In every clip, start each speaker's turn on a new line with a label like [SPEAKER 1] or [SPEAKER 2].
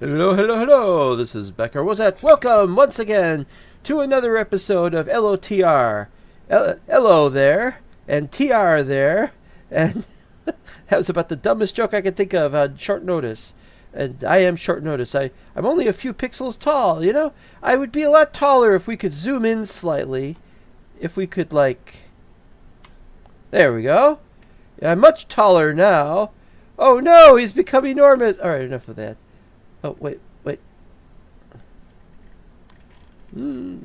[SPEAKER 1] Hello, hello, hello. This is Becker. What's that? Welcome once again to another episode of LOTR. Hello there, and TR there, and that was about the dumbest joke I could think of on short notice. And I am short notice. I'm only a few pixels tall, you know? I would be a lot taller if we could zoom in slightly. If we could, like... There we go. Yeah, I'm much taller now. Oh no, he's become enormous. Alright, enough of that. Oh, wait. I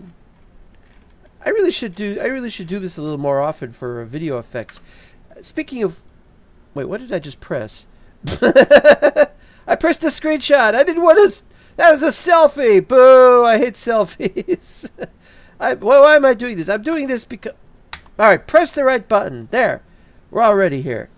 [SPEAKER 1] really should do this a little more often for video effects. Speaking of... Wait, what did I just press? I pressed a screenshot. I didn't want to... That was a selfie. Boo, I hate selfies. Why am I doing this? I'm doing this because... Alright, press the right button. There. We're already here.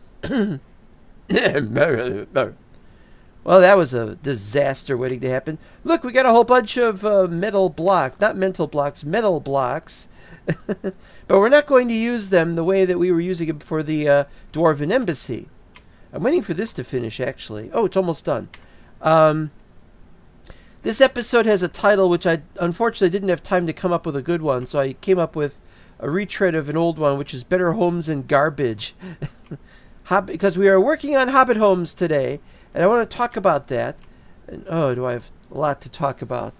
[SPEAKER 1] Well, that was a disaster waiting to happen. Look, we got a whole bunch of metal blocks. Not mental blocks, metal blocks. But we're not going to use them the way that we were using them for the Dwarven Embassy. I'm waiting for this to finish, actually. Oh, it's almost done. This episode has a title which I unfortunately didn't have time to come up with a good one, so I came up with a retread of an old one, which is Better Homes and Garbage. Because we are working on Hobbit homes today, and I want to talk about that. And oh, do I have a lot to talk about.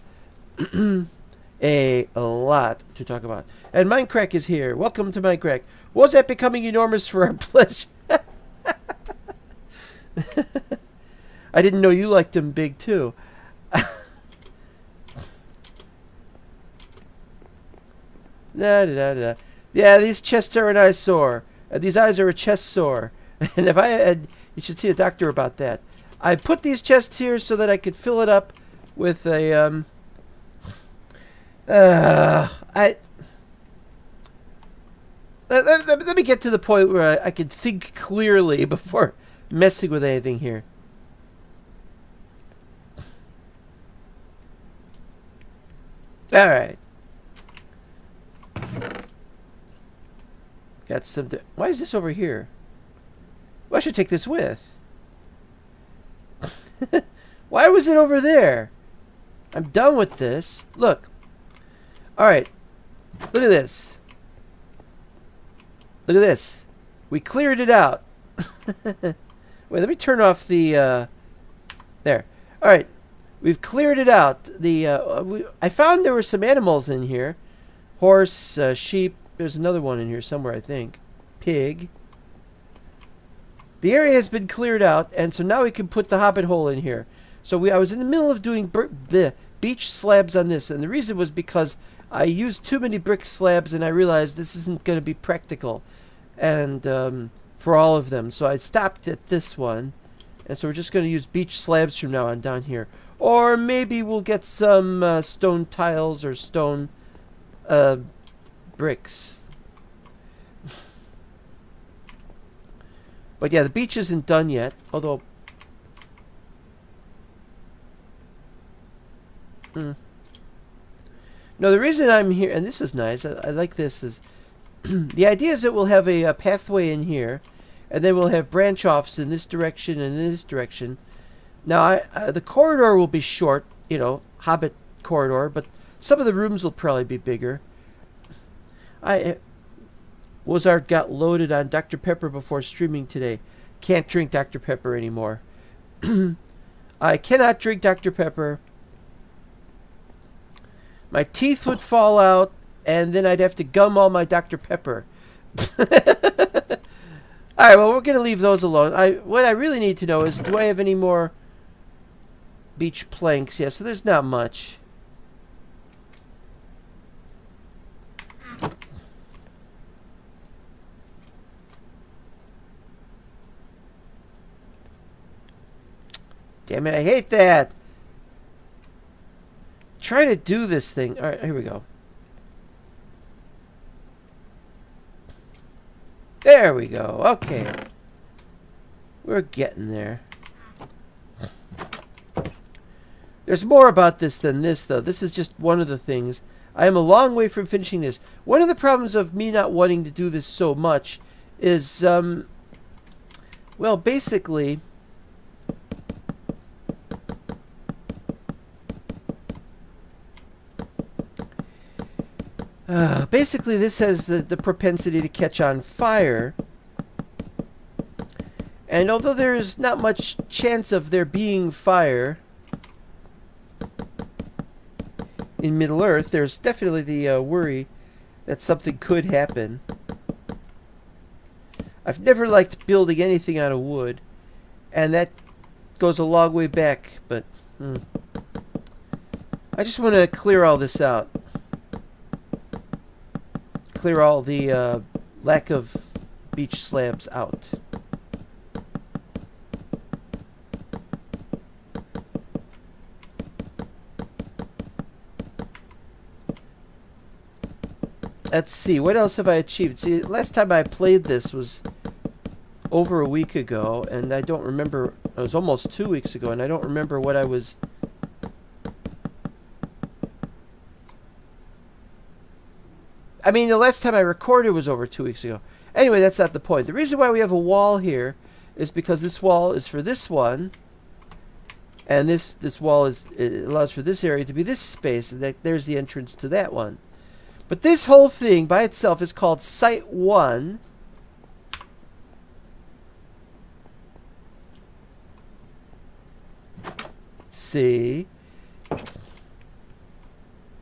[SPEAKER 1] A lot to talk about. And Minecraft is here. Welcome to Minecraft. Was that becoming enormous for our pleasure? I didn't know you liked them big too. Yeah, these chests are an eyesore. These eyes are a chest sore. And if I had, you should see a doctor about that. I put these chests here so that I could fill it up with a let me get to the point where I can think clearly before messing with anything here. All right. Got some. Why is this over here? Well, I should take this with. Why was it over there? I'm done with this. Look. All right. Look at this. Look at this. We cleared it out. Wait, let me turn off the... there. All right. We've cleared it out. I found there were some animals in here. Horse, sheep. There's another one in here somewhere, I think. Pig. The area has been cleared out, and so now we can put the hobbit hole in here. So I was in the middle of doing beach slabs on this, and the reason was because I used too many brick slabs, and I realized this isn't going to be practical, and for all of them. So I stopped at this one, and so we're just going to use beach slabs from now on down here. Or maybe we'll get some stone tiles or stone bricks. But yeah, the beach isn't done yet, although... No, the reason I'm here, and this is nice, I like this, is... the idea is that we'll have a pathway in here, and then we'll have branch-offs in this direction and in this direction. Now, the corridor will be short, you know, Hobbit corridor, but some of the rooms will probably be bigger. Wozart got loaded on Dr. Pepper before streaming today. Can't drink Dr. Pepper anymore. I cannot drink Dr. Pepper. My teeth would fall out, and then I'd have to gum all my Dr. Pepper. Alright, well, we're going to leave those alone. What I really need to know is, do I have any more beach planks? Yeah, so there's not much. Damn it, I hate that. Try to do this thing. All right, here we go. There we go. Okay. We're getting there. There's more about this than this, though. This is just one of the things. I am a long way from finishing this. One of the problems of me not wanting to do this so much is, well, basically... Basically, this has the propensity to catch on fire. And although there's not much chance of there being fire in Middle Earth, there's definitely the worry that something could happen. I've never liked building anything out of wood, and that goes a long way back, but I just want to clear all this out. Clear all the lack of beach slabs out. Let's see, what else have I achieved? See, last time I played this was over a week ago, and I don't remember, it was almost 2 weeks ago, and I don't remember what I was... I mean, the last time I recorded was over 2 weeks ago. Anyway, that's not the point. The reason why we have a wall here is because this wall is for this one, and this wall it allows for this area to be this space, and there's the entrance to that one. But this whole thing by itself is called Site 1. See?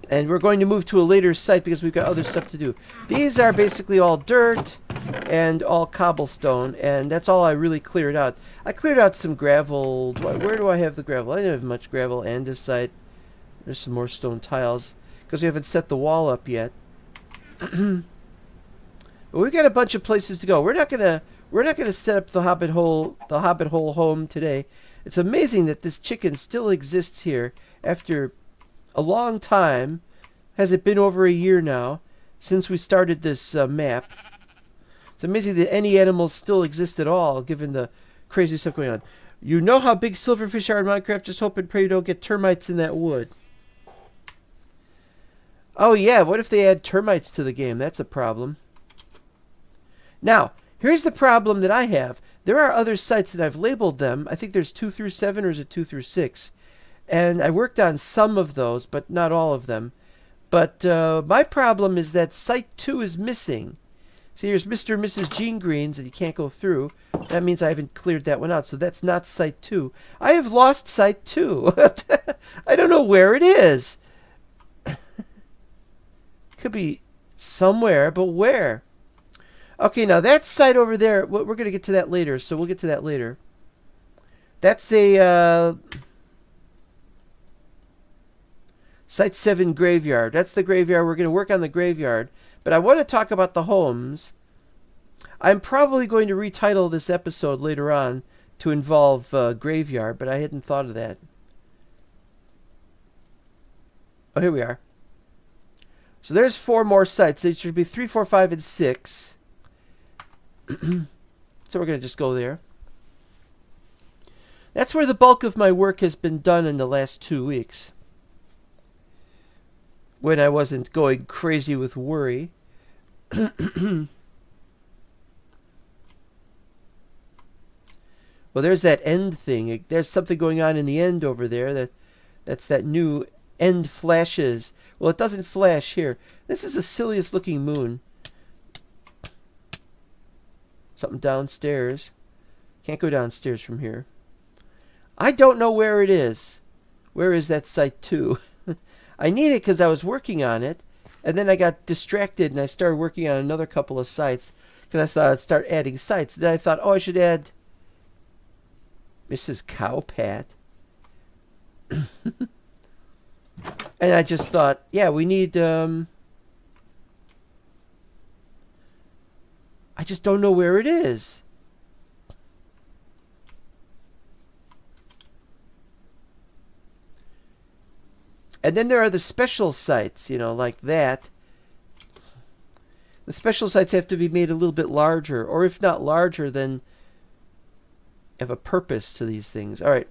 [SPEAKER 1] And we're going to move to a later site because we've got other stuff to do. These are basically all dirt and all cobblestone, and that's all I really cleared out. I cleared out some gravel. Where do I have the gravel? I didn't have much gravel. Andesite. There's some more stone tiles because we haven't set the wall up yet. But we've got a bunch of places to go. We're not gonna set up the Hobbit hole home today. It's amazing that this chicken still exists here after a long time. Has it been over a year now since we started this map? It's amazing that any animals still exist at all, given the crazy stuff going on. You know how big silverfish are in Minecraft? Just hope and pray you don't get termites in that wood. Oh yeah, what if they add termites to the game? That's a problem. Now, here's the problem that I have. There are other sites that I've labeled them. I think there's 2 through 7, or is it 2 through 6? And I worked on some of those, but not all of them. But my problem is that Site 2 is missing. See, here's Mr. and Mrs. Jean Greens, and you can't go through. That means I haven't cleared that one out, so that's not Site 2. I have lost Site 2. I don't know where it is. Could be somewhere, but where? Okay, now that site over there, we're going to get to that later, so we'll get to that later. That's a Site 7 graveyard. That's the graveyard. We're going to work on the graveyard. But I want to talk about the homes. I'm probably going to retitle this episode later on to involve graveyard, but I hadn't thought of that. Oh, here we are. So there's 4 more sites. There should be 3, 4, 5, and 6. So we're going to just go there. That's where the bulk of my work has been done in the last 2 weeks. When I wasn't going crazy with worry. Well, there's that end thing. There's something going on in the end over there. That's that new end flashes. Well, it doesn't flash here. This is the silliest looking moon. Something downstairs. Can't go downstairs from here. I don't know where it is. Where is that Site 2? I need it because I was working on it. And then I got distracted and I started working on another couple of sites. Because I thought I'd start adding sites. Then I thought, oh, I should add Mrs. Cowpat. And I just thought, yeah, we need... I just don't know where it is. And then there are the special sites, you know, like that. The special sites have to be made a little bit larger. Or if not larger, then have a purpose to these things. All right.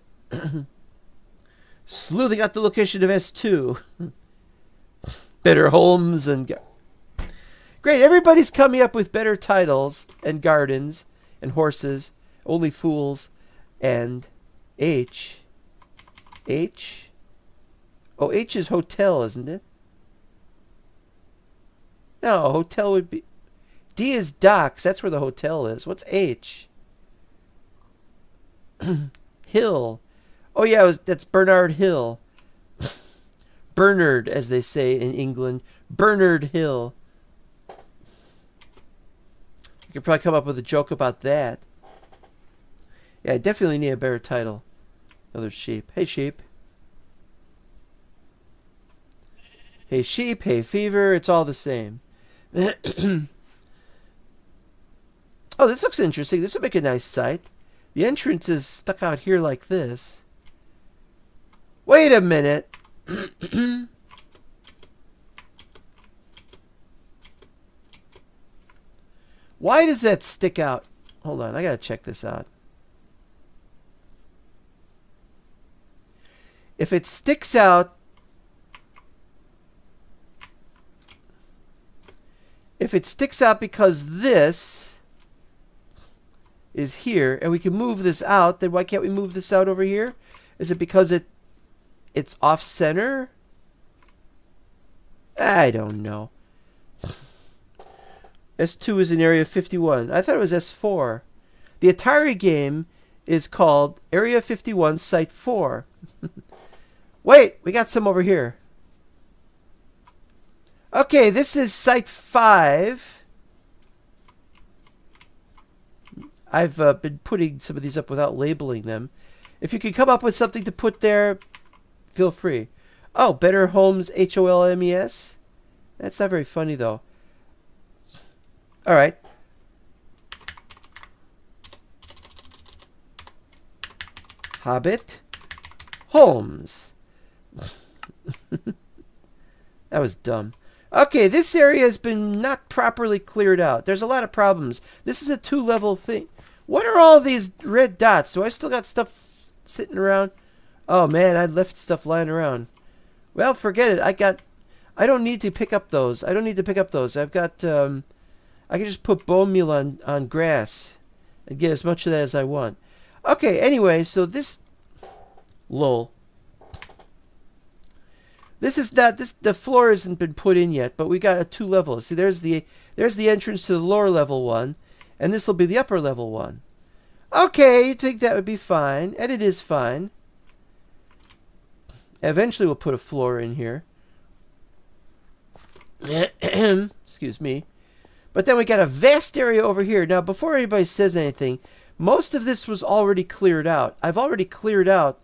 [SPEAKER 1] Sleuthing out the location of S2. Better homes and... Great, everybody's coming up with better titles and gardens and horses. Only fools and H. H? Oh, H is hotel, isn't it? No, hotel would be... D is docks. That's where the hotel is. What's H? Hill. Oh, yeah, that's Bernard Hill. Bernard, as they say in England. Bernard Hill. You could probably come up with a joke about that. Yeah, I definitely need a better title. Another sheep. Hey, sheep. Hey, sheep. Hey, fever. It's all the same. Oh, this looks interesting. This would make a nice site. The entrance is stuck out here like this. Wait a minute. Why does that stick out? Hold on, I gotta check this out. If it sticks out... If it sticks out because this is here, and we can move this out, then why can't we move this out over here? Is it because it's off-center? I don't know. S2 is in Area 51. I thought it was S4. The Atari game is called Area 51 Site 4. Wait, we got some over here. Okay, this is Site 5. I've been putting some of these up without labeling them. If you can come up with something to put there, feel free. Oh, Better Homes, HOLMES? That's not very funny, though. All right. Hobbit Homes. That was dumb. Okay, this area has been not properly cleared out. There's a lot of problems. This is a 2-level thing. What are all these red dots? Do I still got stuff sitting around? Oh, man, I left stuff lying around. Well, forget it. I don't need to pick up those. I've got... I can just put bone meal on grass and get as much of that as I want. Okay, anyway, so this... Lol. This is not... the floor hasn't been put in yet, but we got a 2 levels. See, there's the entrance to the lower level one, and this will be the upper level one. Okay, you'd think that would be fine, and it is fine. Eventually we'll put a floor in here. Excuse me. But then we got a vast area over here. Now, before anybody says anything, most of this was already cleared out. I've already cleared out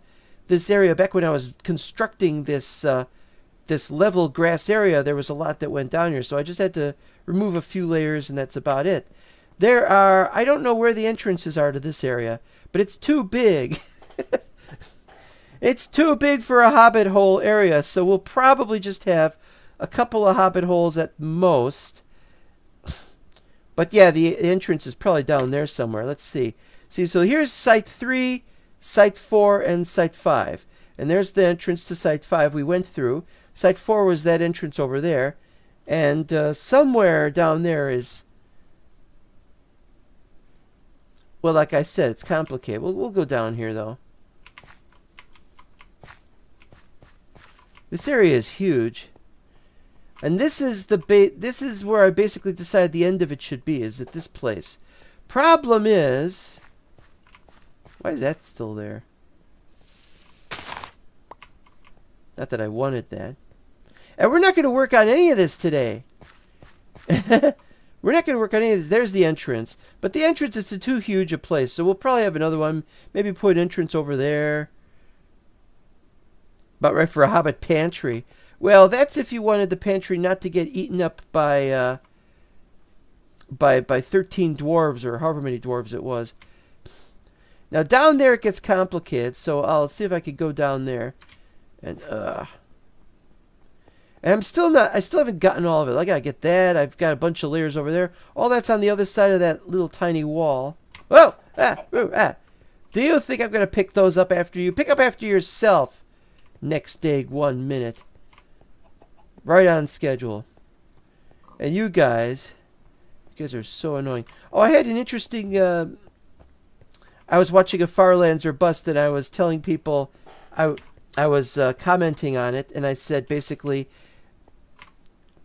[SPEAKER 1] this area back when I was constructing this this level grass area. There was a lot that went down here, so I just had to remove a few layers, and that's about it. There are... I don't know where the entrances are to this area, but it's too big. It's too big for a hobbit hole area, so we'll probably just have a couple of hobbit holes at most. But yeah, the entrance is probably down there somewhere. Let's see. See, so here's Site 3, Site 4, and Site 5. And there's the entrance to Site 5 we went through. Site 4 was that entrance over there. And somewhere down there is... Well, like I said, it's complicated. We'll go down here, though. This area is huge. And this is this is where I basically decided the end of it should be, is at this place. Problem is... Why is that still there? Not that I wanted that. And we're not going to work on any of this today. We're not going to work on any of this. There's the entrance. But the entrance is to too huge a place, so we'll probably have another one. Maybe put an entrance over there. About right for a hobbit pantry. Well, that's if you wanted the pantry not to get eaten up by 13 dwarves, or however many dwarves it was. Now, down there it gets complicated, so I'll see if I could go down there. And I still haven't gotten all of it. I gotta get that. I've got a bunch of layers over there. All that's on the other side of that little tiny wall. Whoa! Do you think I'm gonna pick those up after you? Pick up after yourself. Next day, 1 minute. Right on schedule. And you guys are so annoying. Oh, I had an interesting... I was watching a Farlands or Bust, and I was telling people... I was commenting on it, and I said basically...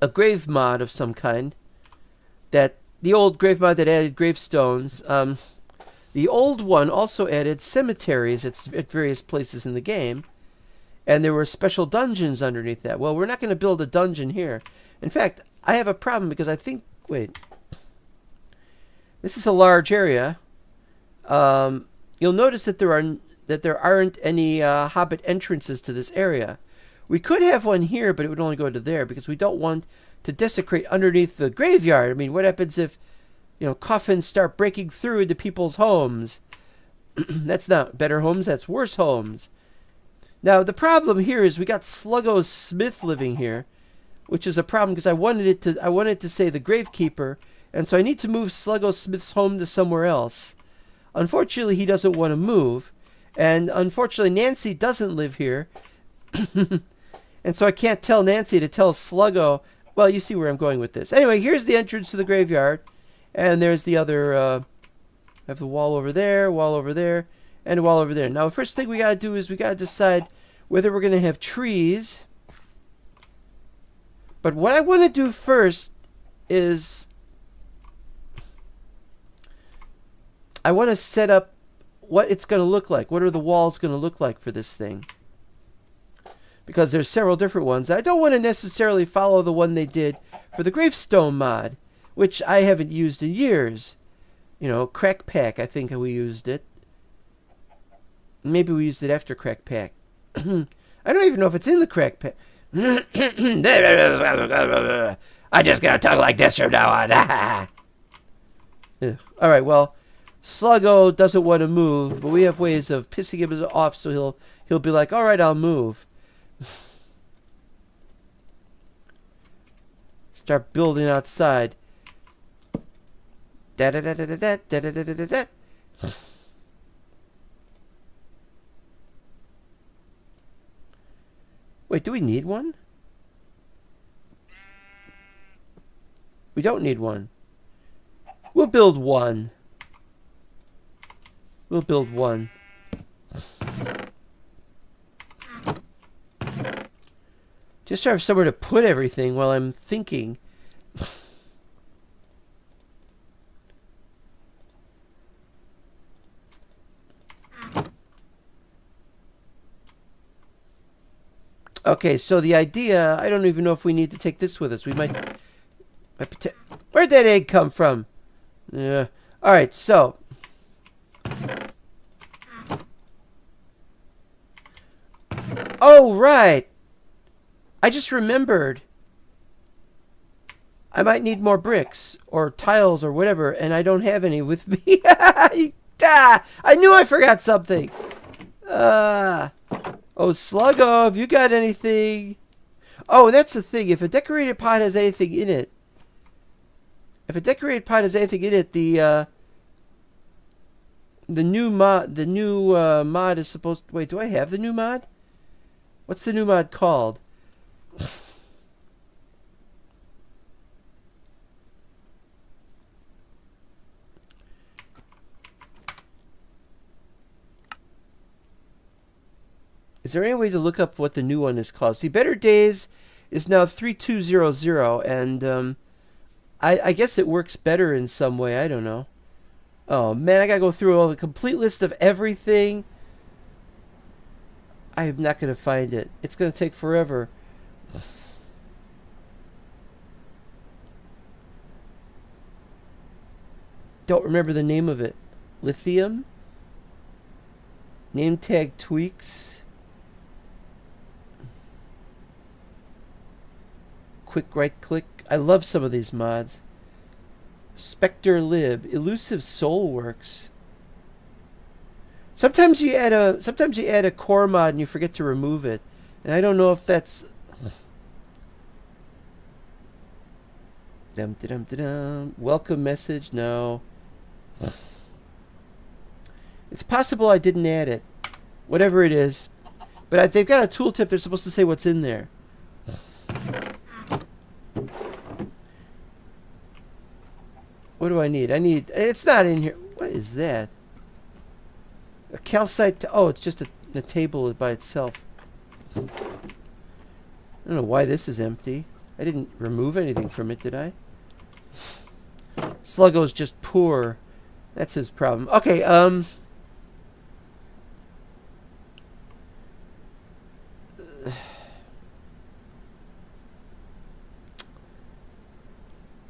[SPEAKER 1] a grave mod of some kind. That the old grave mod that added gravestones. The old one also added cemeteries at various places in the game. And there were special dungeons underneath that. Well, we're not going to build a dungeon here. In fact, I have a problem because I think... Wait. This is a large area. You'll notice that there aren't any Hobbit entrances to this area. We could have one here, but it would only go to there because we don't want to desecrate underneath the graveyard. I mean, what happens if, coffins start breaking through into people's homes? That's not better homes, that's worse homes. Now, the problem here is we got Sluggo Smith living here, which is a problem because I wanted to say the Gravekeeper, and so I need to move Sluggo Smith's home to somewhere else. Unfortunately, he doesn't want to move, and unfortunately, Nancy doesn't live here, and so I can't tell Nancy to tell Sluggo. Well, you see where I'm going with this. Anyway, here's the entrance to the graveyard, and there's the other. I have the wall over there, and a wall over there. Now, the first thing we gotta do is we gotta decide whether we're gonna have trees. But what I want to do first is I want to set up what it's going to look like. What are the walls going to look like for this thing? Because there's several different ones. I don't want to necessarily follow the one they did for the gravestone mod, which I haven't used in years. Crack Pack, I think we used it. Maybe we used it after Crack Pack. I don't even know if it's in the Crack Pack. I'm just going to talk like this from now on. All right, well, Sluggo doesn't want to move, but we have ways of pissing him off so he'll be like, all right, I'll move. Start building outside. Da-da-da-da-da-da-da-da-da-da. Wait, do we need one? We don't need one. We'll build one. We'll build one. Just to have somewhere to put everything while I'm thinking. Okay, so the idea, I don't even know if we need to take this with us. We might where'd that egg come from? Yeah. All right, so oh, right. I just remembered. I might need more bricks or tiles or whatever, and I don't have any with me. I knew I forgot something. Oh, Sluggo, have you got anything? Oh, that's the thing. If a decorated pot has anything in it, the new mod is supposed to... Wait, do I have the new mod? What's the new mod called? Is there any way to look up what the new one is called? See, Better Days is now 3200, and I guess it works better in some way. I don't know. Oh, man, I gotta go through all the complete list of everything. I am not going to find it. It's going to take forever. Don't remember the name of it. Lithium? Name tag tweaks? Quick right click. I love some of these mods. Spectre Lib. Elusive Soulworks. Sometimes you add a core mod and you forget to remove it. And I don't know if that's... Welcome message? No. It's possible I didn't add it. Whatever it is. But they've got a tooltip. They're supposed to say what's in there. What do I need? It's not in here. What is that? A calcite... Oh, it's just a table by itself. I don't know why this is empty. I didn't remove anything from it, did I? Sluggo's just poor. That's his problem. Okay,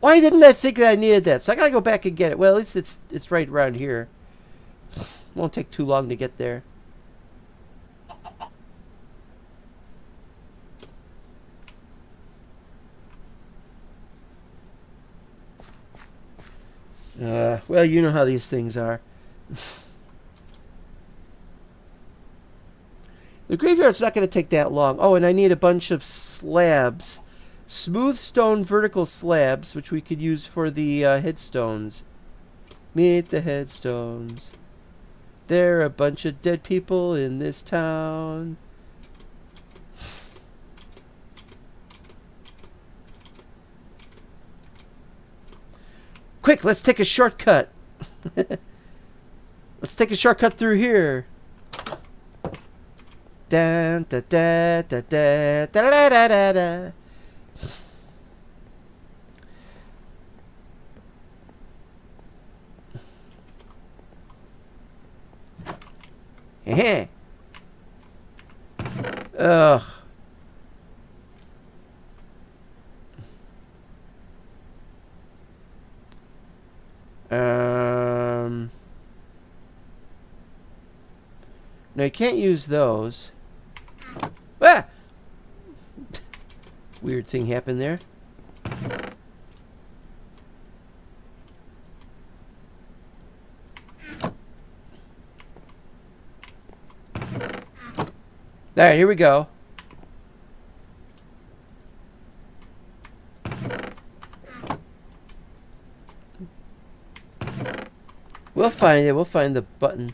[SPEAKER 1] why didn't I think that I needed that? So I gotta go back and get it. Well, at least it's right around here. Won't take too long to get there. Well, you know how these things are. The graveyard's not going to take that long. Oh, and I need a bunch of slabs. Smooth stone vertical slabs, which we could use for the headstones. Meet the headstones. There are a bunch of dead people in this town. Quick, let's take a shortcut. Let's take a shortcut through here. Da da da da da da da da da da. Heh. Ugh. No, you can't use those. Ah! Weird thing happened there. Alright, here we go. We'll find it. We'll find the button.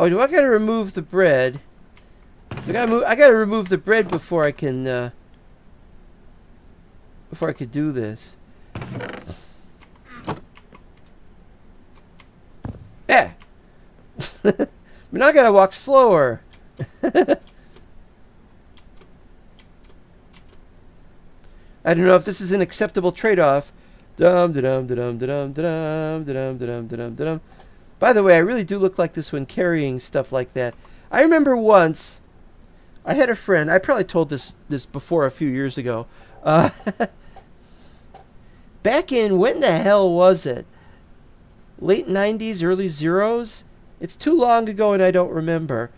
[SPEAKER 1] Oh, do I gotta remove the bread? I gotta remove the bread before I can do this. Yeah. But now I gotta walk slower. I don't know if this is an acceptable trade-off. Dum dum dum dum dum dum dum dum dum dum. By the way, I really do look like this when carrying stuff like that. I remember once I had a friend. I probably told this before a few years ago. Back in, when the hell was it? Late 90s, early zeros? It's too long ago and I don't remember.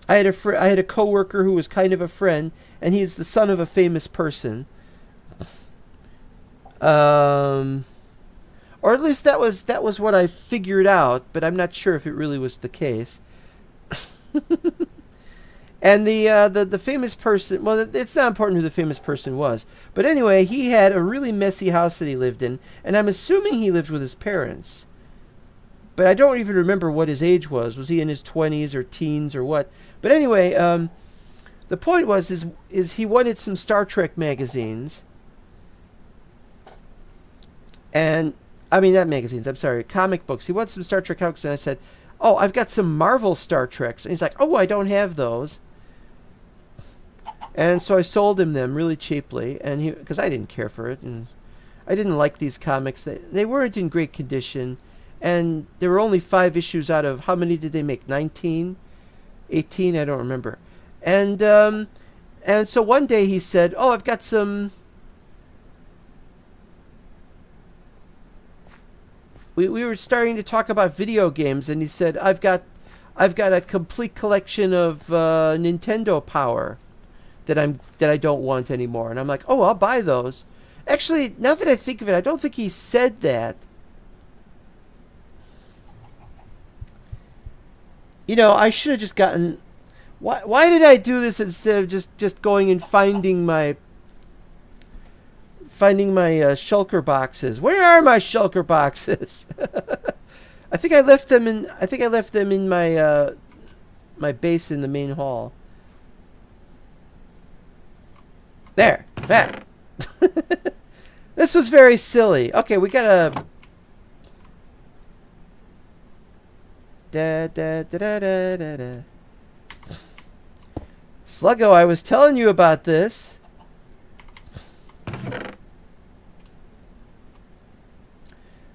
[SPEAKER 1] I had a coworker who was kind of a friend, and he's the son of a famous person. Or at least that was what I figured out, but I'm not sure if it really was the case. And the famous person, well, it's not important who the famous person was, but anyway, he had a really messy house that he lived in, and I'm assuming he lived with his parents. But I don't even remember what his age was. Was he in his 20s or teens or what? But anyway, the point was is he wanted some Star Trek magazines. And I mean, not magazines, I'm sorry, comic books. He wants some Star Trek comics, and I said, oh, I've got some Marvel Star Treks. And he's like, oh, I don't have those. And so I sold him them really cheaply, and because I didn't care for it, and I didn't like these comics. They weren't in great condition, and there were only 5 issues out of, how many did they make, 19? 18? I don't remember. And so one day he said, oh, I've got some... We were starting to talk about video games, and he said, I've got a complete collection of Nintendo Power that I don't want anymore. And I'm like, oh, I'll buy those. Actually, now that I think of it, I don't think he said that. You know, I should have just gotten... Why did I do this instead of just going and finding my shulker boxes? Where are my shulker boxes? I think I left them in my my base in the main hall. There. This was very silly. Okay, we gotta... Da da da da da da da. Sluggo, I was telling you about this.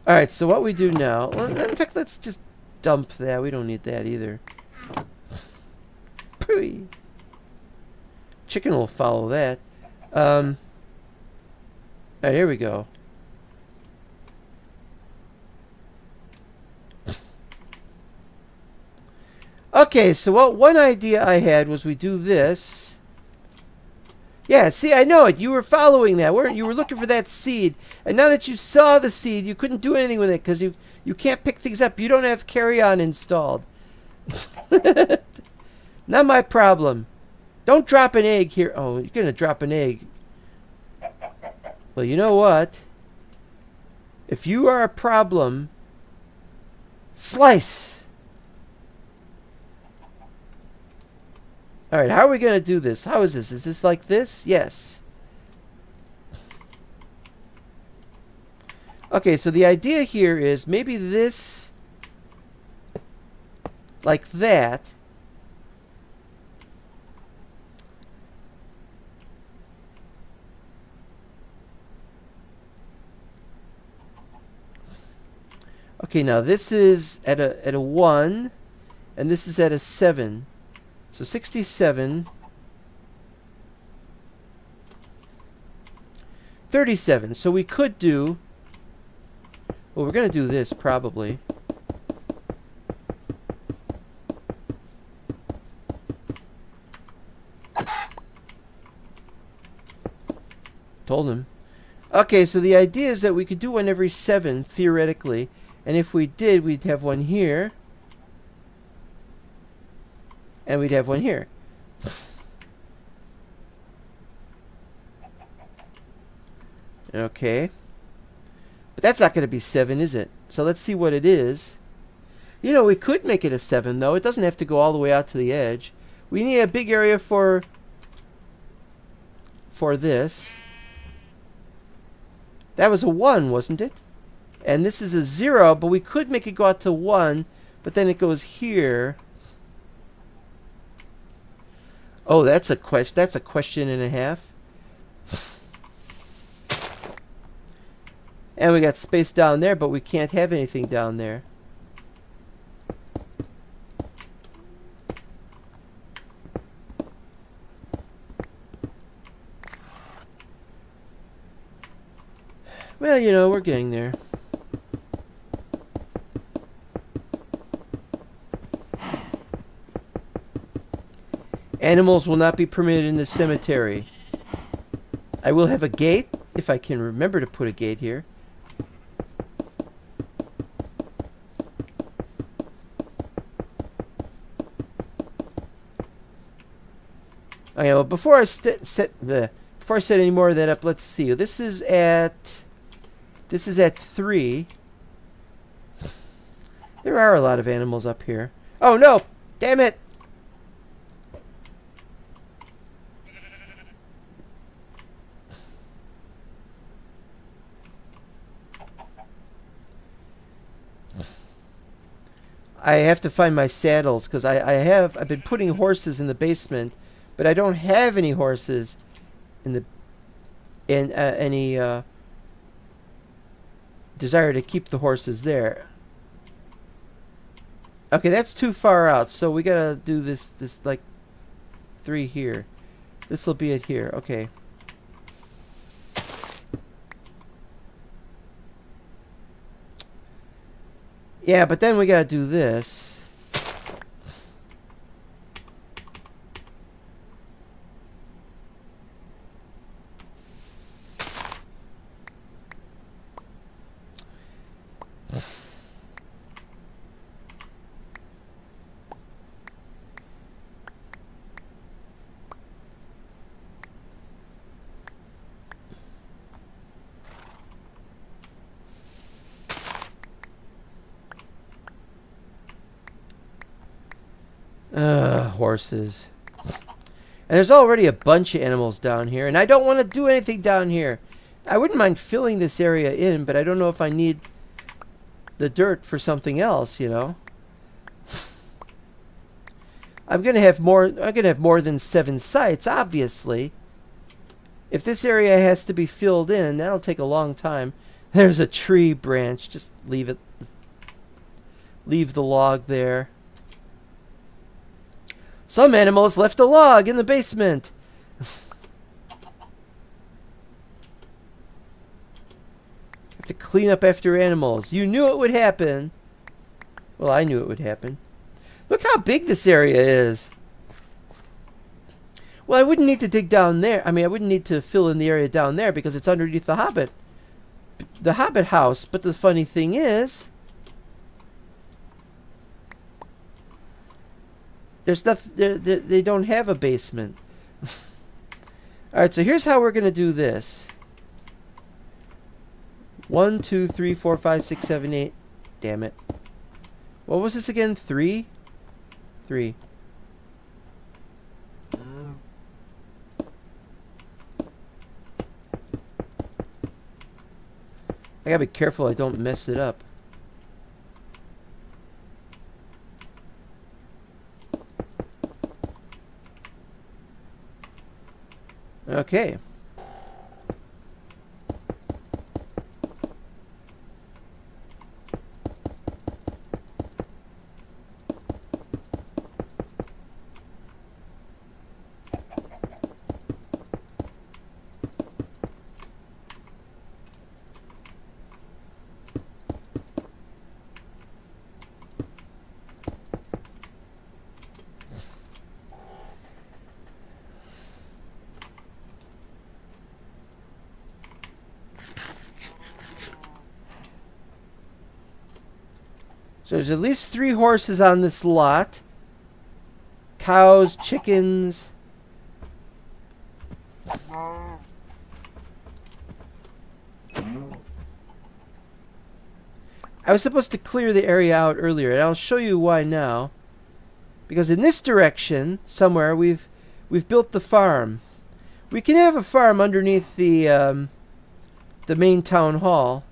[SPEAKER 1] Alright, so what we do now... Well, in fact, let's just dump that. We don't need that either. Pooey. Chicken will follow that. Alright, here we go. Okay, so one idea I had was we do this. Yeah, see, I know it. You were following that, weren't you? You were looking for that seed. And now that you saw the seed, you couldn't do anything with it because you can't pick things up. You don't have carry-on installed. Not my problem. Don't drop an egg here. Oh, you're going to drop an egg. Well, you know what? If you are a problem, slice. Alright, how are we going to do this? How is this? Is this like this? Yes. Okay, so the idea here is maybe this like that. Okay, now this is at a 1 and this is at a 7. So 67, 37. So we could do, well, we're going to do this probably. Told him. Okay, so the idea is that we could do one every 7, theoretically. And if we did, we'd have one here. And we'd have one here. Okay. But that's not going to be 7, is it? So let's see what it is. You know, we could make it a 7, though. It doesn't have to go all the way out to the edge. We need a big area for this. That was a 1, wasn't it? And this is a 0, but we could make it go out to 1, but then it goes here. Oh, that's a question and a half. And we got space down there, but we can't have anything down there. Well, you know, we're getting there. Animals will not be permitted in the cemetery. I will have a gate, if I can remember to put a gate here. Okay, well, before I set any more of that up, let's see. This is at 3. There are a lot of animals up here. Oh no! Damn it! I have to find my saddles because I've been putting horses in the basement, but I don't have any horses in any desire to keep the horses there. Okay, that's too far out, so we gotta do this like 3 here. This will be it here. Okay. Yeah, but then we gotta do this. Horses. And there's already a bunch of animals down here, and I don't want to do anything down here. I wouldn't mind filling this area in, but I don't know if I need the dirt for something else, you know. I'm gonna have more than 7 sites, obviously. If this area has to be filled in, that'll take a long time. There's a tree branch. Just leave it. Leave the log there. Some animals left a log in the basement. Have to clean up after animals. You knew it would happen. Well, I knew it would happen. Look how big this area is. Well, I wouldn't need to dig down there. I mean, I wouldn't need to fill in the area down there because it's underneath the Hobbit house. But the funny thing is, there's nothing. They don't have a basement. All right, so here's how we're gonna do this. 1, 2, 3, 4, 5, 6, 7, 8. Damn it. What was this again? 3? 3. I gotta be careful I don't mess it up. Okay. So there's at least 3 horses on this lot. Cows, chickens. I was supposed to clear the area out earlier, and I'll show you why now. Because in this direction, somewhere, we've built the farm. We can have a farm underneath the main town hall.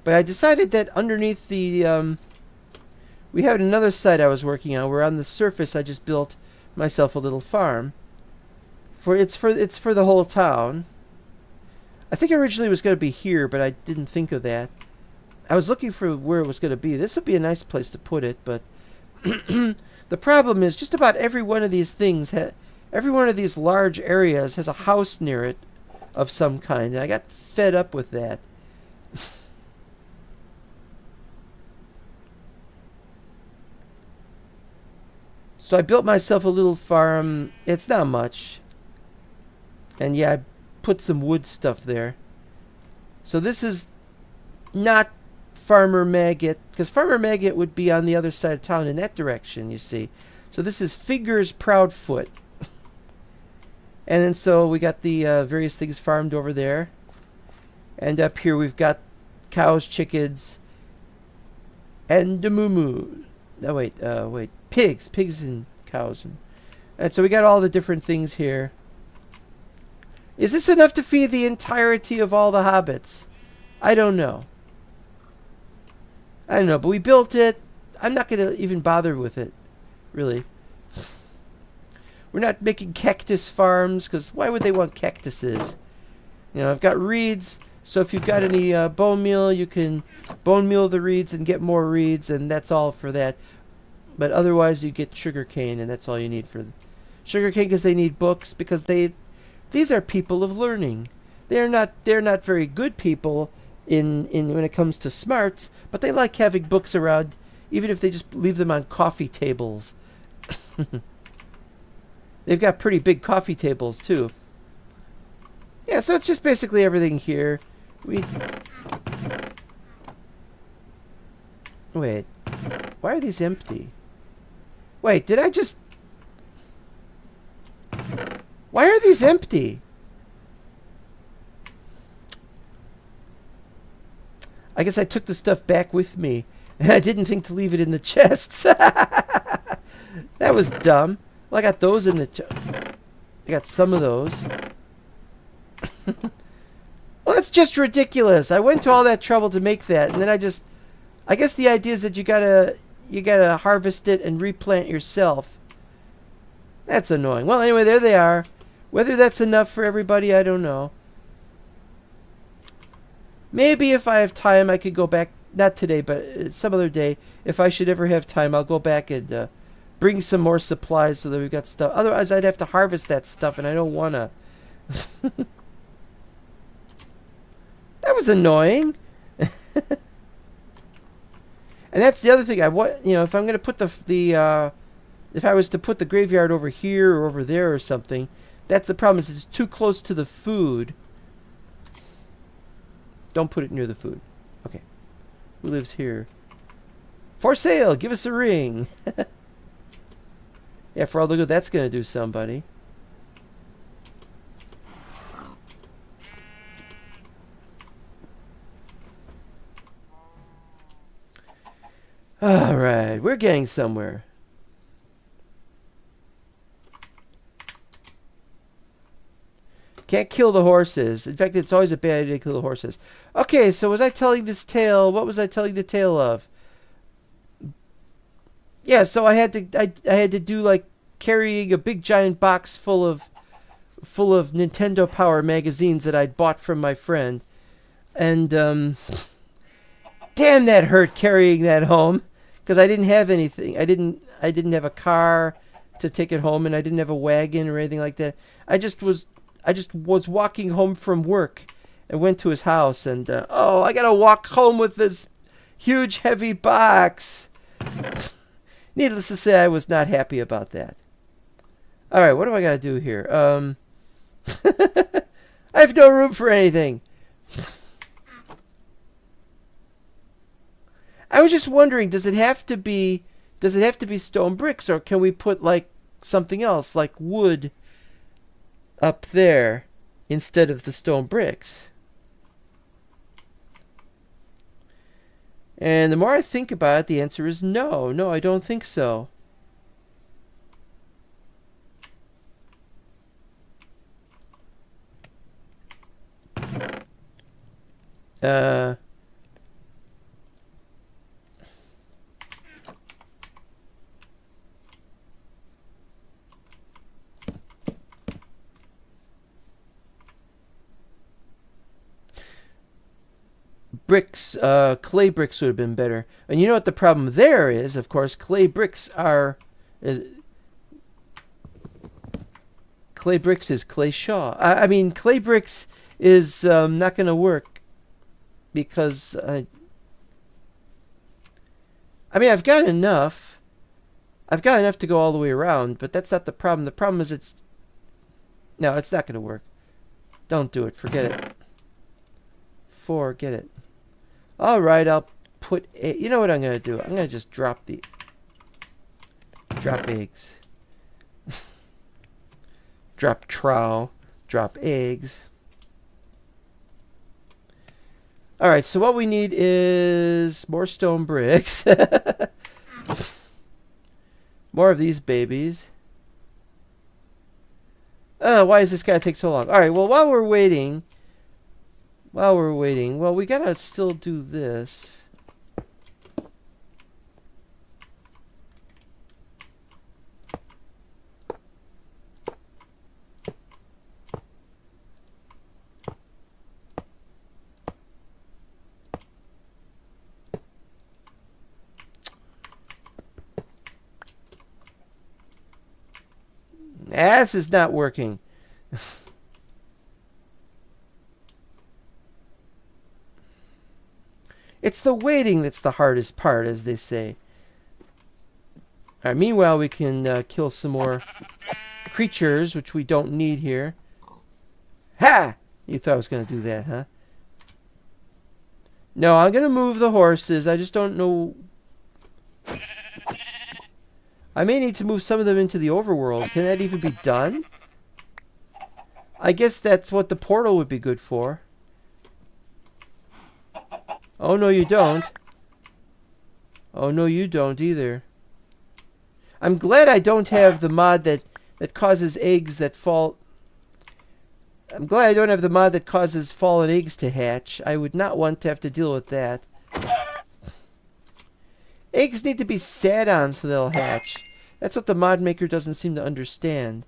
[SPEAKER 1] But I decided that underneath the we had another site I was working on where on the surface I just built myself a little farm. It's for the whole town. I think originally it was going to be here, but I didn't think of that. I was looking for where it was going to be. This would be a nice place to put it, but the problem is just about every one of these things, every one of these large areas has a house near it of some kind, and I got fed up with that. So I built myself a little farm. It's not much. And yeah, I put some wood stuff there. So this is not Farmer Maggot, because Farmer Maggot would be on the other side of town in that direction, you see. So this is Figures Proudfoot. And then so we got the various things farmed over there. And up here we've got cows, chickens, and the moo. No, wait. Pigs and cows. And so we got all the different things here. Is this enough to feed the entirety of all the hobbits? I don't know. But we built it. I'm not going to even bother with it, really. We're not making cactus farms, because why would they want cactuses? I've got reeds, so if you've got any bone meal, you can bone meal the reeds and get more reeds, and that's all for that. But otherwise, you get sugar cane, and that's all you need for sugar cane, because they need books, because these are people of learning. They're not very good people in when it comes to smarts, but they like having books around, even if they just leave them on coffee tables. They've got pretty big coffee tables too. Yeah, so it's just basically everything here. Wait, why are these empty? Wait, did I just... Why are these empty? I guess I took the stuff back with me, and I didn't think to leave it in the chests. That was dumb. Well, I got those in the... I got some of those. Well, that's just ridiculous. I went to all that trouble to make that, and then I guess the idea is that you gotta harvest it and replant yourself. That's annoying. Well, anyway, there they are. Whether that's enough for everybody, I don't know. Maybe if I have time, I could go back. Not today, but some other day. If I should ever have time, I'll go back and bring some more supplies so that we've got stuff. Otherwise, I'd have to harvest that stuff, and I don't want to. That was annoying. And that's the other thing. If I'm going to put if I was to put the graveyard over here or over there or something, that's the problem. Is it's too close to the food. Don't put it near the food. Okay. Who lives here? For sale. Give us a ring. Yeah, for all the good that's going to do somebody. All right. We're getting somewhere. Can't kill the horses. In fact, it's always a bad idea to kill the horses. Okay, so was I telling this tale? What was I telling the tale of? Yeah, so I had to do like carrying a big giant box full of Nintendo Power magazines that I'd bought from my friend. And damn, that hurt carrying that home because I didn't have anything. I didn't have a car to take it home, and I didn't have a wagon or anything like that. I just was walking home from work and went to his house, and I gotta walk home with this huge heavy box. Needless to say, I was not happy about that. All right, what do I gotta do here? I have no room for anything. I was just wondering, does it have to be stone bricks, or can we put like something else, like wood, up there instead of the stone bricks? And the more I think about it, the answer is no. No, I don't think so. Bricks, clay bricks would have been better. And you know what the problem there is? Of course, clay bricks is clay shaw. I mean, clay bricks is not going to work because I've got enough. I've got enough to go all the way around, but that's not the problem. The problem is it's not going to work. Don't do it. Forget it. Forget it. All right, I'll put. You know what I'm going to do? I'm going to just drop eggs. Drop trowel. Drop eggs. All right, so what we need is more stone bricks. More of these babies. Why does this guy take so long? All right, well, while we're waiting, well, we gotta still do this. This is not working. It's the waiting that's the hardest part, as they say. All right, meanwhile, we can kill some more creatures, which we don't need here. Ha! You thought I was going to do that, huh? No, I'm going to move the horses. I just don't know. I may need to move some of them into the overworld. Can that even be done? I guess that's what the portal would be good for. Oh, no, you don't. Oh, no, you don't either. I'm glad I don't have the mod that causes eggs that fall. I'm glad I don't have the mod that causes fallen eggs to hatch. I would not want to have to deal with that. Eggs need to be sat on so they'll hatch. That's what the mod maker doesn't seem to understand.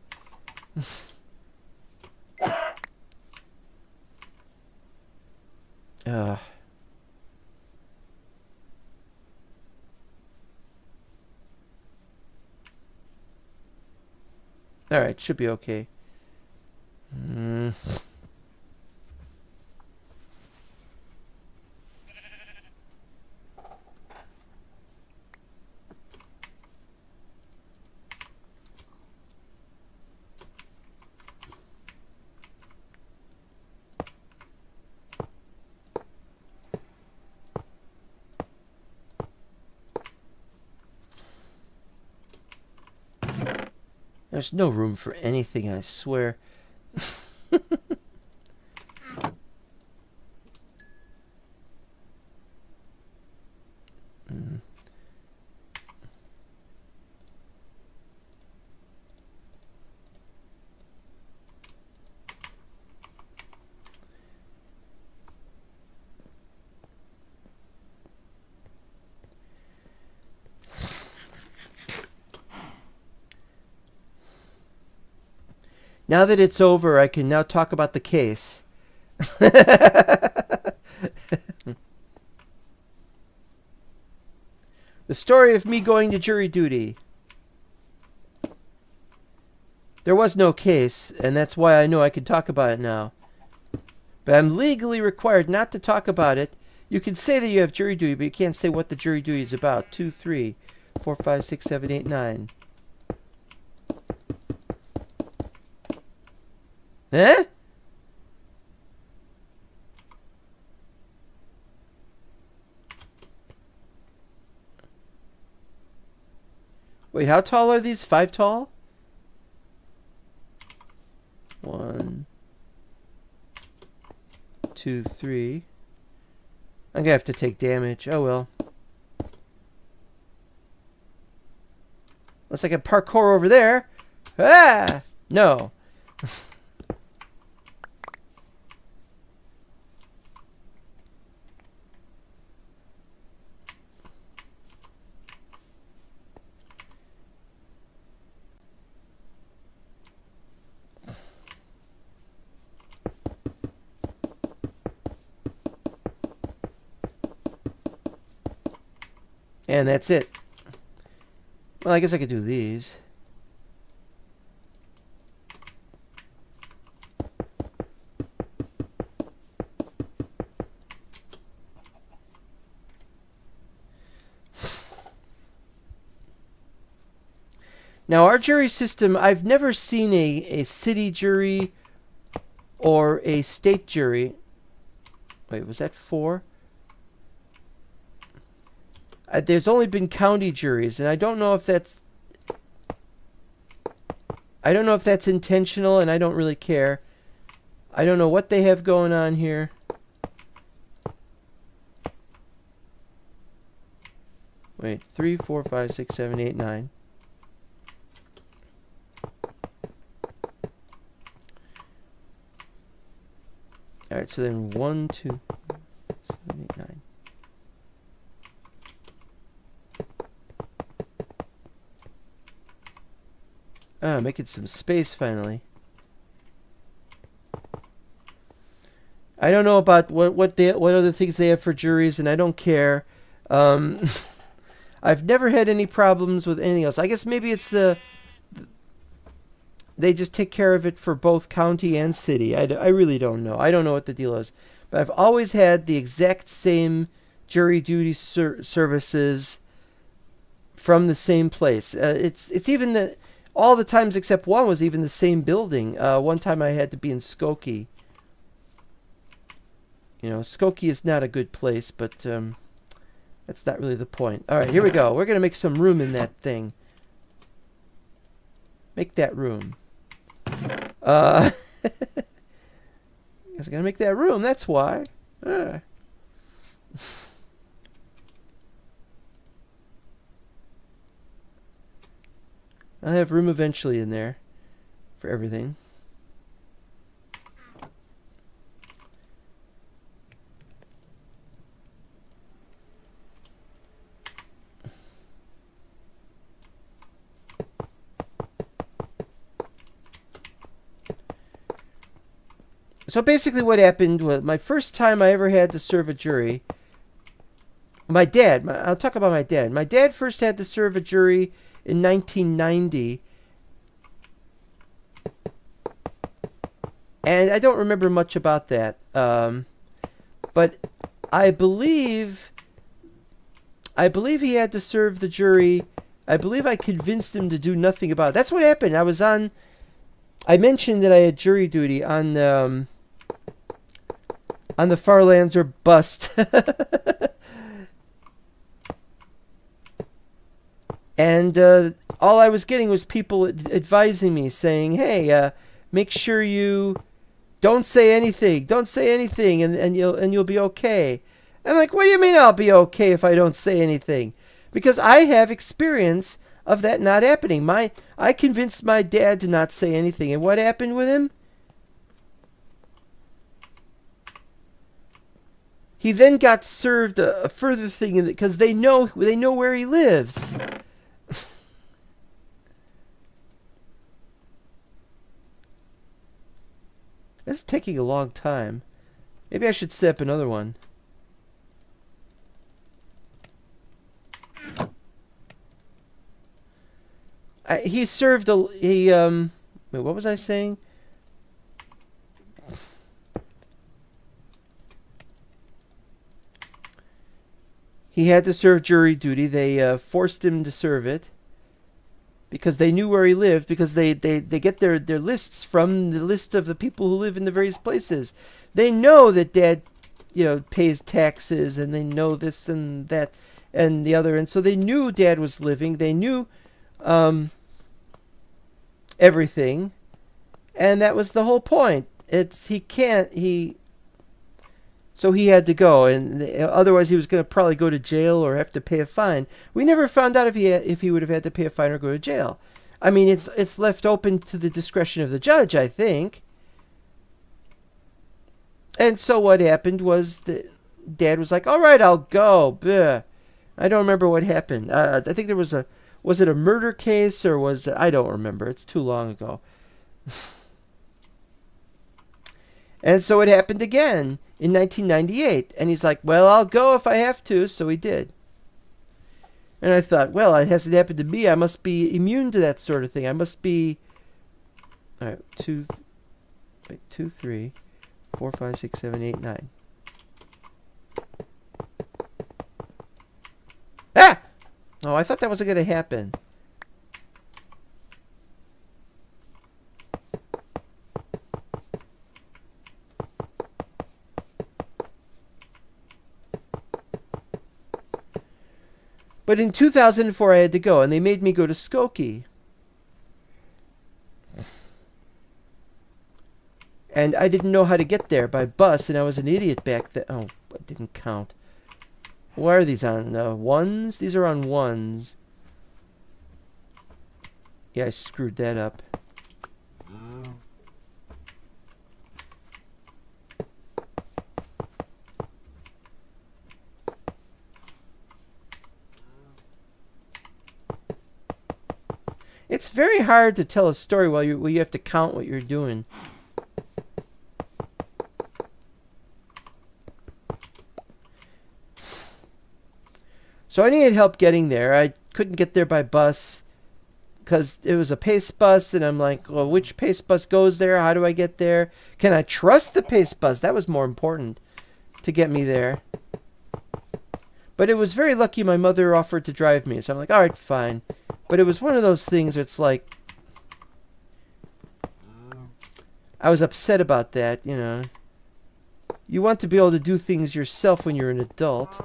[SPEAKER 1] Alright, should be okay. There's no room for anything, I swear. Now that it's over, I can now talk about the case. The story of me going to jury duty. There was no case, and that's why I know I can talk about it now. But I'm legally required not to talk about it. You can say that you have jury duty, but you can't say what the jury duty is about. 2, 3, 4, 5, 6, 7, 8, 9. Eh? Wait, how tall are these? 5 tall? 1, 2, 3. I'm gonna have to take damage. Oh well. Unless I can parkour over there. Ah! No. And that's it. Well, I guess I could do these. Now, our jury system, I've never seen a city jury or a state jury. Wait, was that 4? There's only been county juries, and I don't know if that's intentional, and I don't really care. I don't know what they have going on here. Wait, 3, 4, 5, 6, 7, 8, 9. Alright, so then 1, 2, 7, 8, 9. Ah, making some space finally. I don't know about what other things they have for juries, and I don't care. I've never had any problems with anything else. I guess maybe it's they just take care of it for both county and city. I really don't know. I don't know what the deal is. But I've always had the exact same jury duty services from the same place. It's even all the times except one was even the same building. One time I had to be in Skokie. You know, Skokie is not a good place, but that's not really the point. All right, here we go. We're going to make some room in that thing. Make that room. I was going to make that room, that's why. I'll have room eventually in there for everything. So basically what happened was my first time I ever had to serve a jury. My dad, I'll talk about my dad. My dad first had to serve a jury in 1990. And I don't remember much about that. But I believe he had to serve the jury. I believe I convinced him to do nothing about it. That's what happened. I mentioned that I had jury duty on the Far Lands or Bust. And all I was getting was people advising me, saying, hey, make sure you don't say anything. Don't say anything, and you'll be okay. I'm like, what do you mean I'll be okay if I don't say anything? Because I have experience of that not happening. I convinced my dad to not say anything, and what happened with him? He then got served a further thing because they know where he lives. This is taking a long time. Maybe I should set up another one. He served wait, what was I saying? He had to serve jury duty. They forced him to serve it because they knew where he lived, because they get their lists from the list of the people who live in the various places. They know that Dad, pays taxes, and they know this and that and the other, and so they knew Dad was living. They knew everything, and that was the whole point. So he had to go, and otherwise he was going to probably go to jail or have to pay a fine. We never found out if he would have had to pay a fine or go to jail. I mean, it's left open to the discretion of the judge, I think. And so what happened was that Dad was like, all right, I'll go. Bleh. I don't remember what happened. I think there was it a murder case, or I don't remember. It's too long ago. And so it happened again in 1998. And he's like, well, I'll go if I have to. So he did. And I thought, well, it hasn't happened to me. I must be immune to that sort of thing. I must be... All right, 2, 3, 4, 5, 6, 7, 8, 9. Ah! Oh, I thought that wasn't going to happen. But in 2004, I had to go, and they made me go to Skokie. And I didn't know how to get there by bus, and I was an idiot back then. Oh, it didn't count. Why are these on ones? These are on ones. Yeah, I screwed that up. It's very hard to tell a story while you have to count what you're doing. So I needed help getting there. I couldn't get there by bus because it was a pace bus, and I'm like, well, which pace bus goes there? How do I get there? Can I trust the pace bus? That was more important to get me there. But it was very lucky my mother offered to drive me. So I'm like, all right, fine. But it was one of those things where it's like, I was upset about that, You want to be able to do things yourself when you're an adult.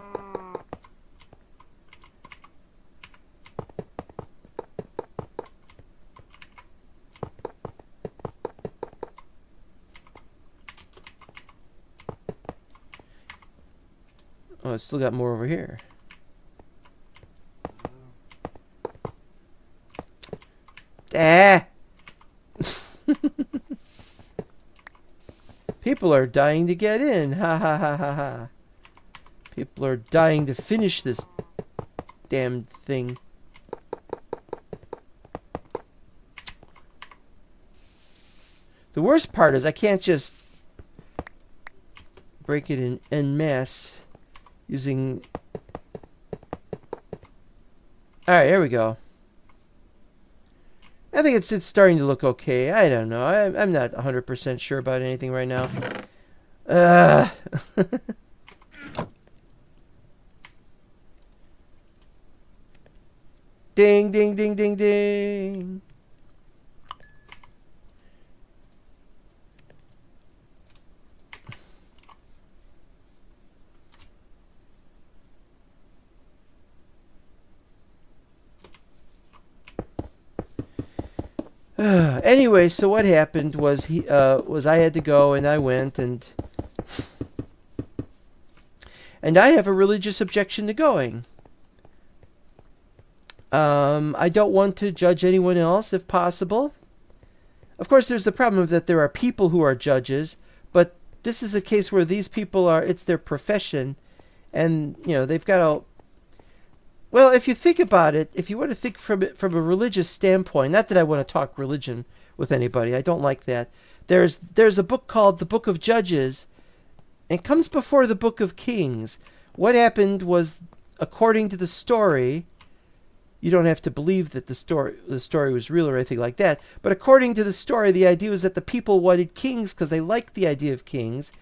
[SPEAKER 1] Oh, it's still got more over here. Ah! People are dying to get in. Ha ha ha ha ha. People are dying to finish this damn thing. The worst part is I can't just break it en masse using... Alright, here we go. I think it's starting to look okay. I don't know. I'm not 100% sure about anything right now. Ding, ding, ding, ding, ding. Anyway, so what happened was I had to go, and I went, and I have a religious objection to going. I don't want to judge anyone else if possible. Of course, there's the problem that there are people who are judges, but this is a case where these people it's their profession, and they've got to... Well, if you think about it, if you want to think from a religious standpoint, not that I want to talk religion with anybody, I don't like that. There's a book called the Book of Judges, and it comes before the Book of Kings. What happened was, according to the story, you don't have to believe that the story was real or anything like that, but according to the story, the idea was that the people wanted kings because they liked the idea of kings,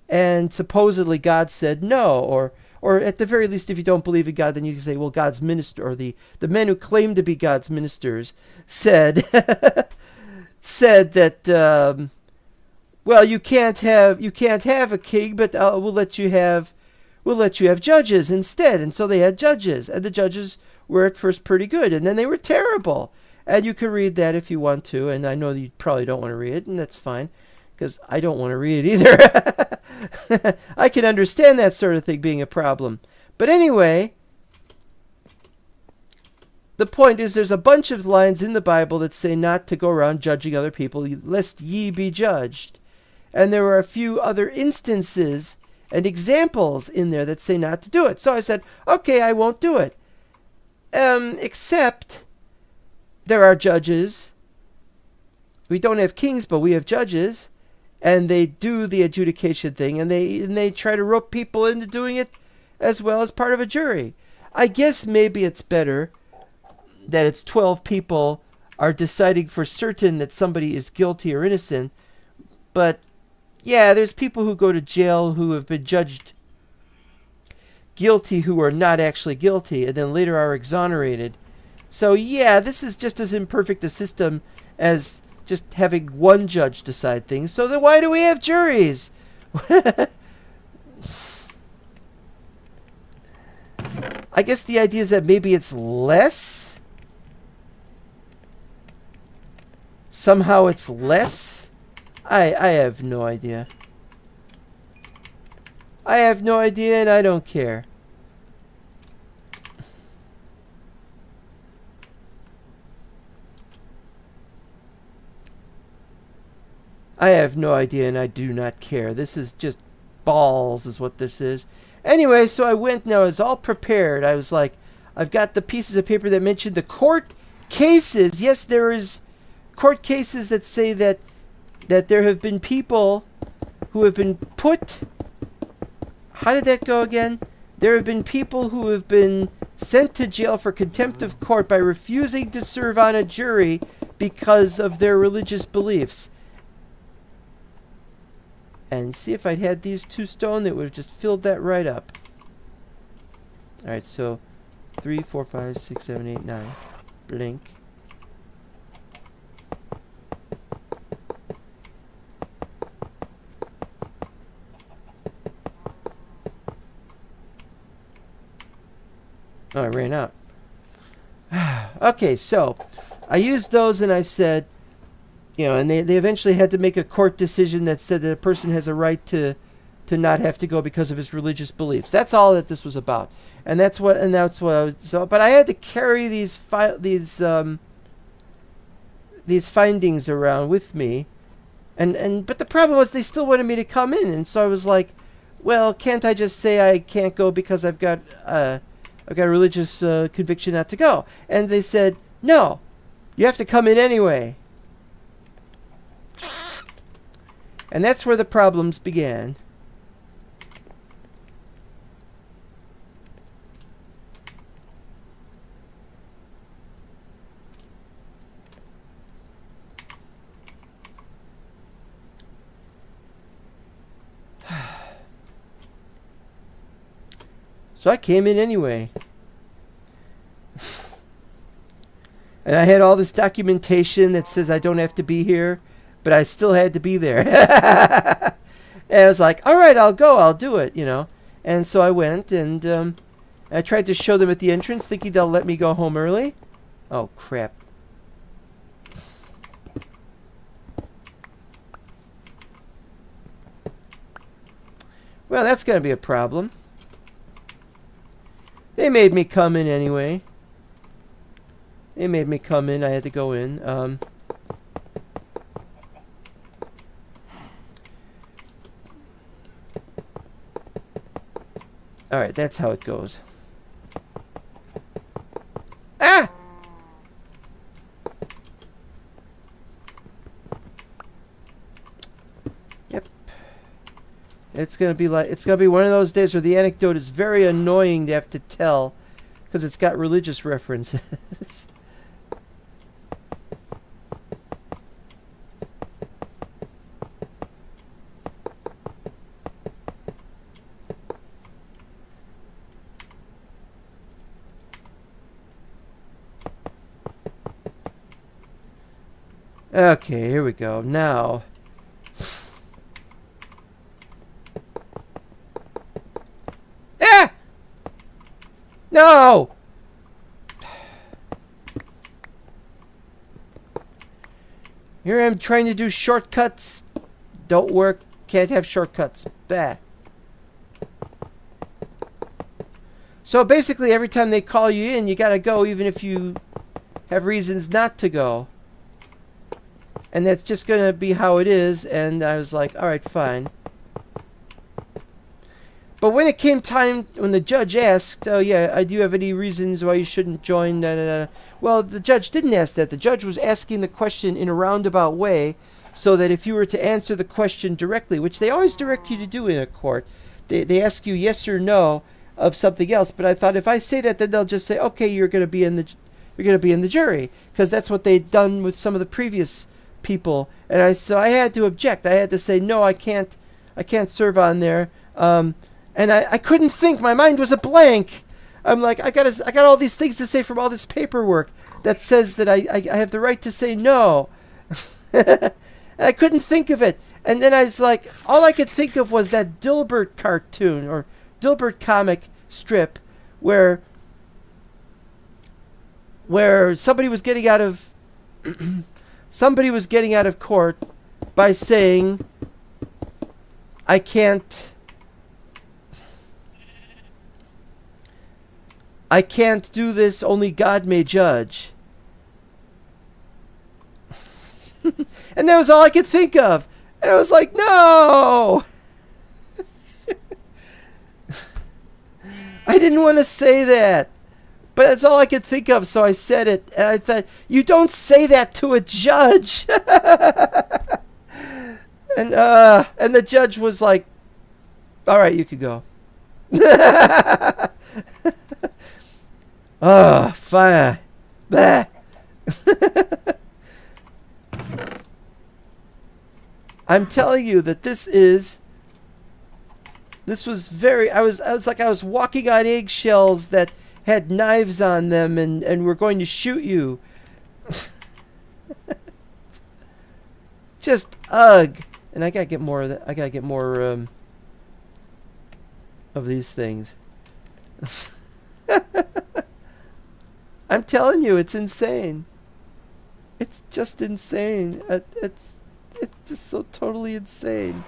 [SPEAKER 1] and supposedly God said no, or at the very least, if you don't believe in God, then you can say, well, God's minister, or the men who claim to be God's ministers said that well, you can't have a king, but we'll let you have judges instead. And so they had judges, and the judges were at first pretty good, and then they were terrible. And you can read that if you want to, and I know that you probably don't want to read it, and that's fine, because I don't want to read it either. I can understand that sort of thing being a problem. But anyway, the point is there's a bunch of lines in the Bible that say not to go around judging other people, lest ye be judged. And there are a few other instances and examples in there that say not to do it. So I said, okay, I won't do it. Except there are judges. We don't have kings, but we have judges. And they do the adjudication thing, and they try to rope people into doing it as well as part of a jury. I guess maybe it's better that it's 12 people are deciding for certain that somebody is guilty or innocent. But yeah, there's people who go to jail who have been judged guilty who are not actually guilty, and then later are exonerated. So yeah, this is just as imperfect a system as just having one judge decide things. So then why do we have juries? I guess the idea is that maybe it's less. Somehow it's less. I have no idea. I have no idea, and I don't care. I have no idea, and I do not care. This is just balls is what this is. Anyway, so I went, now it's all prepared. I was like, I've got the pieces of paper that mention the court cases. Yes, there is court cases that say that there have been people who have been put... How did that go again? There have been people who have been sent to jail for contempt of court by refusing to serve on a jury because of their religious beliefs. And see, if I'd had these two stone, it would have just filled that right up. Alright, so 3, 4, 5, 6, 7, 8, 9. Blink. Oh, I ran out. Okay, so I used those and I said, and they eventually had to make a court decision that said that a person has a right to not have to go because of his religious beliefs. That's all that this was about, and that's what I was. So, but I had to carry these findings around with me, but the problem was they still wanted me to come in, and so I was like, well, can't I just say I can't go because I've got a religious conviction not to go? And they said, no, you have to come in anyway. And that's where the problems began. So I came in anyway. And I had all this documentation that says I don't have to be here, but I still had to be there. And I was like, all right, I'll go. I'll do it, you know. And so I went, and I tried to show them at the entrance, thinking they'll let me go home early. Oh, crap. Well, that's going to be a problem. They made me come in anyway. They made me come in. I had to go in. Alright, that's how it goes. Ah! Yep. It's gonna be one of those days where the anecdote is very annoying to have to tell because it's got religious references. Okay, here we go. Now, ah! No! Here I'm trying to do shortcuts. Don't work. Can't have shortcuts. Bah. So basically, every time they call you in, you gotta go, even if you have reasons not to go. And that's just going to be how it is. And I was like, all right, fine. But when it came time, when the judge asked, oh, yeah, do you have any reasons why you shouldn't join? Da, da, da. Well, the judge didn't ask that. The judge was asking the question in a roundabout way so that if you were to answer the question directly, which they always direct you to do in a court, they ask you yes or no of something else. But I thought if I say that, then they'll just say, okay, you're going to be in the jury, because that's what they'd done with some of the previous people. And so I had to object. I had to say no, I can't serve on there. And I couldn't think. My mind was a blank. I'm like, I got all these things to say from all this paperwork that says that I have the right to say no. And I couldn't think of it. And then I was like, all I could think of was that Dilbert cartoon or Dilbert comic strip where somebody was getting out of court by saying, I can't do this, only God may judge. And that was all I could think of. And I was like, no! I didn't want to say that. But that's all I could think of, so I said it. And I thought, you don't say that to a judge. And the judge was like, all right, you could go. Oh, fine. Bah. I'm telling you that this was very, I was like I was walking on eggshells that had knives on them and were going to shoot you. Just ugh. And I gotta get more of that. I gotta get more of these things. I'm telling you, it's insane. It's just insane. It's just so totally insane.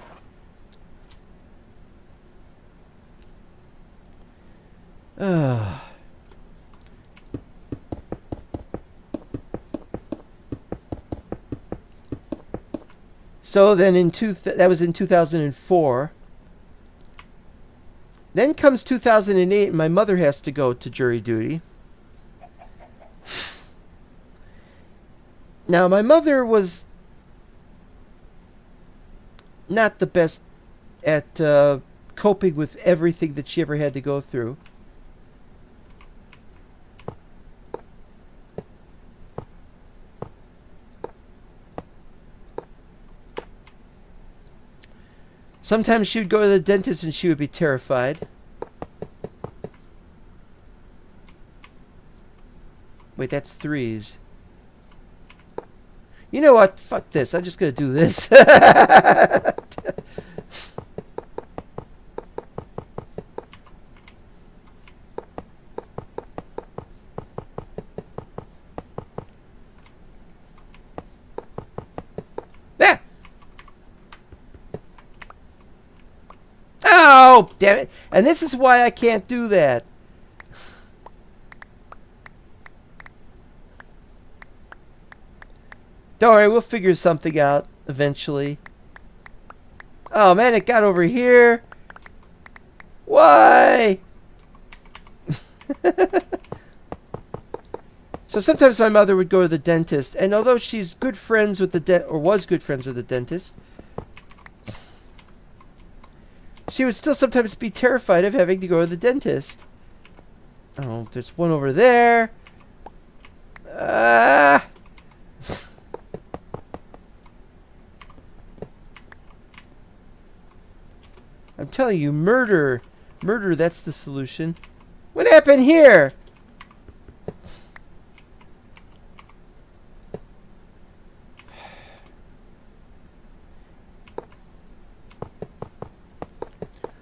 [SPEAKER 1] So then that was in 2004. Then comes 2008 and my mother has to go to jury duty. Now my mother was not the best at coping with everything that she ever had to go through. Sometimes she would go to the dentist and she would be terrified. Wait, that's 3s. You know what? Fuck this. I'm just going to do this. Ah! Oh, damn it. And this is why I can't do that. Don't worry, we'll figure something out eventually. Oh man, it got over here. Why? So sometimes my mother would go to the dentist, and although she's good friends with the was good friends with the dentist, she would still sometimes be terrified of having to go to the dentist. Oh, there's one over there. I'm telling you, murder. Murder, that's the solution. What happened here?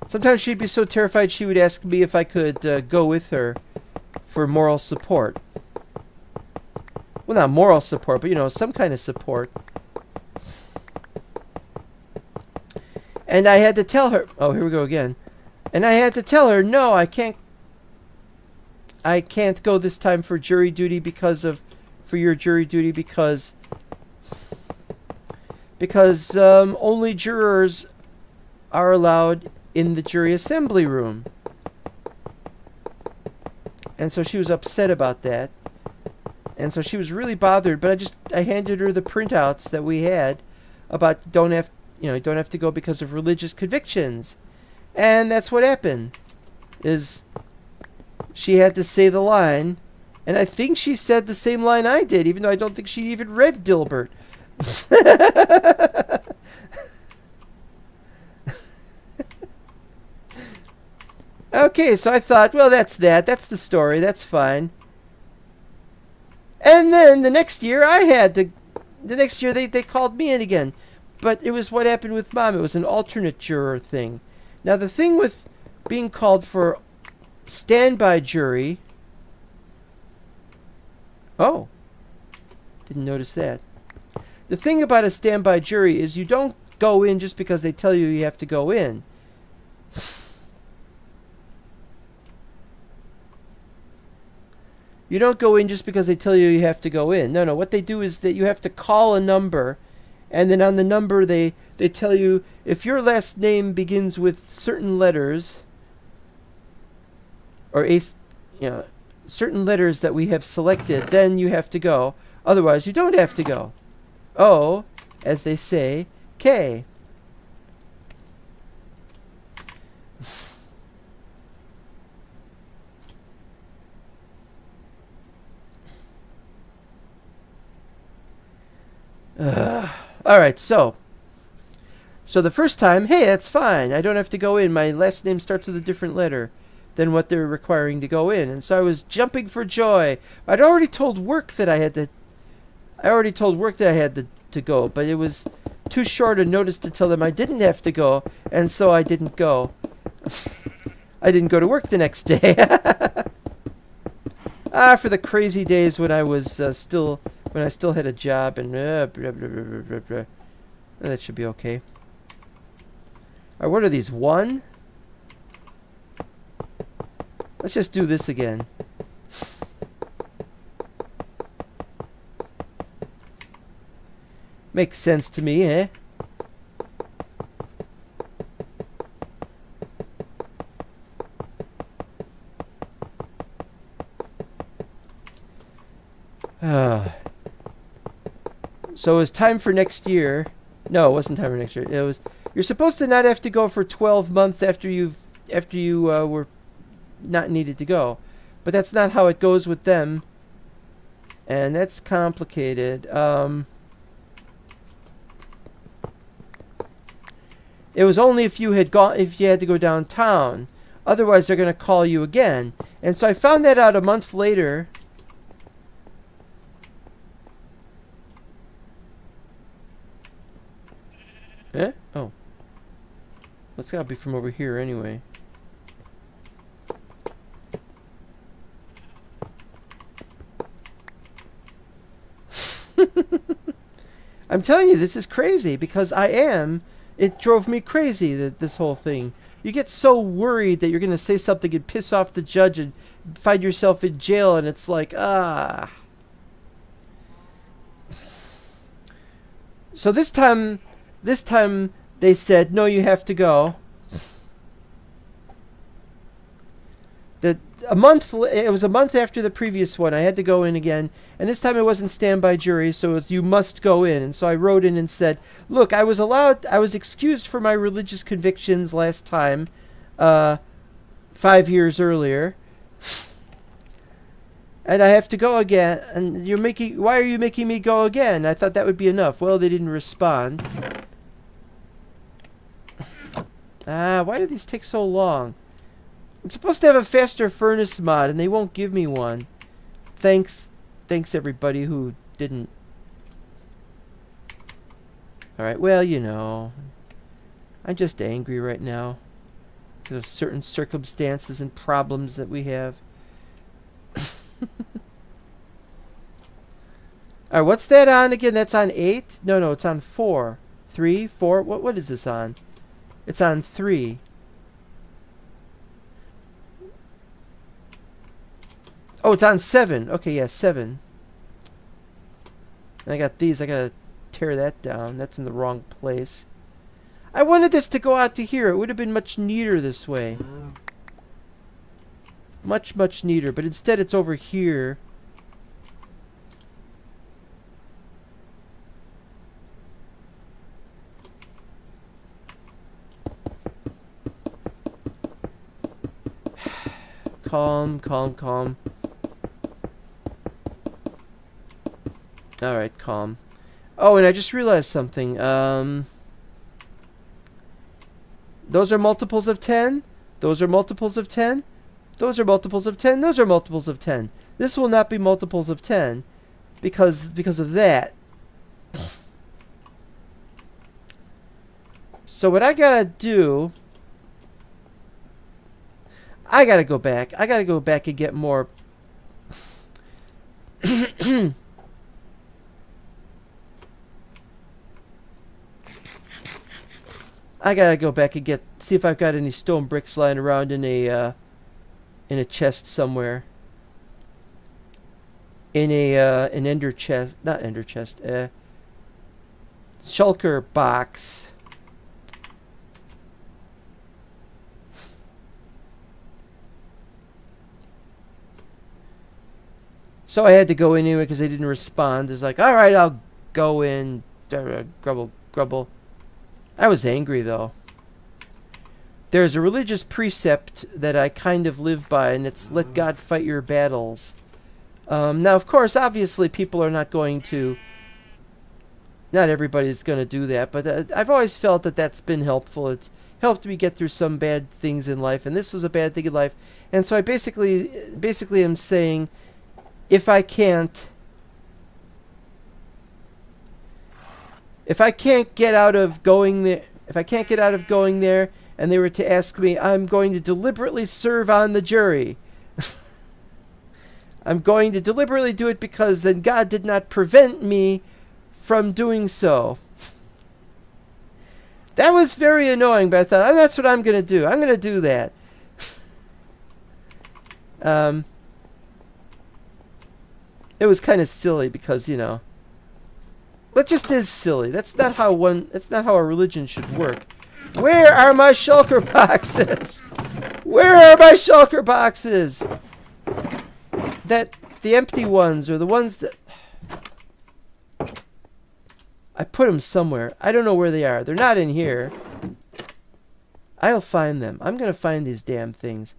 [SPEAKER 1] Sometimes she'd be so terrified she would ask me if I could go with her for moral support. Well, not moral support, but, you know, some kind of support. And I had to tell her... Oh, here we go again. And I had to tell her, no, I can't go this time for jury duty for your jury duty because only jurors are allowed in the jury assembly room. And so she was upset about that. And so she was really bothered, but I handed her the printouts that we had about you don't have to go because of religious convictions. And that's what happened. Is she had to say the line, and I think she said the same line I did, even though I don't think she even read Dilbert. Okay, so I thought, well, that's that. That's the story. That's fine. And then the next year they called me in again. But it was what happened with Mom. It was an alternate juror thing. Now, the thing with being called for standby jury... Oh. Didn't notice that. The thing about a standby jury is you don't go in just because they tell you you have to go in. You don't go in just because they tell you you have to go in. No, what they do is that you have to call a number, and then on the number they tell you if your last name begins with certain letters, or certain letters that we have selected, then you have to go. Otherwise, you don't have to go. O, as they say, K. All right, so the first time, hey, that's fine. I don't have to go in. My last name starts with a different letter than what they're requiring to go in, and so I was jumping for joy. I'd already told work that I had to go, but it was too short a notice to tell them I didn't have to go, and so I didn't go. I didn't go to work the next day. For the crazy days when I was when I still had a job and blah, blah, blah, blah, blah, blah. That should be okay. Alright, what are these? 1? Let's just do this again. Makes sense to me, eh? So it was time for next year. No, it wasn't time for next year. It was. You're supposed to not have to go for 12 months after you were not needed to go, but that's not how it goes with them, and that's complicated. It was only if you had to go downtown. Otherwise, they're going to call you again. And so I found that out a month later. It's gotta be from over here anyway. I'm telling you, this is crazy because it drove me crazy, this whole thing. You get so worried that you're going to say something and piss off the judge and find yourself in jail, and it's like, So this time they said, no, you have to go. It was a month after the previous one. I had to go in again, and this time it wasn't standby jury, so it was you must go in. And so I wrote in and said, look, I was excused for my religious convictions last time, 5 years earlier, and I have to go again. And why are you making me go again? I thought that would be enough. Well, they didn't respond. Why do these take so long? I'm supposed to have a faster furnace mod, and they won't give me one. Thanks everybody who didn't. Alright, well, you know. I'm just angry right now. Because of certain circumstances and problems that we have. Alright, what's that on again? That's on 8? No, it's on 4. 3, 4? What is this on? It's on 3. Oh, it's on 7. Okay, yeah, 7. And I got these. I gotta tear that down. That's in the wrong place. I wanted this to go out to here. It would have been much neater this way. Much, much neater. But instead it's over here. Calm, calm, calm. Alright, calm. Oh, and I just realized something. Those are multiples of 10. Those are multiples of 10. Those are multiples of 10. Those are multiples of 10. This will not be multiples of 10 because of that. So what I gotta do... I gotta go back. I gotta go back and get more... I gotta go back and see if I've got any stone bricks lying around in a chest somewhere. In an ender chest, not ender chest, shulker box. So I had to go in anyway because they didn't respond. It's like, all right, I'll go in. Grumble. I was angry, though. There's a religious precept that I kind of live by, and it's let God fight your battles. Now, of course, obviously, people are not going to... Not everybody's going to do that, but I've always felt that that's been helpful. It's helped me get through some bad things in life, and this was a bad thing in life. And so I basically am saying, if I can't get out of going there, and they were to ask me, I'm going to deliberately serve on the jury. I'm going to deliberately do it because then God did not prevent me from doing so. That was very annoying, but I thought, oh, that's what I'm going to do. I'm going to do that. It was kind of silly because, you know, that just is silly. That's not how a religion should work. Where are my shulker boxes? Where are my shulker boxes? The empty ones, or the ones that... I put them somewhere. I don't know where they are. They're not in here. I'll find them. I'm going to find these damn things.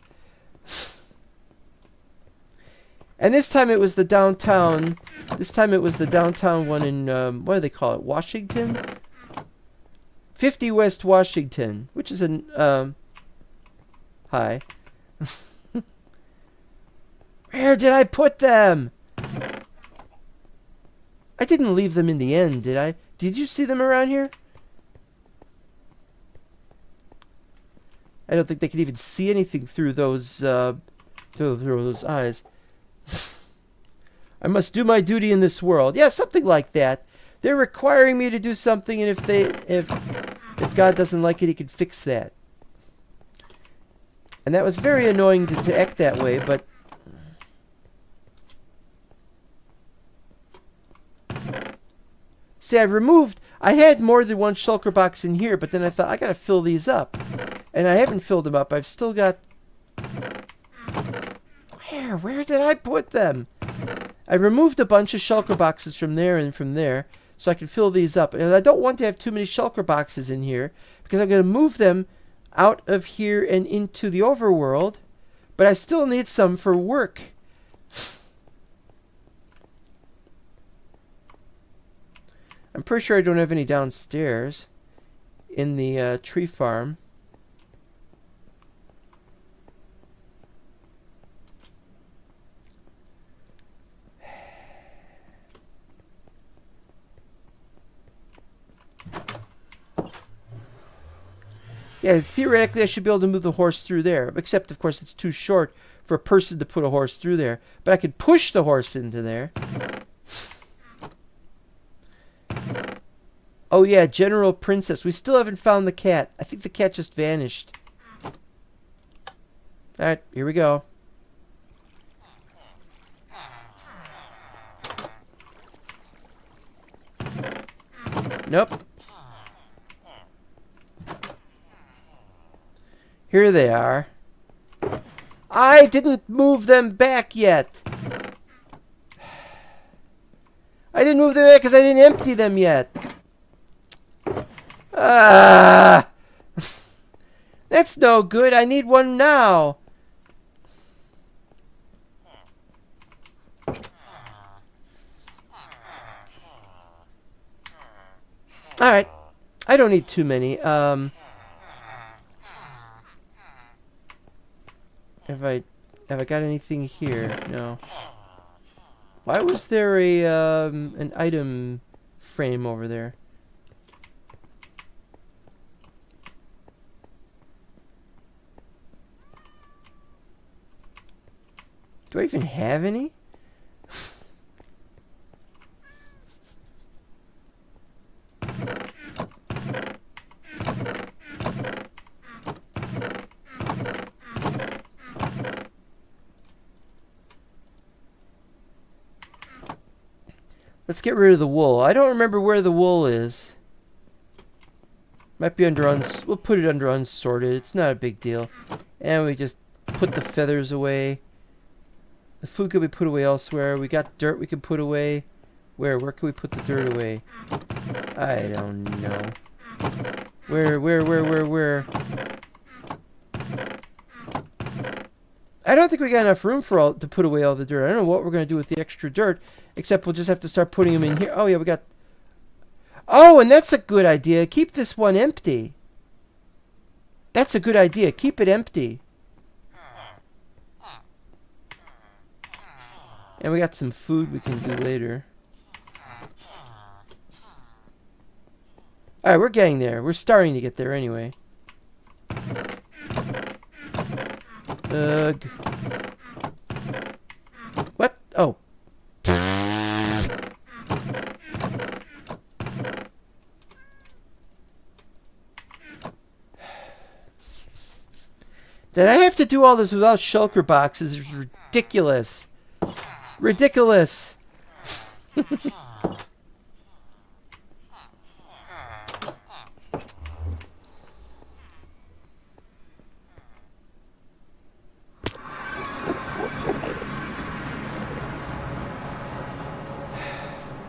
[SPEAKER 1] And this time it was the downtown... one in, what do they call it? Washington? 50 West Washington, which is an, hi. Where did I put them? I didn't leave them in the end, did I? Did you see them around here? I don't think they can even see anything through those through those eyes. I must do my duty in this world. Yeah, something like that. They're requiring me to do something, and if God doesn't like it, he can fix that. And that was very annoying to act that way, but see, I had more than one shulker box in here, but then I thought, I gotta fill these up. And I haven't filled them up. I've still got... Where did I put them? I removed a bunch of shulker boxes from there and from there, so I can fill these up. And I don't want to have too many shulker boxes in here, because I'm going to move them out of here and into the overworld, but I still need some for work. I'm pretty sure I don't have any downstairs in the tree farm. Yeah, theoretically I should be able to move the horse through there, except of course it's too short for a person to put a horse through there. But I could push the horse into there. Oh yeah, General Princess. We still haven't found the cat. I think the cat just vanished. Alright, here we go. Nope. Here they are. I didn't move them back yet. I didn't move them back because I didn't empty them yet. That's no good. I need one now. Alright. I don't need too many. Have I got anything here? No. Why was there a an item frame over there? Do I even have any? Let's get rid of the wool. I don't remember where the wool is. Might be under we'll put it under unsorted. It's not a big deal. And we just put the feathers away. The food could be put away elsewhere. We got dirt we can put away. Where can we put the dirt away? I don't know. Where? I don't think we got enough room to put away all the dirt. I don't know what we're going to do with the extra dirt, except we'll just have to start putting them in here. Oh, yeah, we got... Oh, and that's a good idea. Keep this one empty. That's a good idea. Keep it empty. And we got some food we can do later. Alright, we're getting there. We're starting to get there anyway. Ugh. What? Oh. Did I have to do all this without shulker boxes? It's ridiculous. Ridiculous.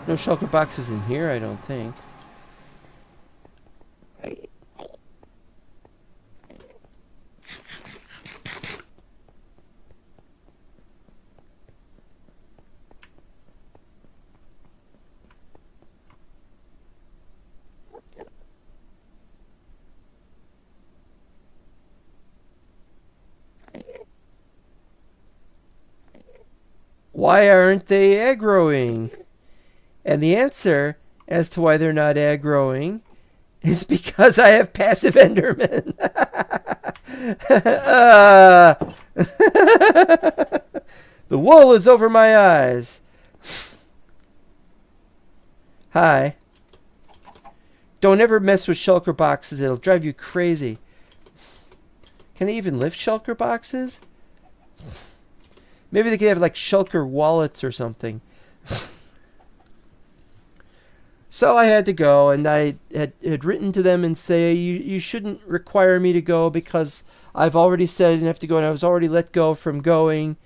[SPEAKER 1] No shulker boxes in here, I don't think. Why aren't they aggroing? And the answer as to why they're not aggroing It's because I have passive Enderman. uh, the wool is over my eyes. Hi. Don't ever mess with shulker boxes. It'll drive you crazy. Can they even lift shulker boxes? Maybe they could have like shulker wallets or something. So I had to go, and I had written to them and say, you shouldn't require me to go because I've already said I didn't have to go, and I was already let go from going.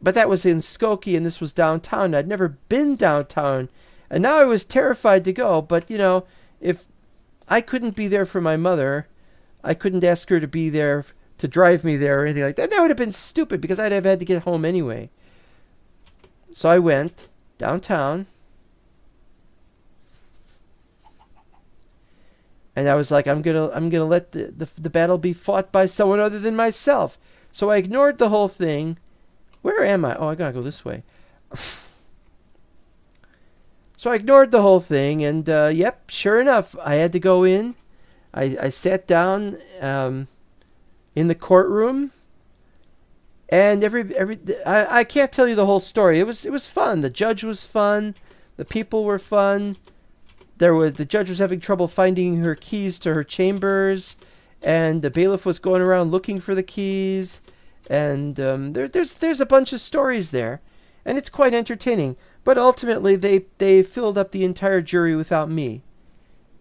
[SPEAKER 1] But that was in Skokie, and this was downtown. I'd never been downtown, and now I was terrified to go. But, you know, if I couldn't be there for my mother, I couldn't ask her to be there to drive me there or anything like that. That would have been stupid because I'd have had to get home anyway. So I went downtown. And I was like, I'm gonna let the battle be fought by someone other than myself. So I ignored the whole thing. Where am I? Oh, I gotta go this way. So I ignored the whole thing, and yep, sure enough, I had to go in. I sat down in the courtroom, and I can't tell you the whole story. It was fun. The judge was fun. The people were fun. The judge was having trouble finding her keys to her chambers, and the bailiff was going around looking for the keys, and there's a bunch of stories there, and it's quite entertaining. But ultimately, they filled up the entire jury without me,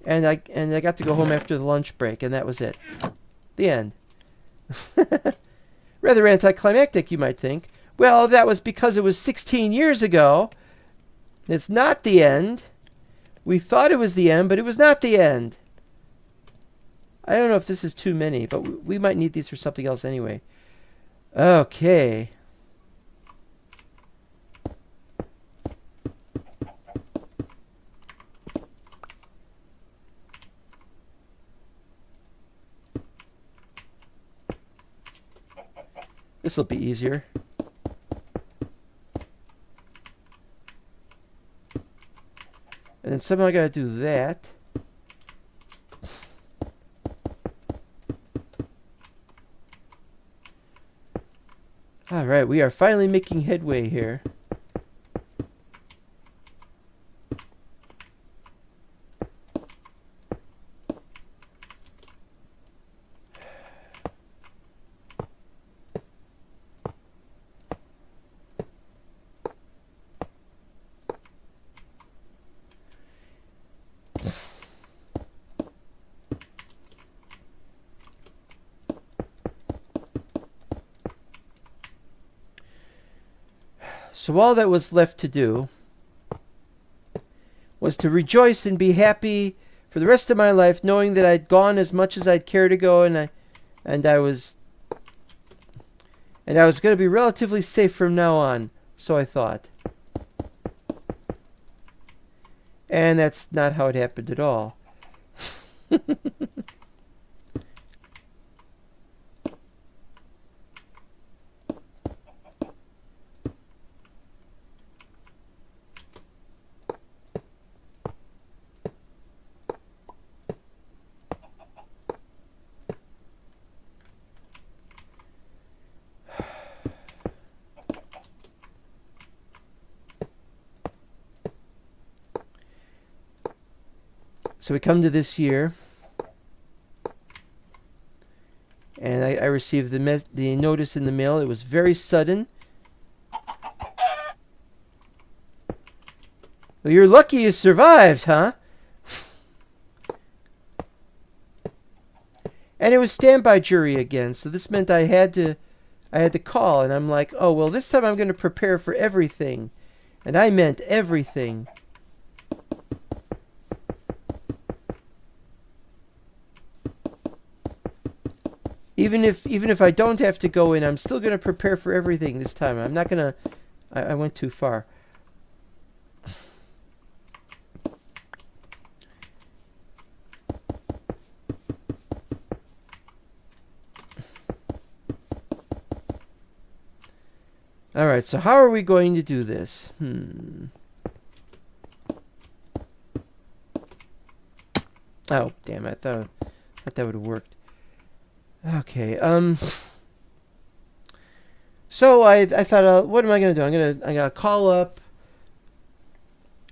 [SPEAKER 1] and I got to go home after the lunch break, and that was it. The end. Rather anticlimactic, you might think. Well, that was because it was 16 years ago. It's not the end. We thought it was the end, but it was not the end. I don't know if this is too many, but we might need these for something else anyway. Okay. This will be easier. And then somehow I gotta do that. Alright, we are finally making headway here. So all that was left to do was to rejoice and be happy for the rest of my life, knowing that I'd gone as much as I'd care to go, and I was going to be relatively safe from now on, so I thought. And that's not how it happened at all. So we come to this year, and I received the notice in the mail. It was very sudden. Well, you're lucky you survived, huh? And it was standby jury again, so this meant I had to call, and I'm like, oh well, this time I'm going to prepare for everything, and I meant everything. Even if I don't have to go in, I'm still going to prepare for everything this time. I'm not going to... I went too far. Alright, so how are we going to do this? Oh, damn! I thought that would have worked. Okay. So I thought, what am I gonna do? I'm gonna call up,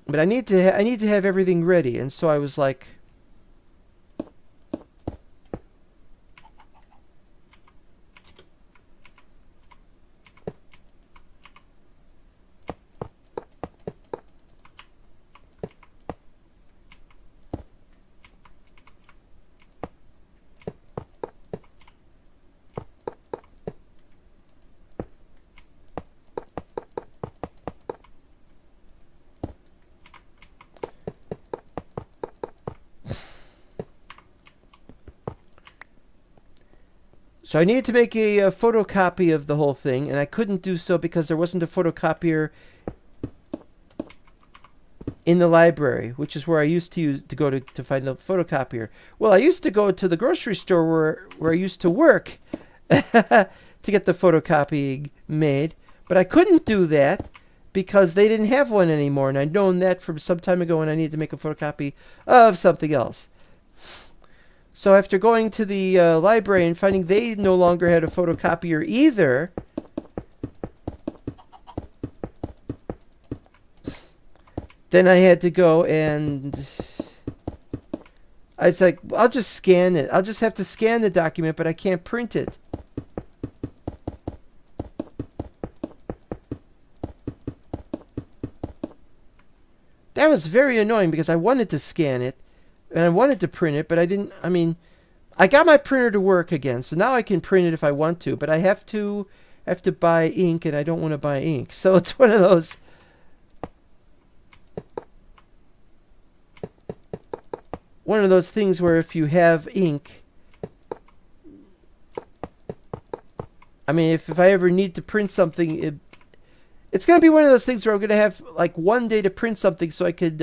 [SPEAKER 1] but I need to have everything ready, and so I was like. So I needed to make a photocopy of the whole thing, and I couldn't do so because there wasn't a photocopier in the library, which is where I used to go to find a photocopier. Well, I used to go to the grocery store where I used to work to get the photocopying made, but I couldn't do that because they didn't have one anymore, and I'd known that from some time ago when I needed to make a photocopy of something else. So after going to the library and finding they no longer had a photocopier either, then I had to go and I was like, I'll just scan it. I'll just have to scan the document, but I can't print it. That was very annoying because I wanted to scan it and I wanted to print it, but I didn't. I mean, I got my printer to work again, so now I can print it if I want to, but I have to buy ink, and I don't want to buy ink. So it's one of those things where if you have ink, I mean, if I ever need to print something, it's going to be one of those things where I'm going to have like one day to print something so I could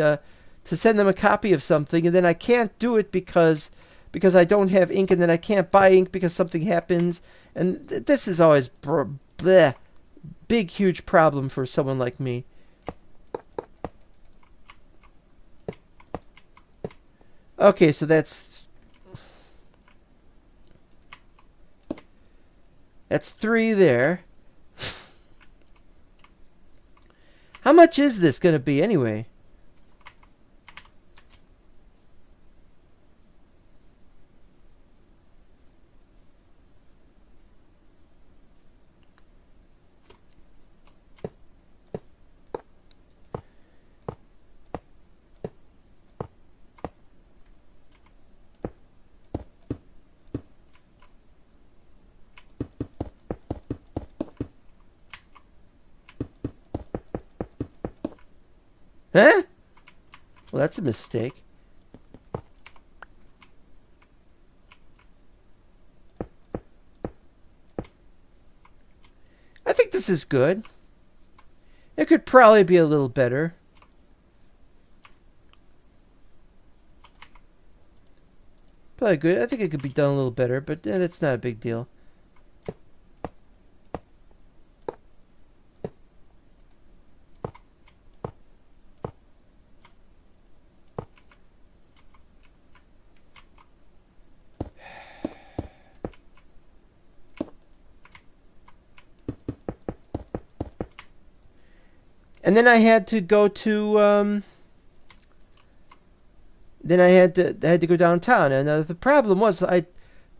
[SPEAKER 1] to send them a copy of something, and then I can't do it because I don't have ink, and then I can't buy ink because something happens, and this is always big, huge problem for someone like me. Okay, so that's 3 there. How much is this going to be anyway? Huh? Well, that's a mistake. I think this is good. It could probably be a little better. Probably good. I think it could be done a little better, but that's not a big deal. And then I had to go to then I had to go downtown. And the problem was I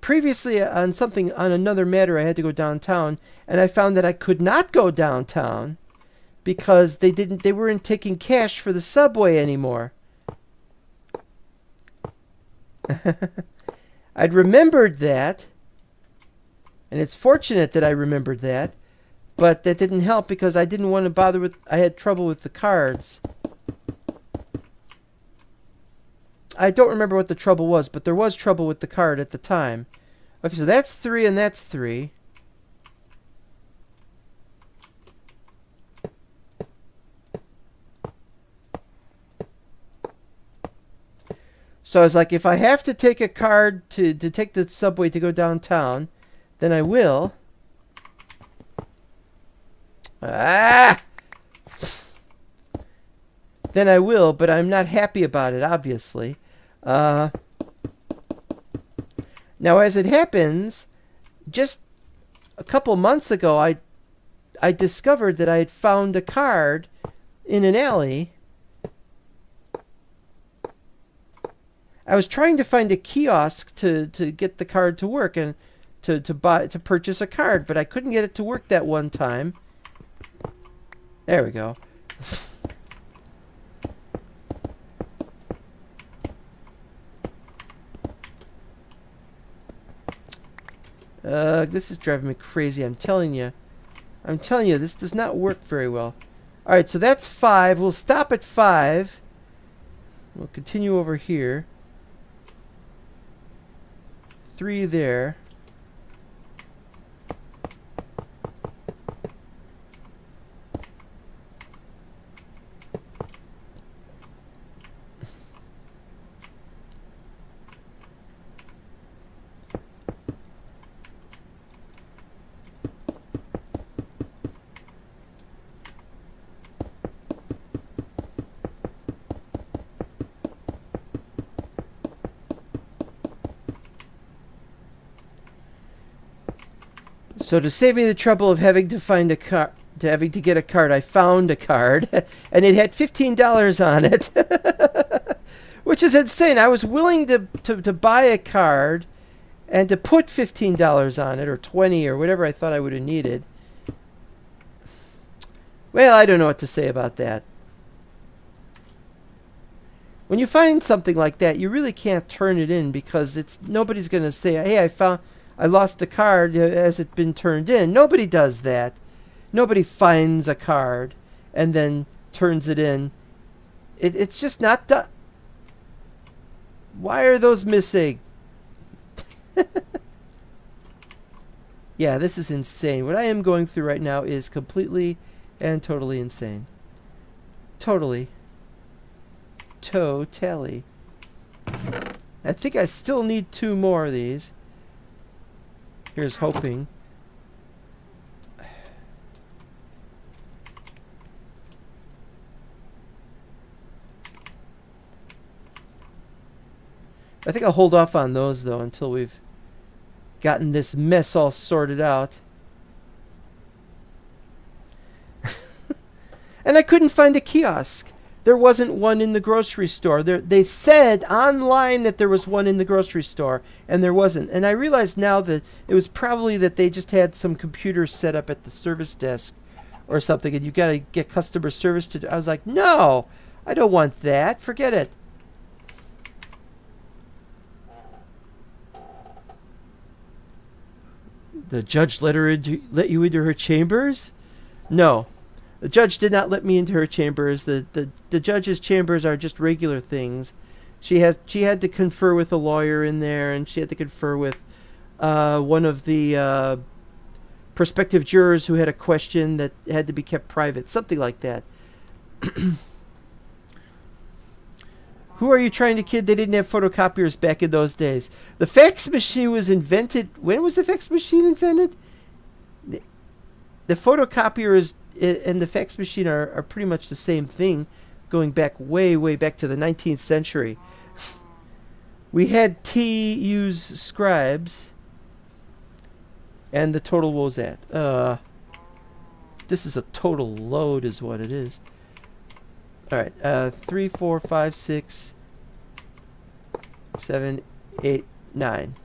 [SPEAKER 1] previously on another matter I had to go downtown, and I found that I could not go downtown because they weren't taking cash for the subway anymore. I'd remembered that, and it's fortunate that I remembered that. But that didn't help because I didn't want to bother with... I had trouble with the cards. I don't remember what the trouble was, but there was trouble with the card at the time. Okay, so that's 3 and that's 3. So I was like, if I have to take a card to take the subway to go downtown, then I will... Then I will, but I'm not happy about it, obviously. Now, as it happens, just a couple months ago, I discovered that I had found a card in an alley. I was trying to find a kiosk to get the card to work and to purchase a card, but I couldn't get it to work that one time. There we go. This is driving me crazy. I'm telling you, this does not work very well. All right, so that's 5. We'll stop at 5. We'll continue over here. 3 there. So to save me the trouble of having to find a card, having to get a card, I found a card, and it had $15 on it, which is insane. I was willing to buy a card and to put $15 on it, or 20, or whatever I thought I would have needed. Well, I don't know what to say about that. When you find something like that, you really can't turn it in, because nobody's going to say, hey, I lost a card. Has it been turned in? Nobody does that. Nobody finds a card and then turns it in. It's just not done. Why are those missing? Yeah, this is insane. What I am going through right now is completely and totally insane. Totally. Totally. I think I still need 2 more of these. Here's hoping. I think I'll hold off on those, though, until we've gotten this mess all sorted out. And I couldn't find a kiosk. There wasn't one in the grocery store. They said online that there was one in the grocery store, and there wasn't. And I realize now that it was probably that they just had some computer set up at the service desk or something, and you got to get customer service to do. I was like, no, I don't want that. Forget it. The judge let you into her chambers? No. The judge did not let me into her chambers. The judge's chambers are just regular things. She had to confer with a lawyer in there, and she had to confer with one of the prospective jurors who had a question that had to be kept private, something like that. Who are you trying to kid? They didn't have photocopiers back in those days. The fax machine was invented. When was the fax machine invented? The photocopier and the fax machine are pretty much the same thing, going back way back to the 19th century. We had use scribes, and the total was at. This is a total load, is what it is. All right, 3, 4, 5, 6, 7, 8, 9.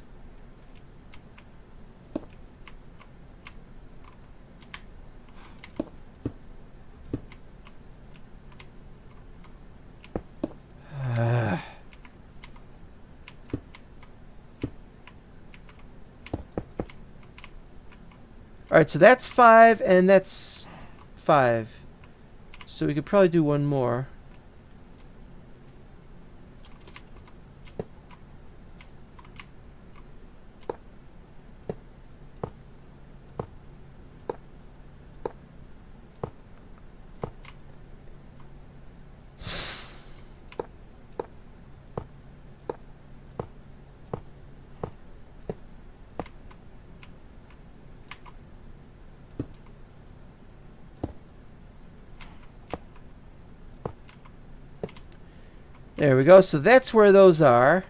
[SPEAKER 1] All right, so that's 5, and that's 5. So we could probably do one more. There we go. So that's where those are.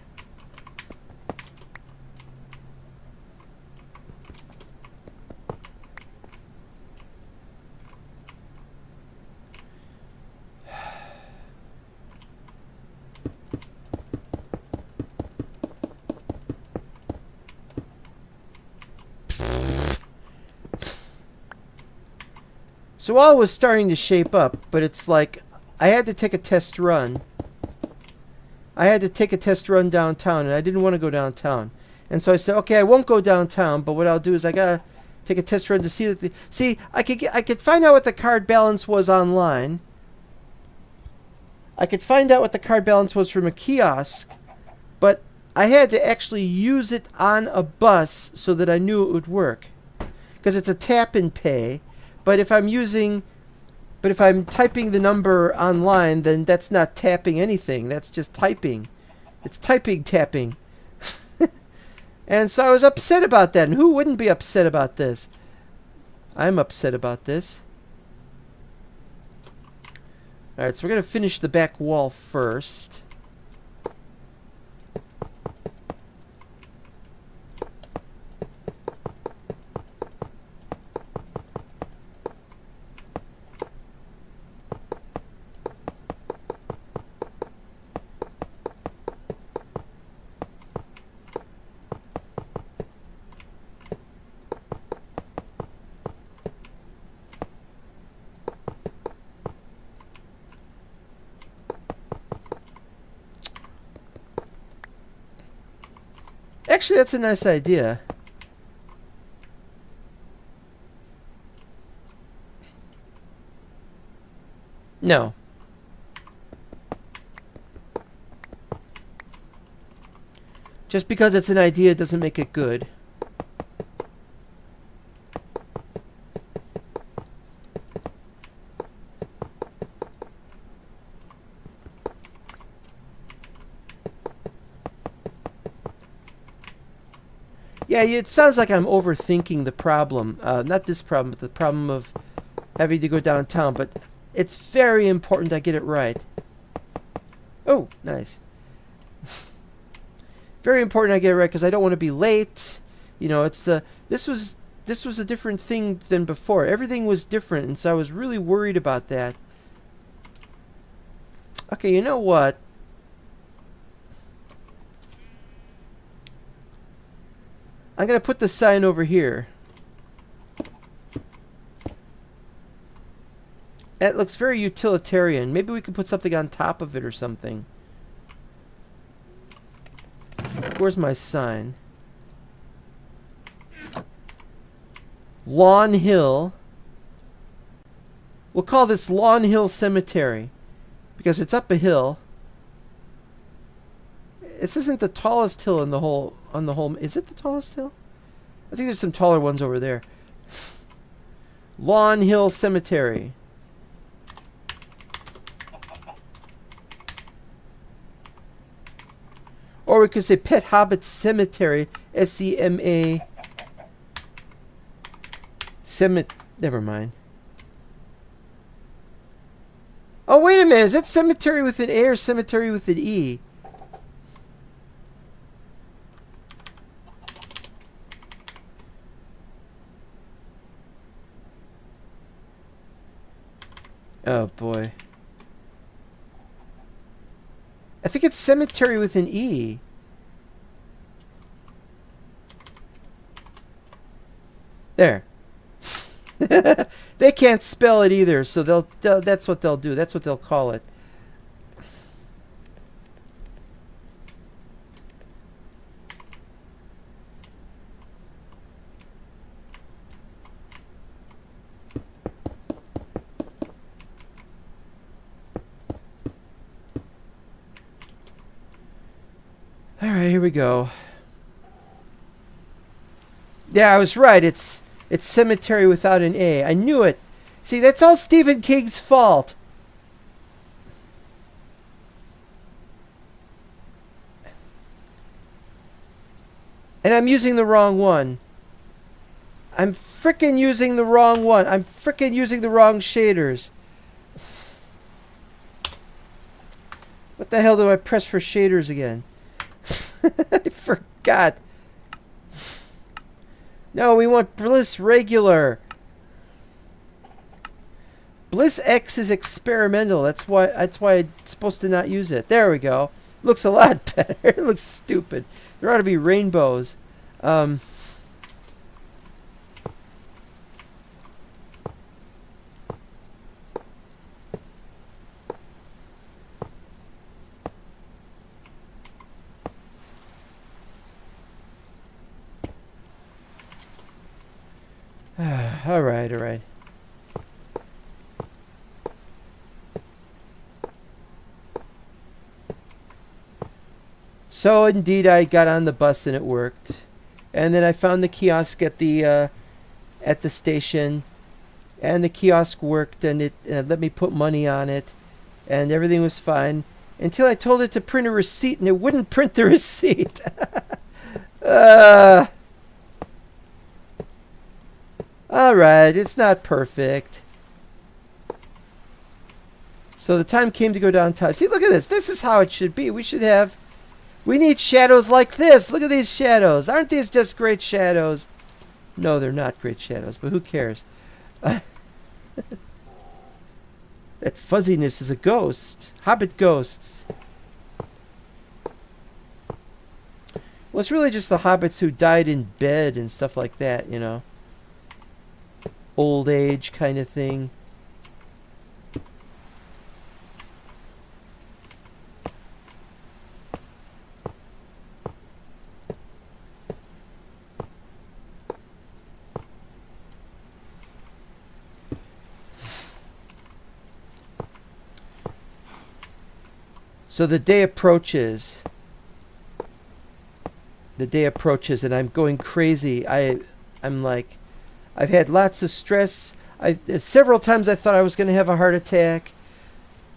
[SPEAKER 1] So all was starting to shape up, but it's like I had to take a test run. I had to take a test run downtown, and I didn't want to go downtown. And so I said, okay, I won't go downtown, but what I'll do is I gotta take a test run to see that I could find out what the card balance was online. I could find out what the card balance was from a kiosk, but I had to actually use it on a bus so that I knew it would work. Because it's a tap and pay, but if I'm typing the number online, then that's not tapping anything. That's just typing. It's typing tapping. And so I was upset about that. And who wouldn't be upset about this? I'm upset about this. Alright, so we're going to finish the back wall first. Actually, that's a nice idea. No. Just because it's an idea doesn't make it good. Yeah, it sounds like I'm overthinking the problem. Not this problem, but the problem of having to go downtown. But it's very important I get it right. Oh, nice. Very important I get it right because I don't want to be late. You know, it's this was a different thing than before. Everything was different, and so I was really worried about that. Okay, you know what? I'm going to put the sign over here. It looks very utilitarian. Maybe we could put something on top of it or something. Where's my sign? Lawn Hill. We'll call this Lawn Hill Cemetery because it's up a hill. This isn't the tallest hill in the whole Is it the tallest hill? I think there's some taller ones over there. Lawn Hill Cemetery. Or we could say Pet Hobbit Cemetery. S-E-M-A. Never mind. Oh, wait a minute. Is that cemetery with an A or cemetery with an E? Oh, boy. I think it's cemetery with an E. There. They can't spell it either, so that's what they'll do. That's what they'll call it. All right, here we go. Yeah, I was right. It's cemetery without an A. I knew it. See, that's all Stephen King's fault. And I'm using the wrong one. I'm frickin' using the wrong one. I'm frickin' using the wrong shaders. What the hell do I press for shaders again? I forgot. No, we want Bliss regular. Bliss X is experimental. That's why I'm supposed to not use it. There we go. Looks a lot better. It looks stupid. There ought to be rainbows. All right, all right. So indeed, I got on the bus and it worked, and then I found the kiosk at the station, and the kiosk worked, and it let me put money on it, and everything was fine until I told it to print a receipt, and it wouldn't print the receipt. All right, it's not perfect. So the time came to go downtown. See, look at this. This is how it should be. We need shadows like this. Look at these shadows. Aren't these just great shadows? No, they're not great shadows, but who cares? That fuzziness is a ghost. Hobbit ghosts. Well, it's really just the hobbits who died in bed and stuff like that, you know. Old age kind of thing. So the day approaches. The day approaches, and I'm going crazy. I'm like, I've had lots of stress. Several times I thought I was going to have a heart attack.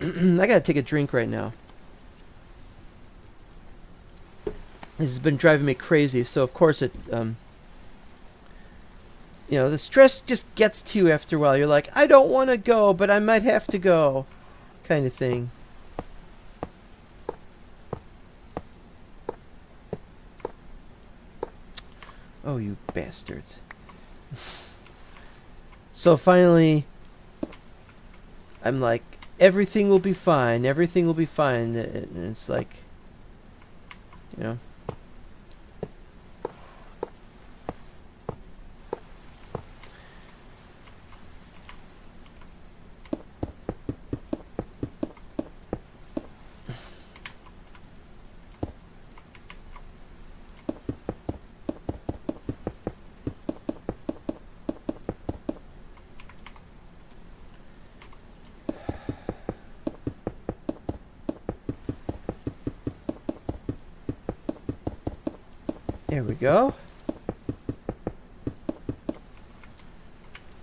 [SPEAKER 1] I got to take a drink right now. This has been driving me crazy. So of course it, you know, the stress just gets to you after a while. You're like, I don't want to go, but I might have to go, kind of thing. Oh, you bastards. So finally, I'm like, everything will be fine. Everything will be fine. And it's like, you know. There we go.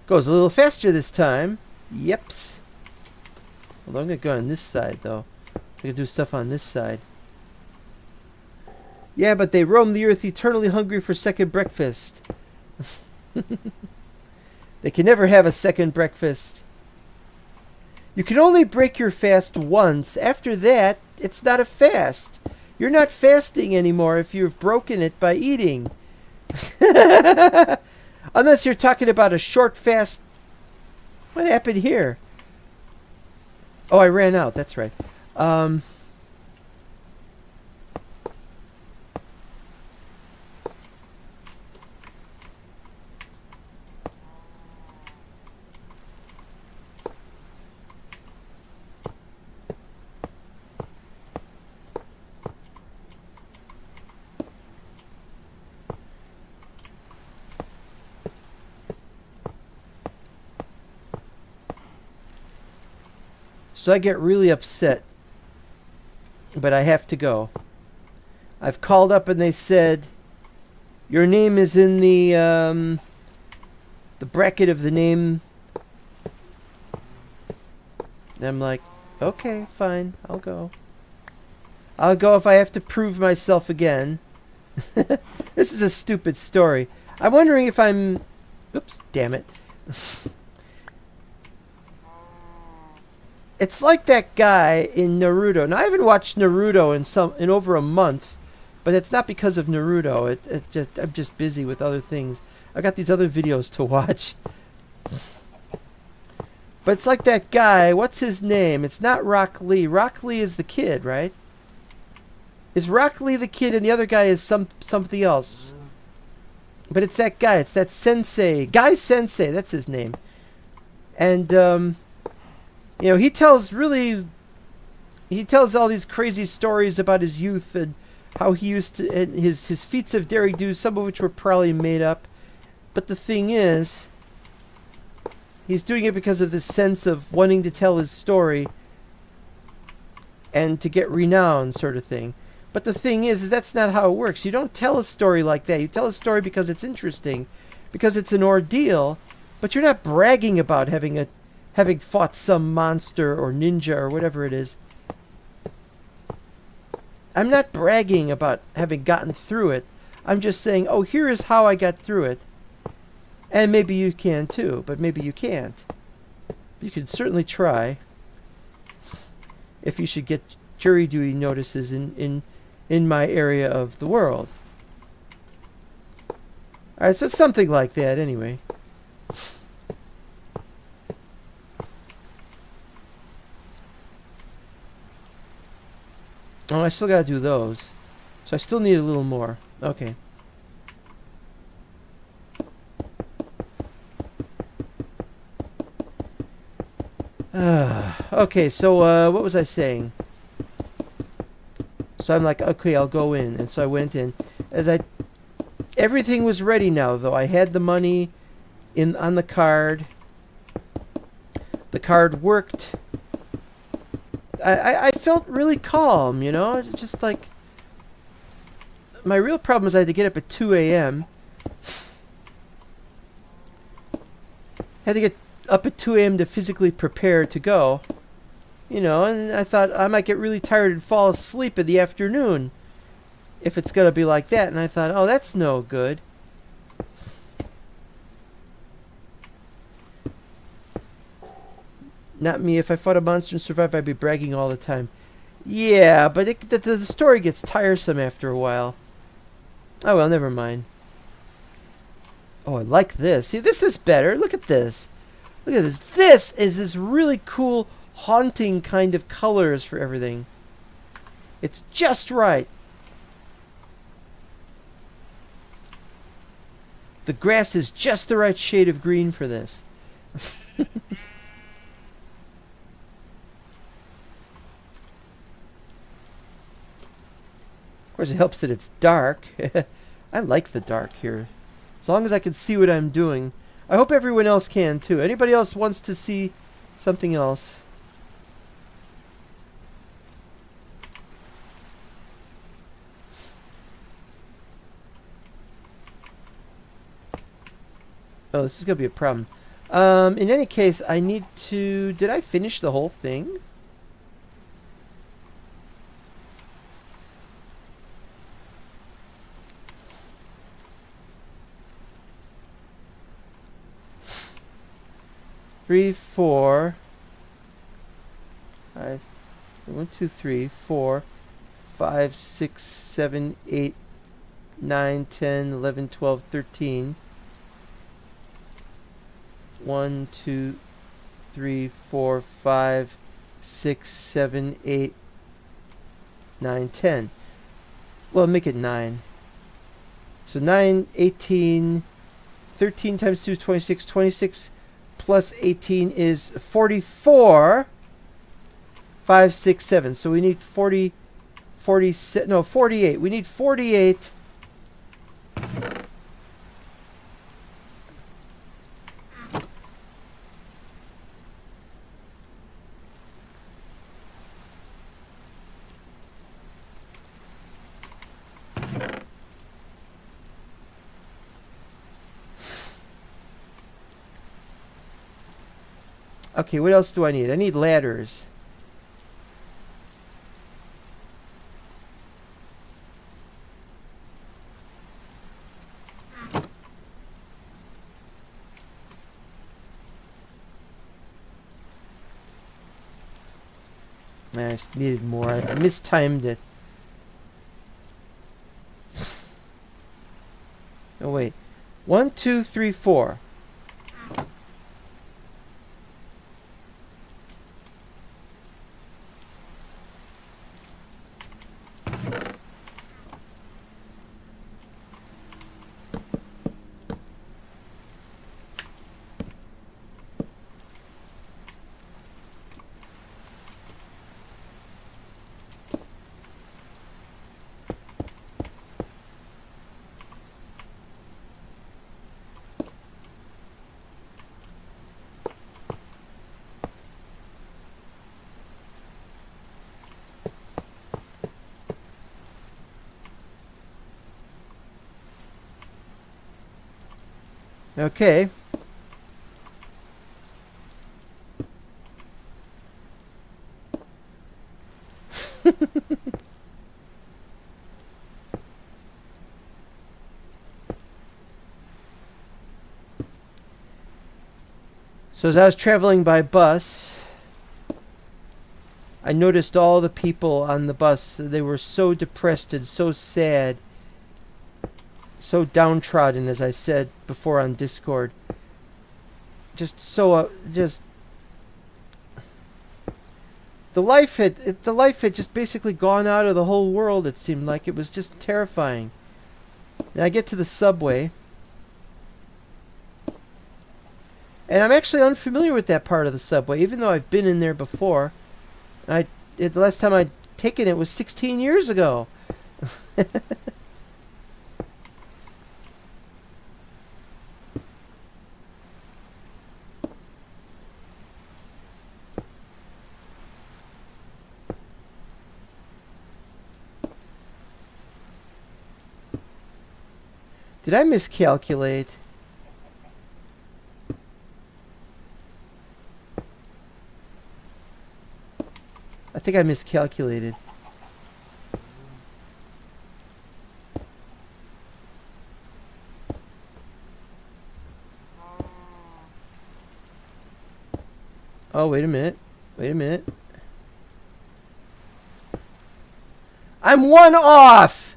[SPEAKER 1] Goes a little faster this time. Yeps. Well, I'm going to go on this side, though. I'm going to do stuff on this side. Yeah, but they roam the earth eternally hungry for second breakfast. They can never have a second breakfast. You can only break your fast once. After that, it's not a fast. You're not fasting anymore if you've broken it by eating. Unless you're talking about a short fast. What happened here? Oh, I ran out. That's right. So I get really upset, but I have to go. I've called up and they said, your name is in the bracket of the name. And I'm like, okay, fine, I'll go. I'll go if I have to prove myself again. This is a stupid story. I'm wondering if I'm... Oops, damn it. It's like that guy in Naruto. Now, I haven't watched Naruto in over a month, but it's not because of Naruto. I'm just busy with other things. I've got these other videos to watch. But But it's like that guy. What's his name? It's not Rock Lee. Rock Lee is the kid, right? Is Rock Lee the kid and the other guy is something else? But it's that guy. It's that sensei. Guy Sensei. That's his name. And, you know, he tells all these crazy stories about his youth and how he used to, and his feats of daring do, some of which were probably made up. But the thing is, he's doing it because of this sense of wanting to tell his story and to get renown, sort of thing. But the thing is that's not how it works. You don't tell a story like that. You tell a story because it's interesting, because it's an ordeal, but you're not bragging about having fought some monster or ninja or whatever it is. I'm not bragging about having gotten through it. I'm just saying, oh, here is how I got through it. And maybe you can too, but maybe you can't. You can certainly try. If you should get jury duty notices in my area of the world. Alright, so it's something like that anyway. Oh, I still gotta do those. So I still need a little more. Okay. Okay, so what was I saying? So I'm like, okay, I'll go in. And so I went in. Everything was ready now, though. I had the money on the card. The card worked. I felt really calm, you know? Just like... My real problem is I had to get up at 2 a.m. Had to get up at 2 a.m. to physically prepare to go. You know, and I thought I might get really tired and fall asleep in the afternoon if it's going to be like that. And I thought, oh, that's no good. Not me. If I fought a monster and survived, I'd be bragging all the time. Yeah, but the story gets tiresome after a while. Oh, well, never mind. Oh, I like this. See, this is better. Look at this. Look at this. This is this really cool, haunting kind of colors for everything. It's just right. The grass is just the right shade of green for this. Of course, it helps that it's dark. I like the dark here. As long as I can see what I'm doing. I hope everyone else can, too. Anybody else wants to see something else? Oh, this is going to be a problem. In any case, I need to... Did I finish the whole thing? Three, 4, 5, 1, 2, 3, 4, 5, 6, 7, 8, 9, 10, 11, 12, 13. 1, 2, 3, 4, 5, 6, 7, 8, 9, 10. Well, make it 9. So 9, 18, 13 times 2 is 26, 26 plus 18 is 44. 5, 6, 7. So we need 48. We need 48. Okay, what else do I need? I need ladders. I just needed more. I mistimed it. Oh, wait. 1, 2, 3, 4. Okay. So as I was traveling by bus, I noticed all the people on the bus. They were so depressed and so sad, so downtrodden, as I said before on Discord. Just so, just the life had just basically gone out of the whole world. It seemed like it was just terrifying. And I get to the subway, and I'm actually unfamiliar with that part of the subway, even though I've been in there before. The last time I'd taken it was 16 years ago. Did I miscalculate? I think I miscalculated. Oh, wait a minute. Wait a minute. I'm one off!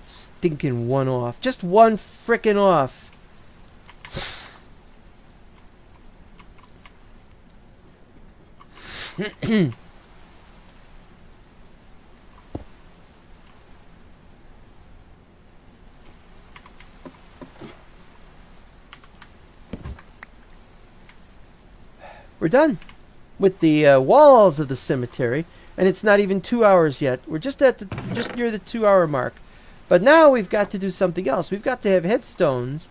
[SPEAKER 1] Stinking one off. Just one frickin' off. We're done with the walls of the cemetery, and it's not even 2 hours yet. We're just near the 2 hour mark. But now we've got to do something else. We've got to have headstones.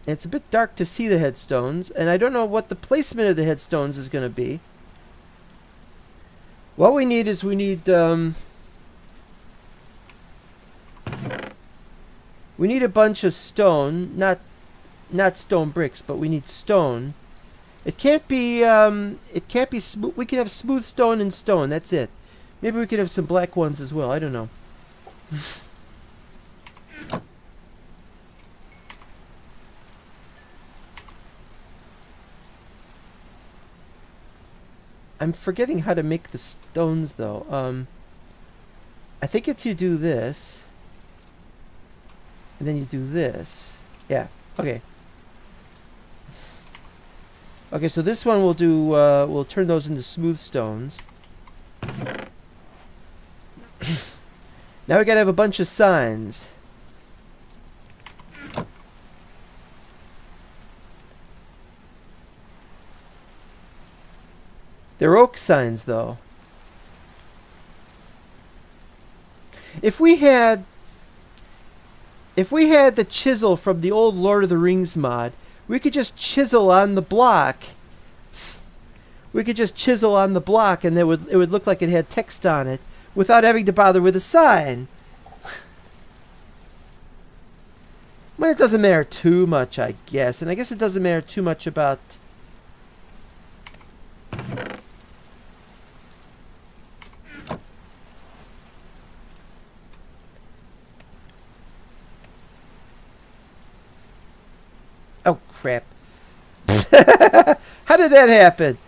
[SPEAKER 1] And it's a bit dark to see the headstones, and I don't know what the placement of the headstones is going to be. What we need is we need a bunch of stone, not stone bricks, but we need stone. It can't be smooth. We can have smooth stone and stone. That's it. Maybe we could have some black ones as well. I don't know. I'm forgetting how to make the stones though. I think it's you do this, and then you do this. Yeah. Okay. Okay, so this one we'll do, we'll turn those into smooth stones. Now we gotta have a bunch of signs. They're oak signs, though. If we had the chisel from the old Lord of the Rings mod, we could just chisel on the block. We could just chisel on the block, and it would look like it had text on it, without having to bother with a sign. But it doesn't matter too much, I guess. And I guess it doesn't matter too much about... Oh, crap. How did that happen?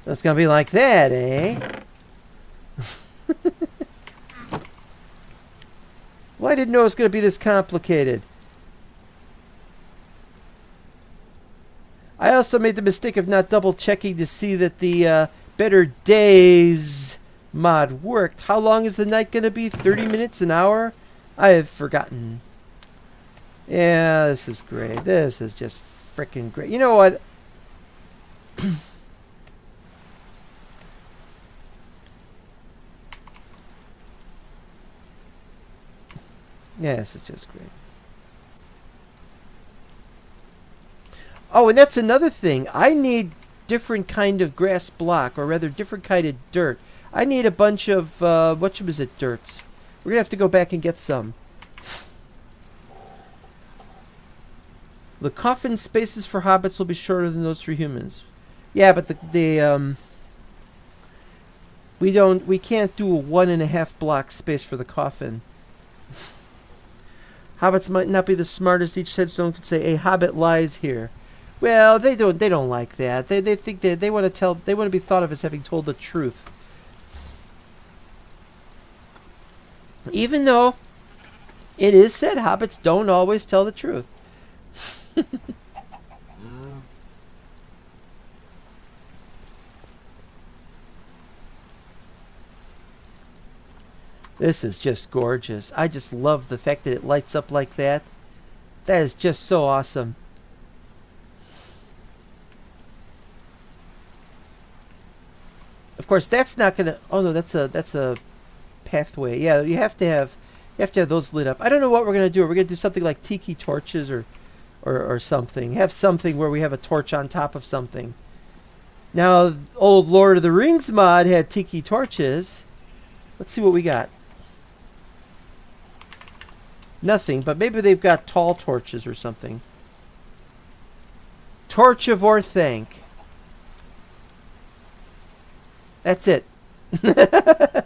[SPEAKER 1] It's gonna be like that, eh? Well, I didn't know it was gonna be this complicated. I also made the mistake of not double checking to see that the Better Days mod worked. How long is the night gonna be? 30 minutes, an hour? I have forgotten. Yeah, this is great. This is just freaking great. You know what? Yeah, this is just great. Oh, and that's another thing. I need different kind of grass block, or rather different kind of dirt. I need a bunch of, what was it, dirts. We're going to have to go back and get some. The coffin spaces for hobbits will be shorter than those for humans. Yeah, but we can't do a 1.5 block space for the coffin. Hobbits might not be the smartest. Each headstone could say, "A hobbit lies here." Well, they don't like that. They think that they want to be thought of as having told the truth. Even though it is said hobbits don't always tell the truth. This is just gorgeous. I just love the fact that it lights up like that. That is just so awesome. Of course, that's not gonna. Oh no, that's a pathway. Yeah, you have to have those lit up. I don't know what we're gonna do. We're gonna do something like tiki torches or something. Have something where we have a torch on top of something. Now, old Lord of the Rings mod had tiki torches. Let's see what we got. Nothing, but maybe they've got tall torches or something. Torch of Orthanc. That's it. That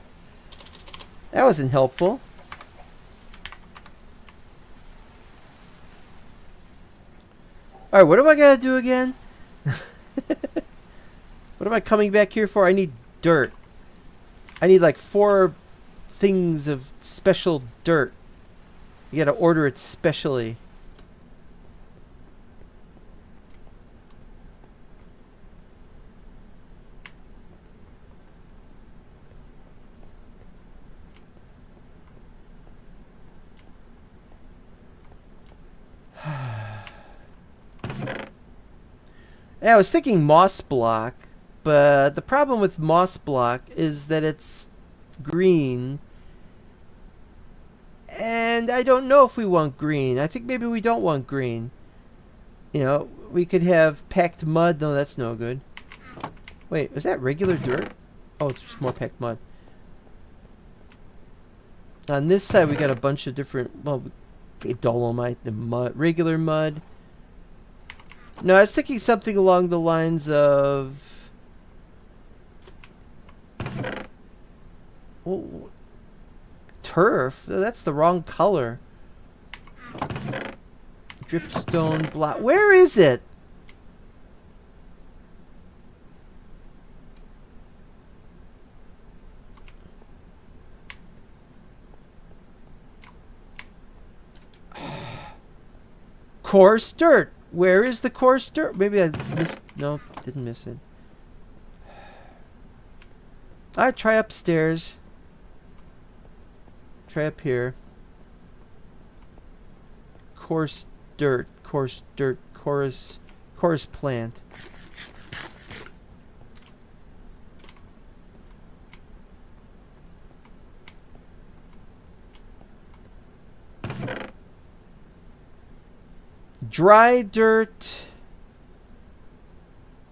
[SPEAKER 1] wasn't helpful. Alright, what do I gotta do again? What am I coming back here for? I need dirt. I need like 4 things of special dirt. You gotta order it specially. Yeah, I was thinking moss block, but the problem with moss block is that it's green. And I don't know if we want green. I think maybe we don't want green. You know, we could have packed mud. No, that's no good. Wait, is that regular dirt? Oh, it's just more packed mud. On this side, we got a bunch of different, well, dolomite, the mud, regular mud. No, I was thinking something along the lines of... Well, turf? That's the wrong color. Dripstone block. Where is it? Coarse dirt. Where is the coarse dirt? Maybe I missed... No, didn't miss it. Alright, try upstairs. Try up here. Coarse dirt. Coarse dirt. Coarse plant. Dry dirt,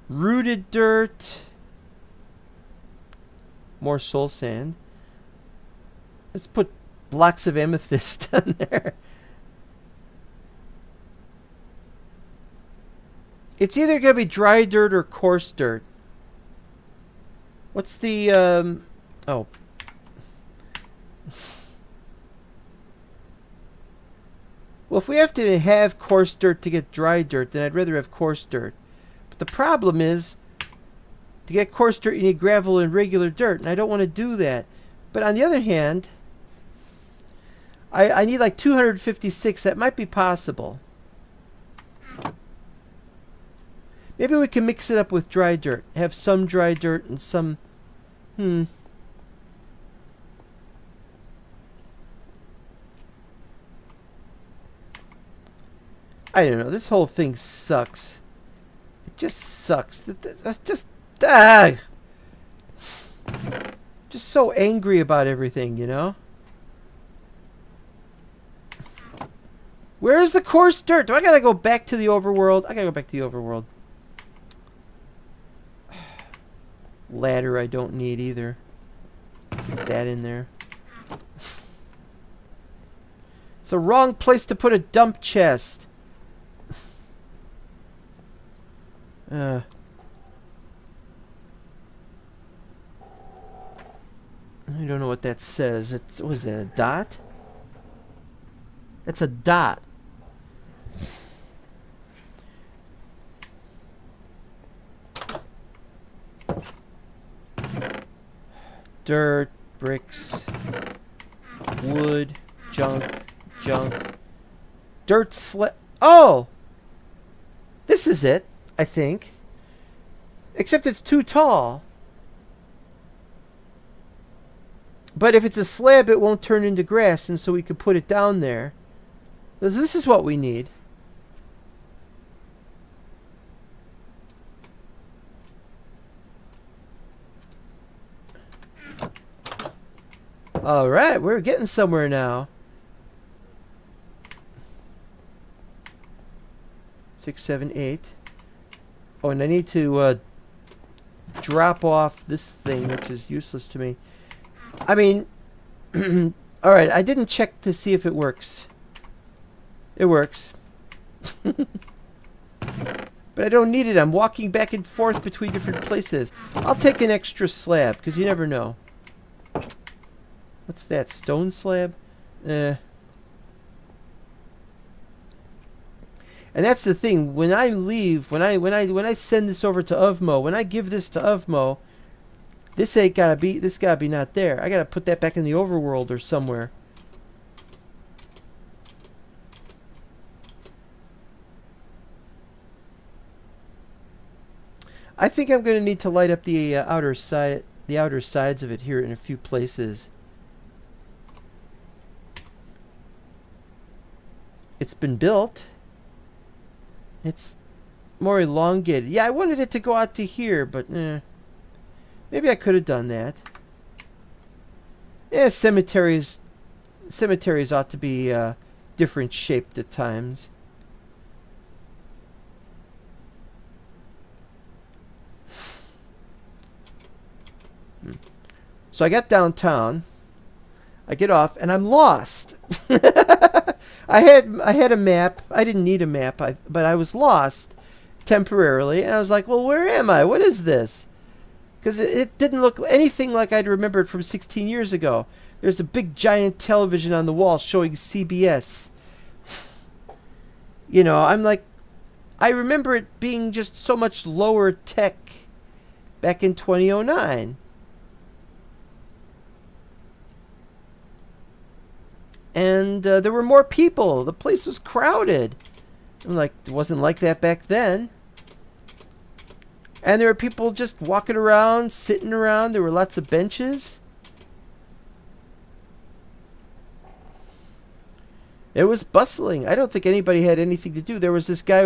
[SPEAKER 1] rooted dirt, more soul sand. Let's put blocks of amethyst down there. It's either going to be dry dirt or coarse dirt. What's the, oh. Well, if we have to have coarse dirt to get dry dirt, then I'd rather have coarse dirt. But the problem is, To get coarse dirt, you need gravel and regular dirt, and I don't want to do that. But on the other hand, I need like 256. That might be possible. Maybe we can mix it up with dry dirt. Have some dry dirt and some... I don't know. This whole thing sucks. It just sucks. That's just... Just so angry about everything, you know? Where's the coarse dirt? Do I gotta go back to the overworld? I gotta go back to the overworld. Ladder I don't need either. Get that in there. It's the wrong place to put a dump chest. I don't know what that says. Was it a dot? It's a dot. Dirt, bricks, wood, junk. Dirt slab. Oh! This is it, I think. Except it's too tall. But if it's a slab, it won't turn into grass, and so we could put it down there. This is what we need. All right, we're getting somewhere now. 6, 7, 8. Oh, and I need to drop off this thing, which is useless to me. I mean, all right, I didn't check to see if it works. It works. But I don't need it. I'm walking back and forth between different places. I'll take an extra slab, because you never know. What's that? Stone slab? And that's the thing. When I leave, when I send this over to Uvmo, when I give this to Uvmo, this gotta be not there. I gotta put that back in the overworld or somewhere. I think I'm gonna need to light up the outer sides of it here in a few places. It's been built. It's more elongated. Yeah, I wanted it to go out to here, but maybe I could have done that. Yeah, cemeteries ought to be different shaped at times. So I got downtown. I get off, and I'm lost. I had a map. I didn't need a map, but I was lost temporarily, and I was like, well, where am I? What is this? Because it didn't look anything like I'd remembered from 16 years ago. There's a big giant television on the wall showing CBS. You know, I'm like, I remember it being just so much lower tech back in 2009. And there were more people. The place was crowded. I'm like, it wasn't like that back then. And there were people just walking around, sitting around. There were lots of benches. It was bustling. I don't think anybody had anything to do. There was this guy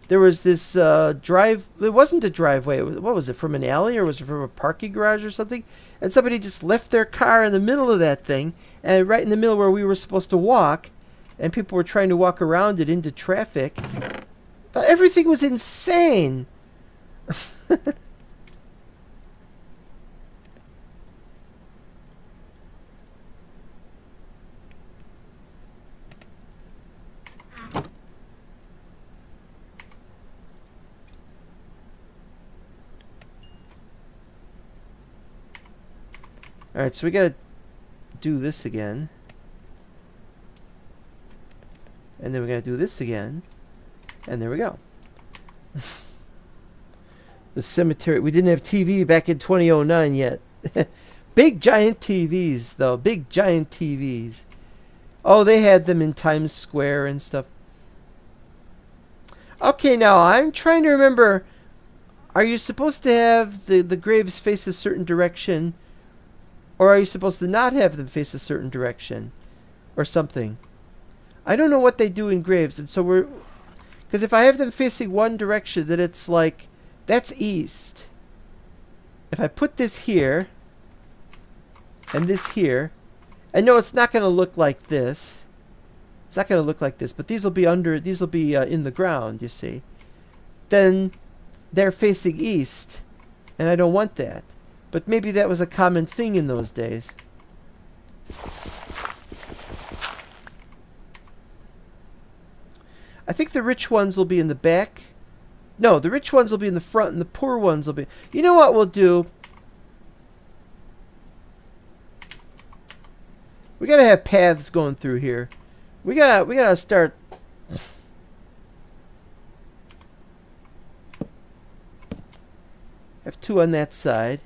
[SPEAKER 1] there was this drive. It wasn't a driveway. What was it, from an alley, or was it from a parking garage or something? And somebody just left their car in the middle of that thing, and right in the middle where we were supposed to walk, and people were trying to walk around it into traffic. Everything was insane. Alright, so we gotta do this again. And then we gotta do this again. And there we go. The cemetery. We didn't have TV back in 2009 yet. Big giant TVs, though. Big giant TVs. Oh, they had them in Times Square and stuff. Okay, now I'm trying to remember. Are you supposed to have the graves face a certain direction? Or are you supposed to not have them face a certain direction? Or something. I don't know what they do in graves. And so we're... Because if I have them facing one direction, then it's like... That's east. If I put this here... And this here... And no, it's not going to look like this. It's not going to look like this. But these will be under... These will be in the ground, you see. Then... They're facing east. And I don't want that. But maybe that was a common thing in those days. I think the rich ones will be in the back. No, the rich ones will be in the front and the poor ones will be... You know what we'll do? We gotta have paths going through here. We gotta start... Have two on that side.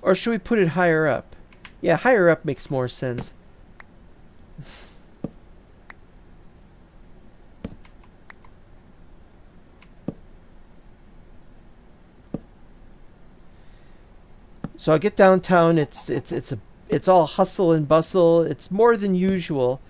[SPEAKER 1] Or should we put it higher up? Yeah, higher up makes more sense. So I get downtown. It's all hustle and bustle. It's more than usual.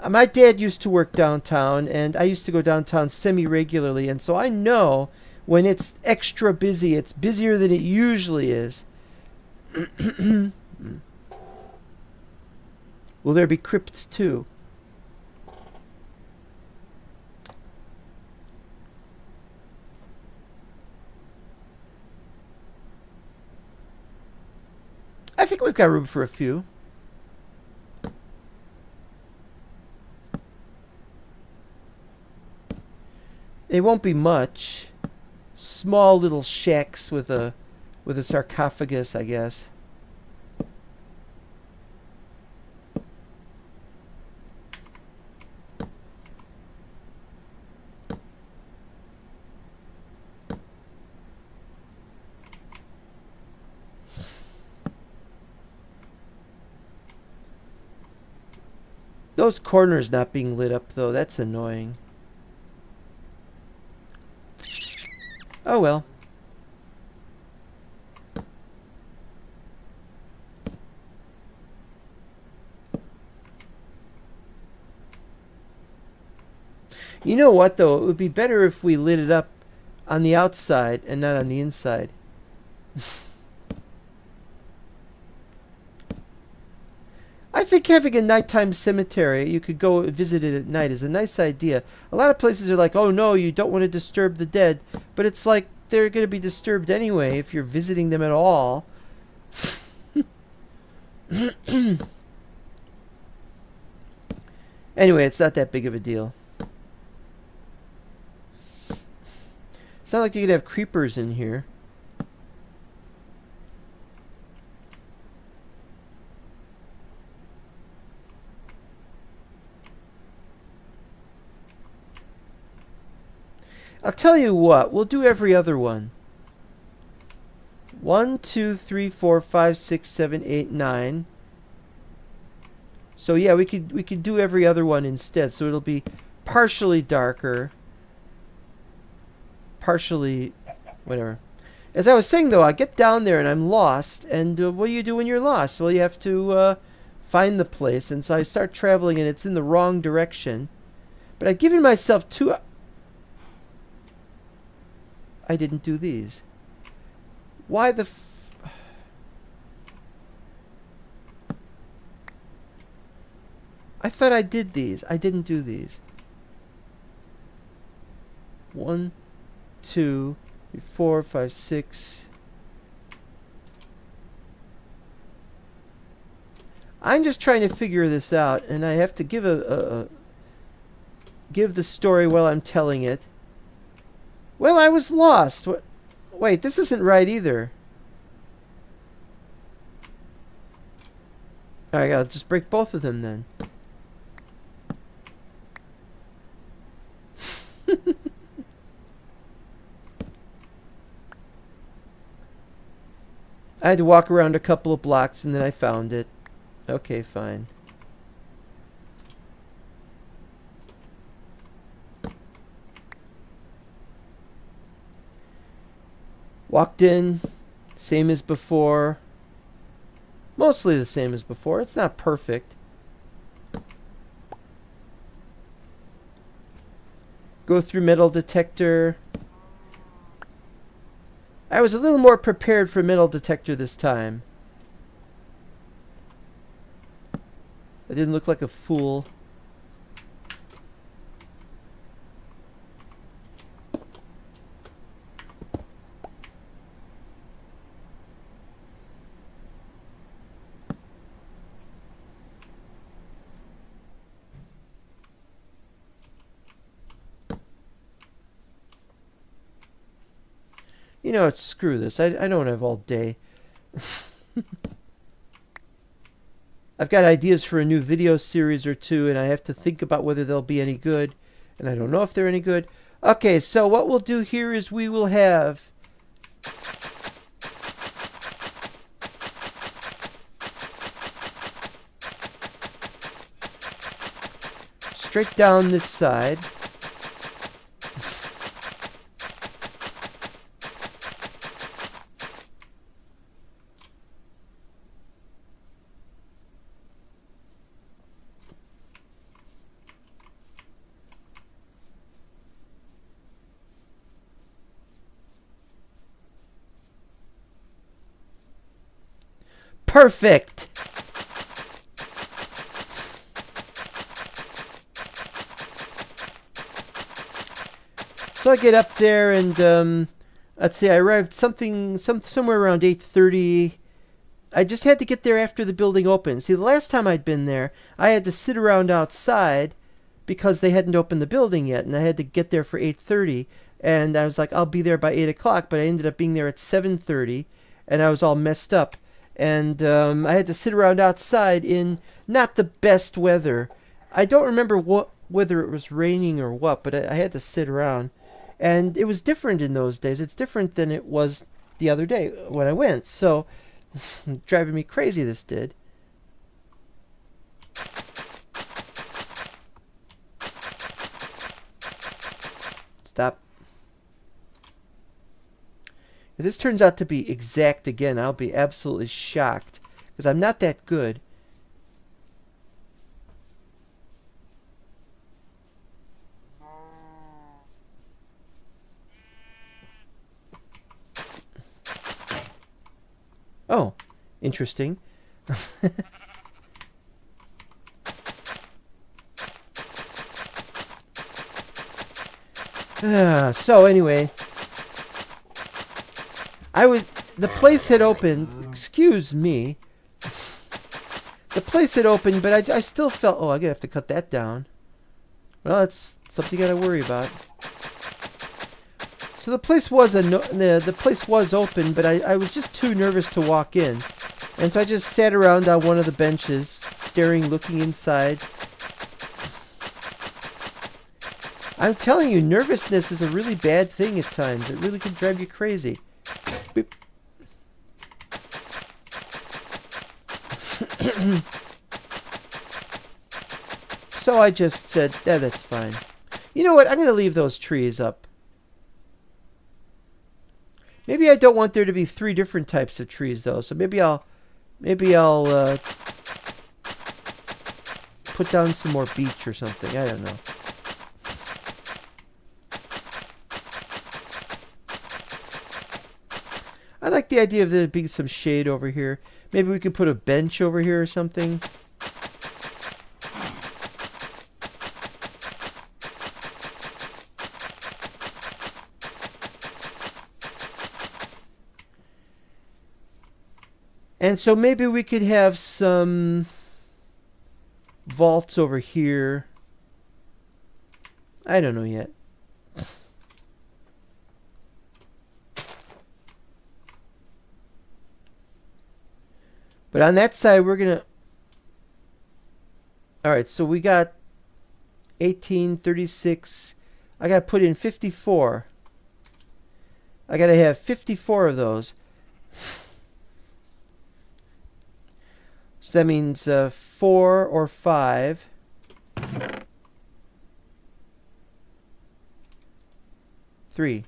[SPEAKER 1] My dad used to work downtown, and I used to go downtown semi-regularly, and so I know when it's extra busy, it's busier than it usually is. Will there be crypts too? I think we've got room for a few. They won't be much. Small little shacks with a sarcophagus, I guess. Those corners not being lit up, though, that's annoying. Oh well. You know what, though? It would be better if we lit it up on the outside and not on the inside. I think having a nighttime cemetery, you could go visit it at night, is a nice idea. A lot of places are like, oh no, you don't want to disturb the dead. But it's like they're going to be disturbed anyway if you're visiting them at all. Anyway, it's not that big of a deal. It's not like you could have creepers in here. I'll tell you what, we'll do every other one. 1, 2, 3, 4, 5, 6, 7, 8, 9. So yeah, we could do every other one instead. So it'll be partially darker. Partially whatever. As I was saying though, I get down there and I'm lost. And what do you do when you're lost? Well, you have to find the place. And so I start traveling and it's in the wrong direction. But I've given myself two... I didn't do these. Why the I thought I did these. I didn't do these. 1, 2, 3, 4, 5, 6. I'm just trying to figure this out, and I have to give give the story while I'm telling it. Well, I was lost. Wait, this isn't right either. Alright, I'll just break both of them then. I had to walk around a couple of blocks and then I found it. Okay, fine. Walked in, same as before. Mostly the same as before. It's not perfect. Go through metal detector. I was a little more prepared for metal detector this time. I didn't look like a fool. You know what, screw this. I don't have all day. I've got ideas for a new video series or two, and I have to think about whether they'll be any good. And I don't know if they're any good. Okay, so what we'll do here is we will have... straight down this side. Perfect! So I get up there and let's see, I arrived somewhere around 8:30. I just had to get there after the building opened. See, the last time I'd been there, I had to sit around outside because they hadn't opened the building yet, and I had to get there for 8:30. And I was like, I'll be there by 8 o'clock, but I ended up being there at 7:30, and I was all messed up. And I had to sit around outside in not the best weather. I don't remember whether it was raining or what, but I had to sit around. And it was different in those days. It's different than it was the other day when I went. So, driving me crazy, this did. Stop. If this turns out to be exact again, I'll be absolutely shocked. Because I'm not that good. Oh, interesting. So anyway, the place had opened. Excuse me. The place had opened, but I still felt. Oh, I'm gonna have to cut that down. Well, that's something you gotta worry about. So the place was the place was open, but I was just too nervous to walk in, and so I just sat around on one of the benches, staring, looking inside. I'm telling you, nervousness is a really bad thing at times. It really can drive you crazy. Beep. So I just said, yeah, that's fine. You know what? I'm going to leave those trees up. Maybe I don't want there to be 3 different types of trees, though. So maybe I'll put down some more beech or something. I don't know. I like the idea of there being some shade over here. Maybe we could put a bench over here or something. And so maybe we could have some vaults over here. I don't know yet. But on that side, we're going to... All right, so we got 18, 36. I got to put in 54. I got to have 54 of those. So that means 4 or 5. Three.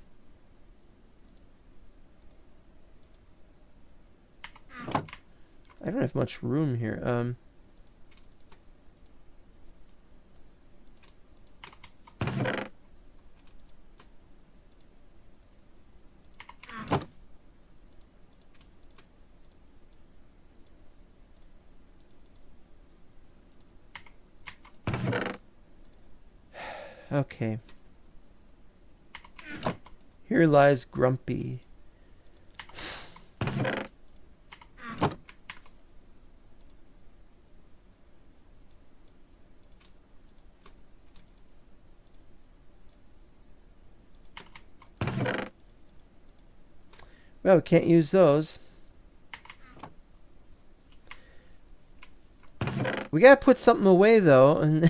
[SPEAKER 1] I don't have much room here. Okay. Here lies Grumpy. Well, we can't use those. We gotta put something away, though. And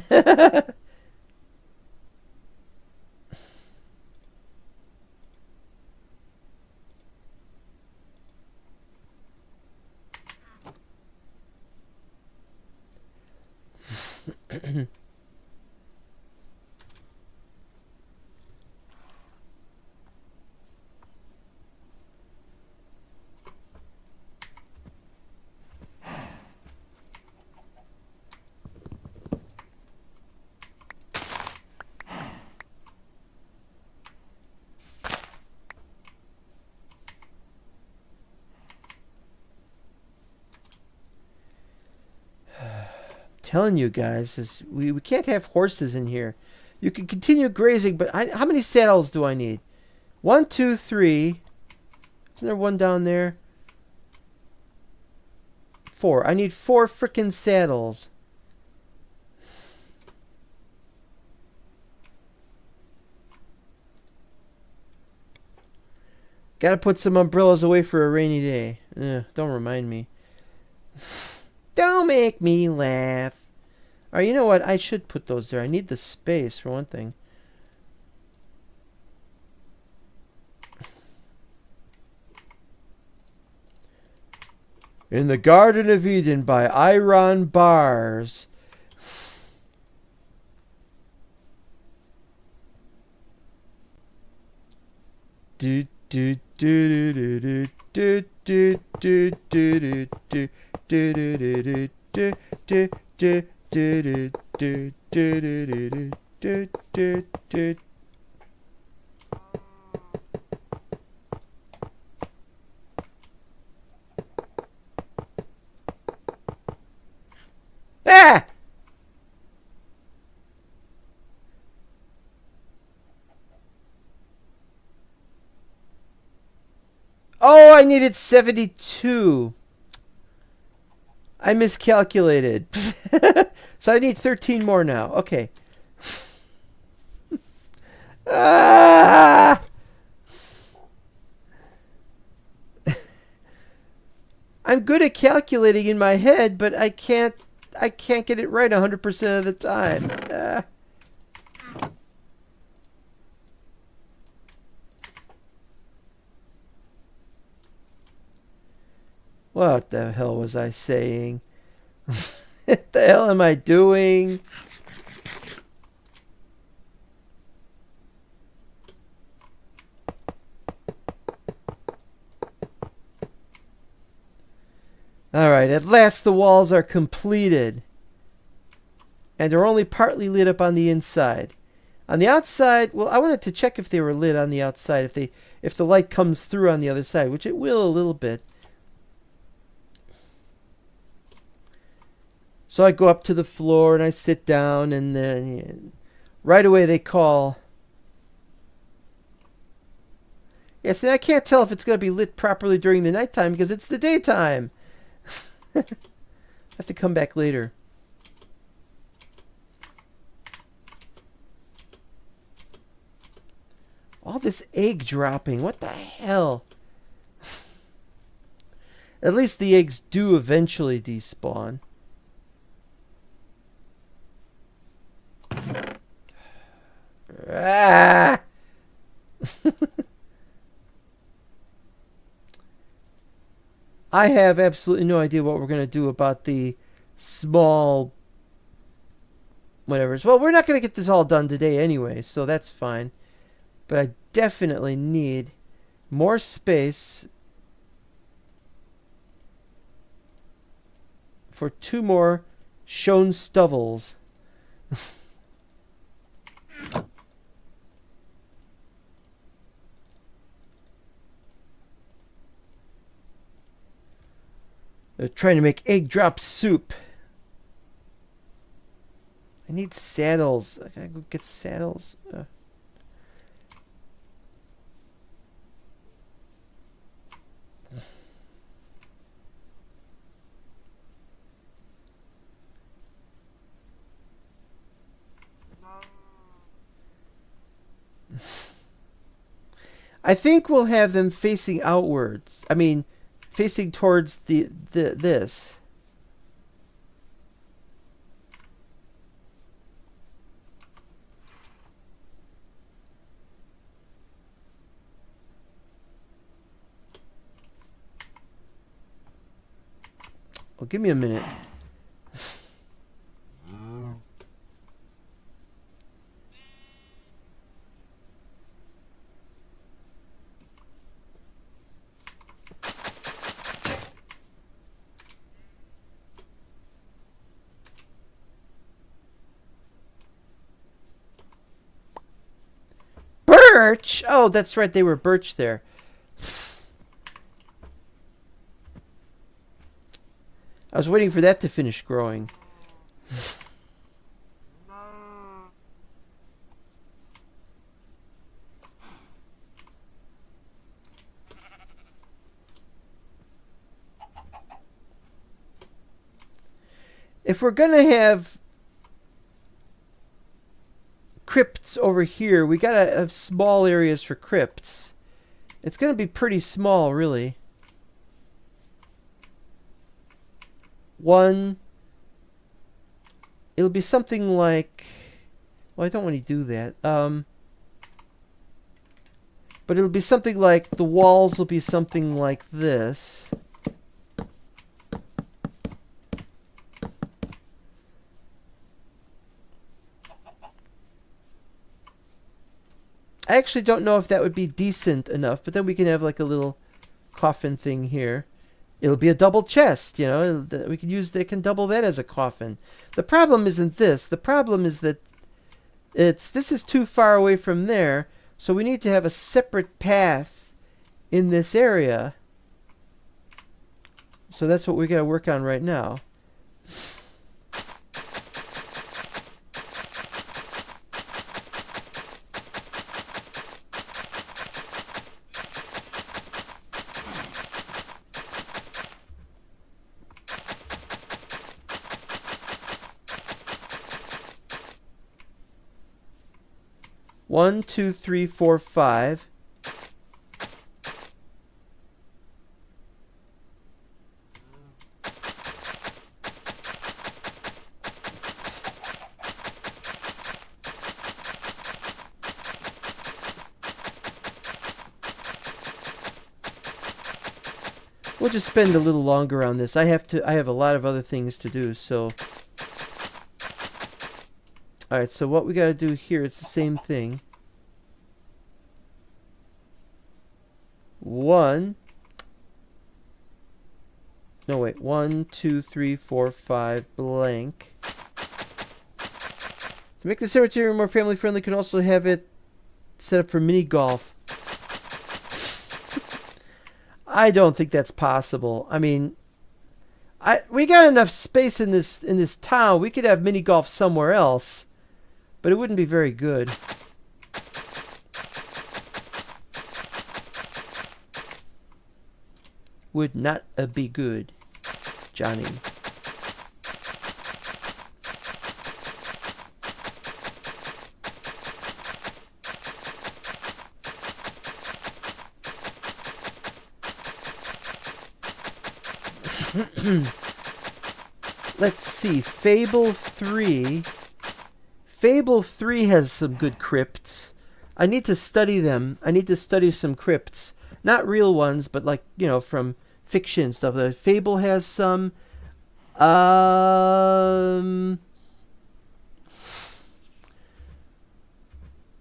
[SPEAKER 1] telling you guys, is we can't have horses in here. You can continue grazing, but how many saddles do I need? 1, 2, 3. Isn't there one down there? 4. I need 4 frickin' saddles. Gotta put some umbrellas away for a rainy day. Don't remind me. Don't make me laugh. Alright, you know what? I should put those there. I need the space, for one thing. In the Garden of Eden by Iron Bars. Do do do do do do do do do do do do do do. Ah! Oh, I needed 72. I miscalculated. So I need 13 more now. Okay. Ah! I'm good at calculating in my head, but I can't get it right 100% of the time. What the hell was I saying? What the hell am I doing? Alright, at last the walls are completed. And they're only partly lit up on the inside. On the outside, well, I wanted to check if they were lit on the outside, if the light comes through on the other side, which it will a little bit. So I go up to the floor and I sit down, and then right away they call. Yes, and I can't tell if it's going to be lit properly during the nighttime because it's the daytime. I have to come back later. All this egg dropping. What the hell? At least the eggs do eventually despawn. Ah! I have absolutely no idea what we're going to do about the small whatever. Well, we're not going to get this all done today anyway, so that's fine. But I definitely need more space for 2 more shown stuvels. They're trying to make egg drop soup. I need saddles. I gotta go get saddles. I think we'll have them facing outwards. I mean, facing towards this. Well, give me a minute. Birch? Oh, that's right. They were birch there. I was waiting for that to finish growing. If we're going to have crypts over here, we got to have small areas for crypts. It's going to be pretty small, really. It'll be something like, well, I don't want to do that. But it'll be something like, the walls will be something like this. I actually don't know if that would be decent enough, but then we can have like a little coffin thing here. It'll be a double chest, you know. We can use, they can double that as a coffin. The problem isn't this. The problem is that this is too far away from there, so we need to have a separate path in this area. So that's what we got to work on right now. One, two, three, four, five. We'll just spend a little longer on this. I have a lot of other things to do, so. Alright, so what we gotta do here, it's the same thing. 1, 2, 3, 4, 5, blank. To make the cemetery more family friendly, you can also have it set up for mini golf. I don't think that's possible. I mean, we got enough space in this town. We could have mini golf somewhere else, but it wouldn't be very good. Would not be good, Johnny. Let's see. Fable 3. Fable 3 has some good crypts. I need to study them. I need to study some crypts. Not real ones, but like, you know, from fiction stuff. Fable has some.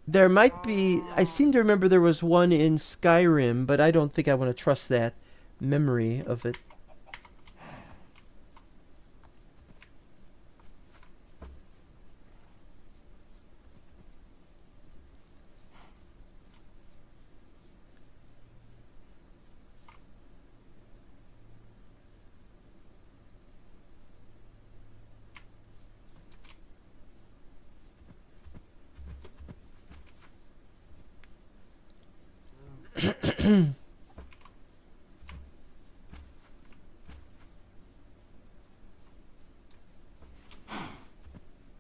[SPEAKER 1] There might be... I seem to remember there was one in Skyrim, but I don't think I want to trust that memory of it.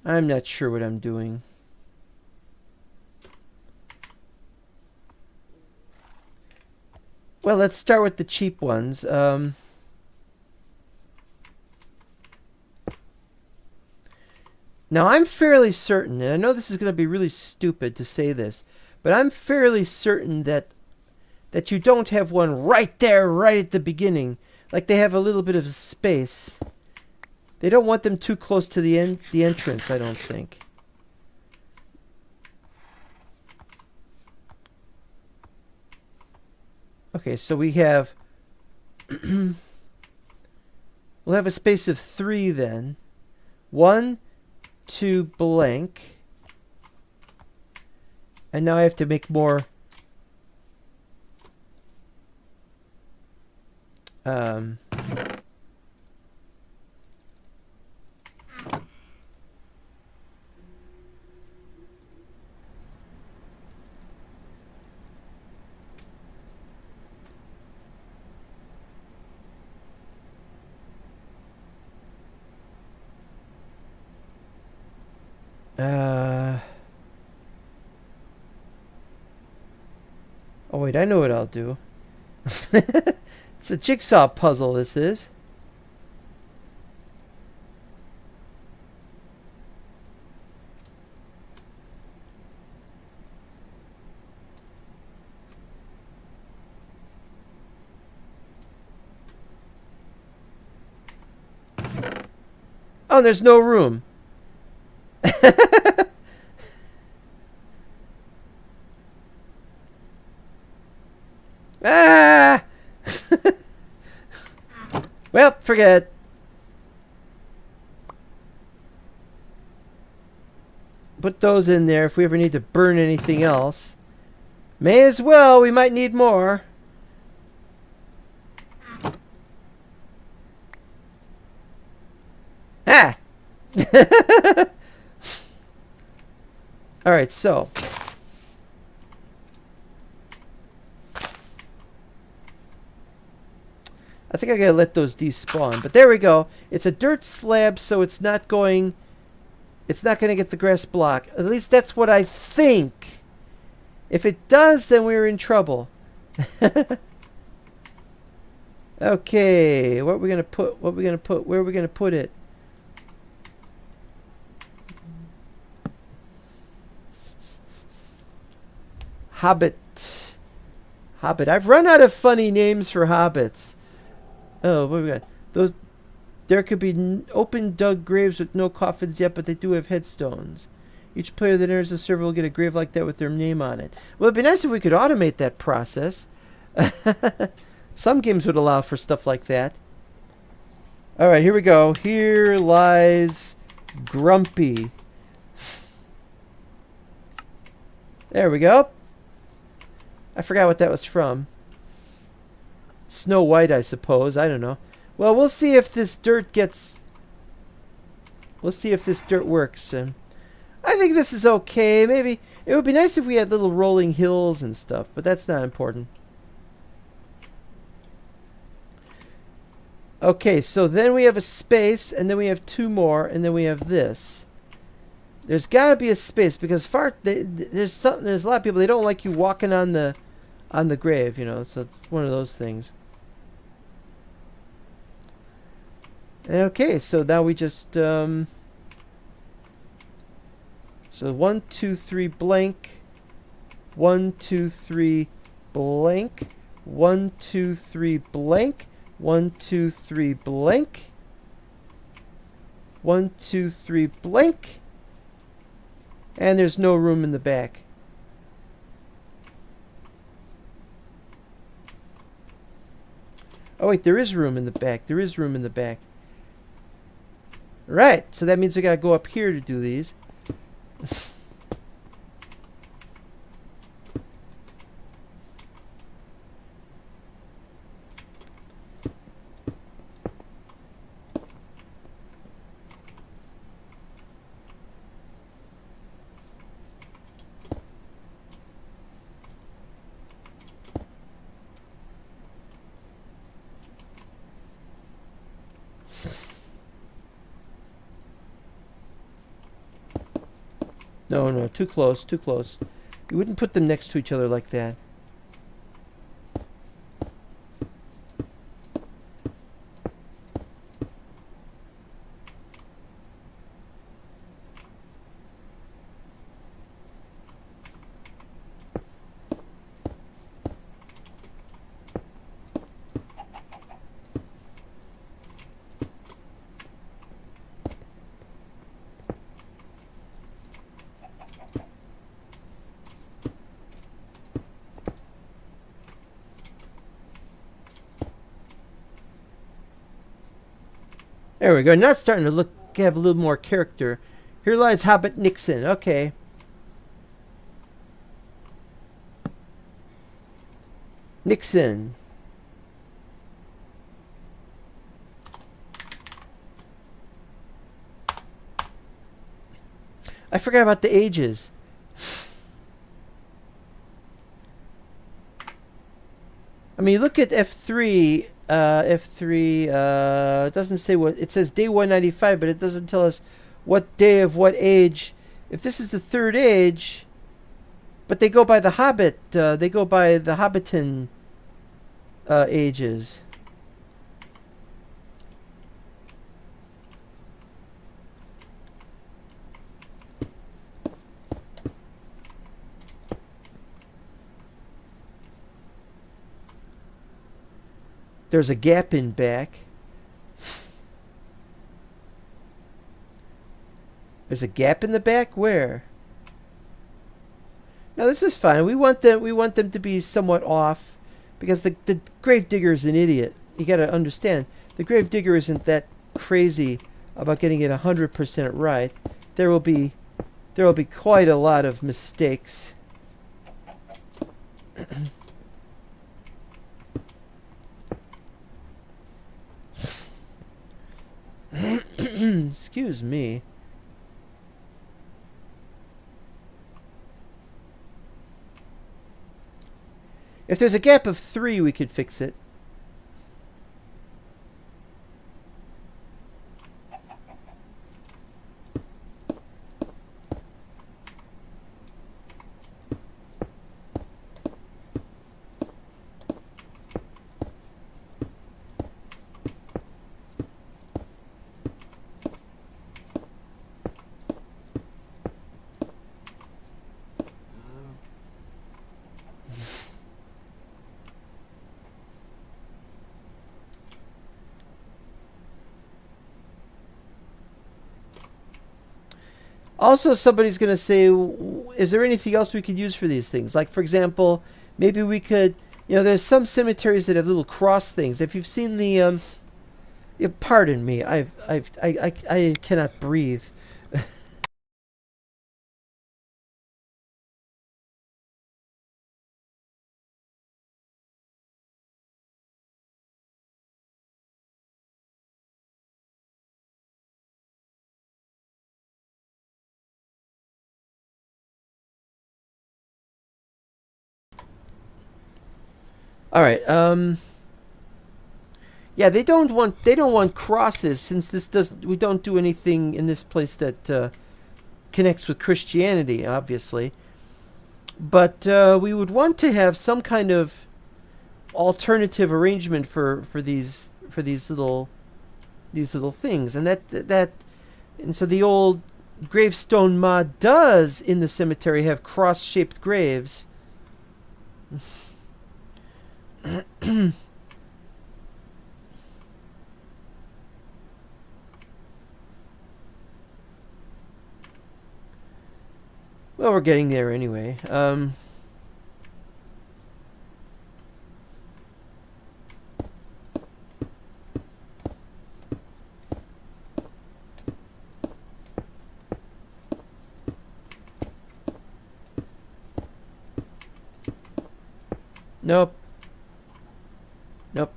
[SPEAKER 1] I'm not sure what I'm doing. Well, let's start with the cheap ones. Now, I'm fairly certain, and I know this is going to be really stupid to say this, but I'm fairly certain that you don't have one right there, right at the beginning. Like they have a little bit of space. They don't want them too close to the entrance, I don't think. Okay, so we have... we'll have a space of 3 then. 1, 2, blank. And now I have to make more... oh wait, I know what I'll do. It's a jigsaw puzzle, this is. Oh, there's no room. Ah! Well, forget. Put those in there if we ever need to burn anything else. May as well, we might need more. Ah! Alright, so. I think I gotta let those despawn. But there we go. It's a dirt slab, so it's not going... It's not gonna get the grass block. At least that's what I think. If it does, then we're in trouble. Okay, what are we gonna put? What are we gonna put? Where are we gonna put it? Hobbit. Hobbit. I've run out of funny names for hobbits. Oh, what we got? Those. There could be open dug graves with no coffins yet, but they do have headstones. Each player that enters the server will get a grave like that with their name on it. Well, it'd be nice if we could automate that process. Some games would allow for stuff like that. Alright, here we go. Here lies Grumpy. There we go. I forgot what that was from. Snow White, I suppose. I don't know. Well, we'll see if this dirt gets... We'll see if this dirt works. I think this is okay. Maybe it would be nice if we had little rolling hills and stuff, but that's not important. Okay, so then we have a space, and then we have 2 more, and then we have this. There's got to be a space because there's a lot of people, they don't like you walking on the grave, you know. So it's one of those things. Okay, so now we just so 1, 2, 3 blank, 1, 2, 3 blank, 1, 2, 3 blank, 1, 2, 3 blank, 1, 2, 3 blank, and there's no room in the back. Oh wait, there is room in the back. There is room in the back. Right, so that means we gotta go up here to do these. No, no, too close, too close. You wouldn't put them next to each other like that. There we go. Now it's starting to have a little more character. Here lies Hobbit Nixon. Okay. Nixon. I forgot about the ages. I mean, look at F3. F3 it doesn't say what it says. Day 195, but it doesn't tell us what day of what age. If this is the third age, but they go by the Hobbit. They go by the Hobbiton ages. There's a gap in back. There's a gap in the back? Where? Now this is fine. We want them to be somewhat off because the gravedigger is an idiot. You got to understand. The gravedigger isn't that crazy about getting it 100% right. There will be quite a lot of mistakes. Excuse me. If there's a gap of 3, we could fix it. Also, somebody's going to say, is there anything else we could use for these things? Like, for example, maybe we could, there's some cemeteries that have little cross things. If you've seen the, pardon me, I cannot breathe. All right. Yeah, they don't want crosses since we don't do anything in this place that connects with Christianity, obviously. But we would want to have some kind of alternative arrangement for these little these little things, and and so the old gravestone mod does in the cemetery have cross-shaped graves. Well, we're getting there anyway. Nope. Nope.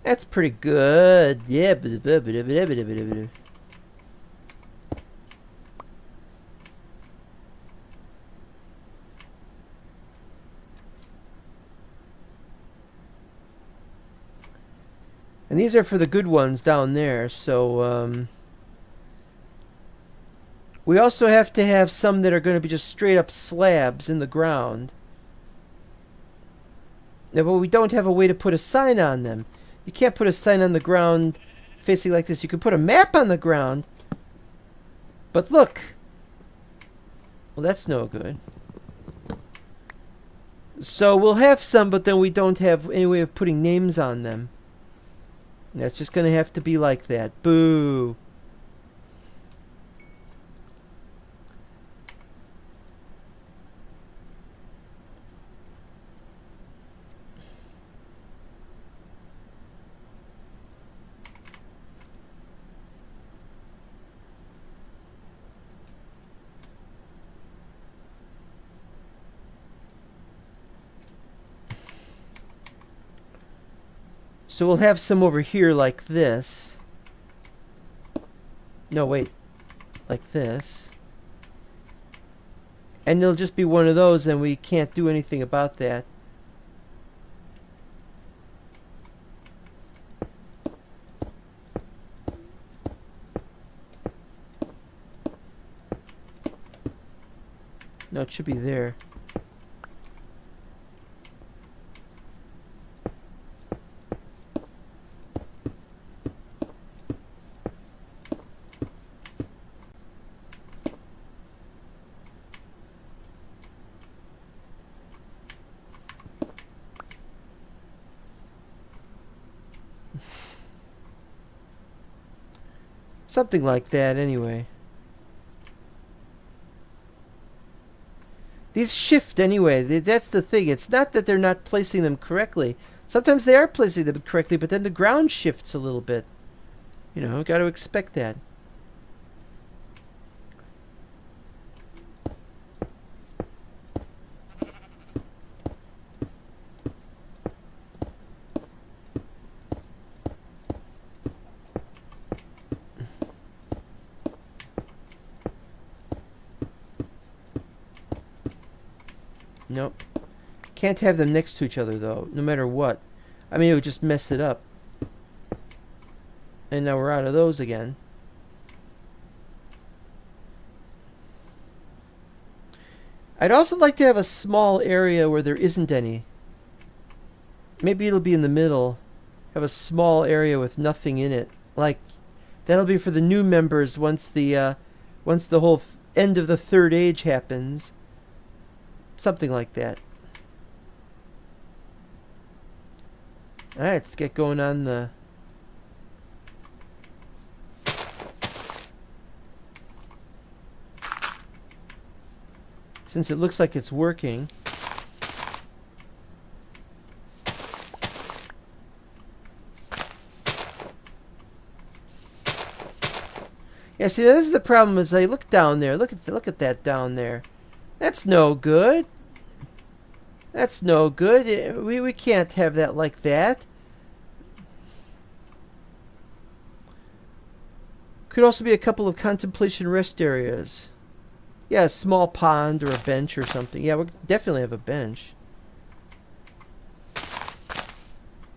[SPEAKER 1] That's pretty good. Yeah. And these are for the good ones down there, so we also have to have some that are going to be just straight up slabs in the ground. Now, but we don't have a way to put a sign on them. You can't put a sign on the ground facing like this. You can put a map on the ground. But look. Well, that's no good. So we'll have some, but then we don't have any way of putting names on them. That's just going to have to be like that. Boo. So we'll have some over here like this. No, wait. Like this. And it'll just be one of those, and we can't do anything about that. No, it should be there. Something like that, anyway. These shift anyway. That's the thing. It's not that they're not placing them correctly. Sometimes they are placing them correctly, but then the ground shifts a little bit. You know, got to expect that. Nope. Can't have them next to each other, though, no matter what. I mean, it would just mess it up. And now we're out of those again. I'd also like to have a small area where there isn't any. Maybe it'll be in the middle. Have a small area with nothing in it. Like, that'll be for the new members once the whole end of the third age happens. Something like that. Alright, let's get going on the... Since it looks like it's working. Yeah, see, this is the problem. Is I look down there. Look at that down there. That's no good. That's no good. We can't have that like that. Could also be a couple of contemplation rest areas. Yeah, a small pond or a bench or something. Yeah, we'll definitely have a bench.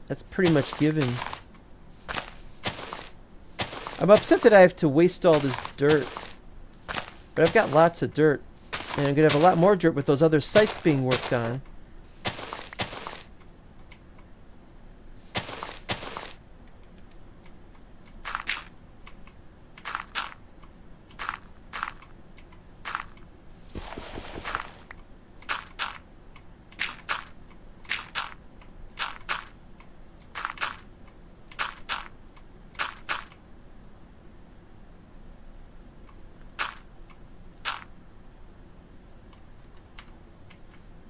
[SPEAKER 1] That's pretty much given. I'm upset that I have to waste all this dirt. But I've got lots of dirt. And I'm going to have a lot more dirt with those other sites being worked on.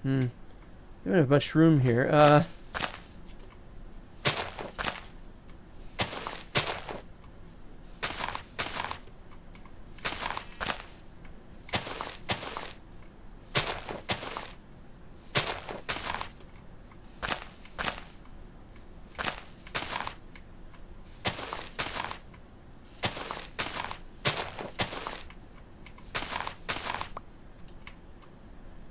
[SPEAKER 1] We don't have much room here.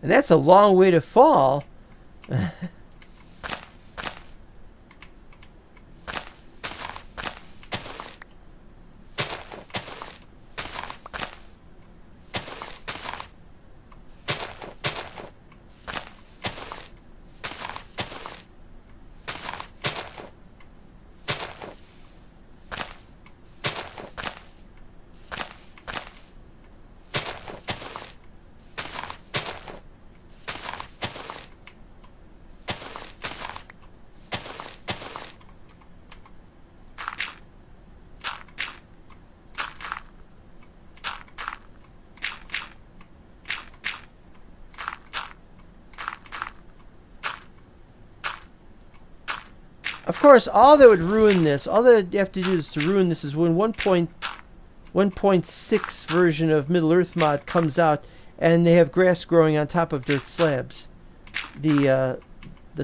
[SPEAKER 1] And that's a long way to fall. Of course, all that would ruin this, all that you have to do is to ruin this is when 1.6 version of Middle Earth mod comes out and they have grass growing on top of dirt slabs. The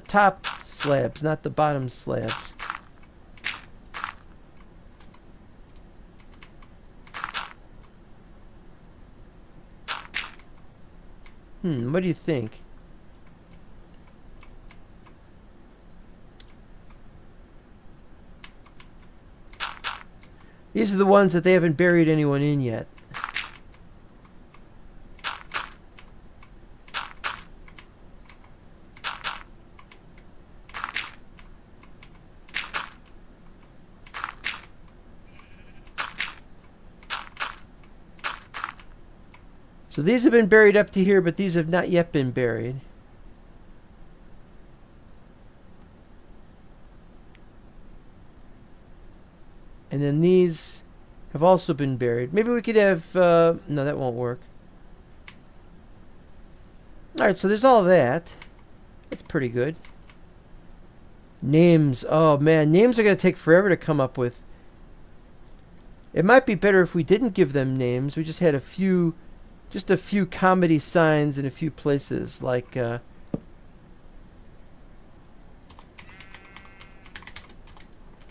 [SPEAKER 1] top slabs, not the bottom slabs. What do you think? These are the ones that they haven't buried anyone in yet. So these have been buried up to here, but these have not yet been buried. And then these have also been buried. Maybe we could have... no, that won't work. Alright, so there's all that. That's pretty good. Names. Oh, man. Names are going to take forever to come up with. It might be better if we didn't give them names. We just had a few... Just a few comedy signs in a few places. Like...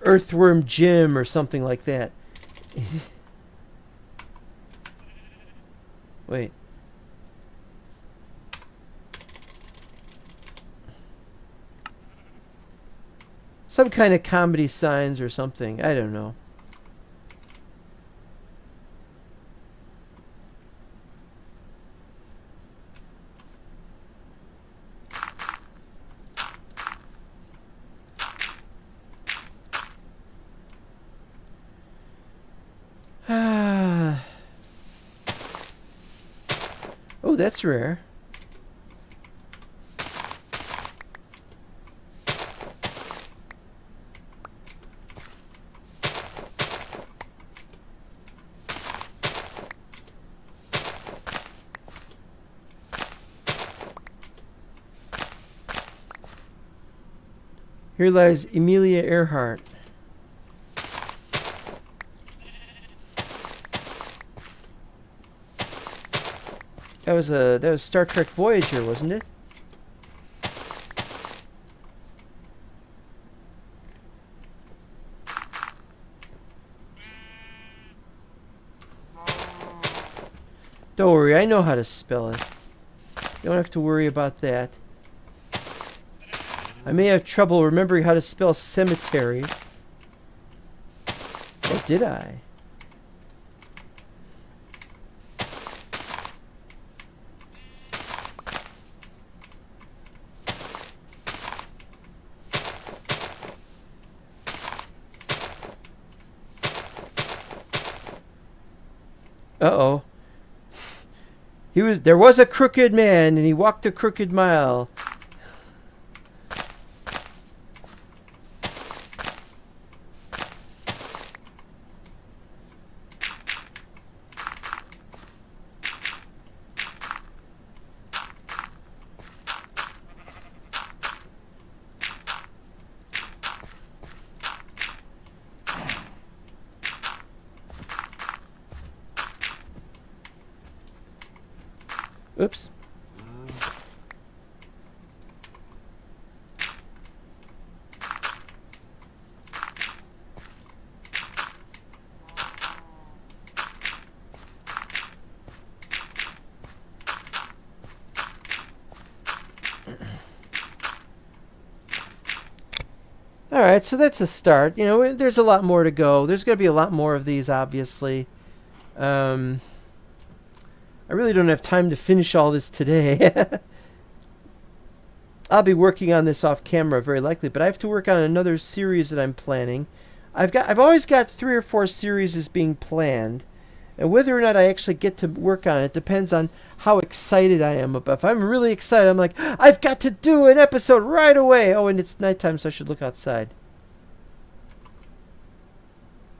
[SPEAKER 1] Earthworm Jim or something like that. Wait. Some kind of comedy signs or something. I don't know. Oh, that's rare. Here lies Amelia Earhart. That was Star Trek Voyager, wasn't it? Don't worry, I know how to spell it. You don't have to worry about that. I may have trouble remembering how to spell cemetery. Oh, did I? Uh-oh. There was a crooked man, and he walked a crooked mile. Oops. All right, so that's a start. You know, there's a lot more to go. There's going to be a lot more of these, obviously. I really don't have time to finish all this today. I'll be working on this off camera, very likely, but I have to work on another series that I'm planning. I've always got 3 or 4 series being planned, and whether or not I actually get to work on it depends on how excited I am. But if I'm really excited, I'm like, I've got to do an episode right away. Oh, and it's nighttime, so I should look outside.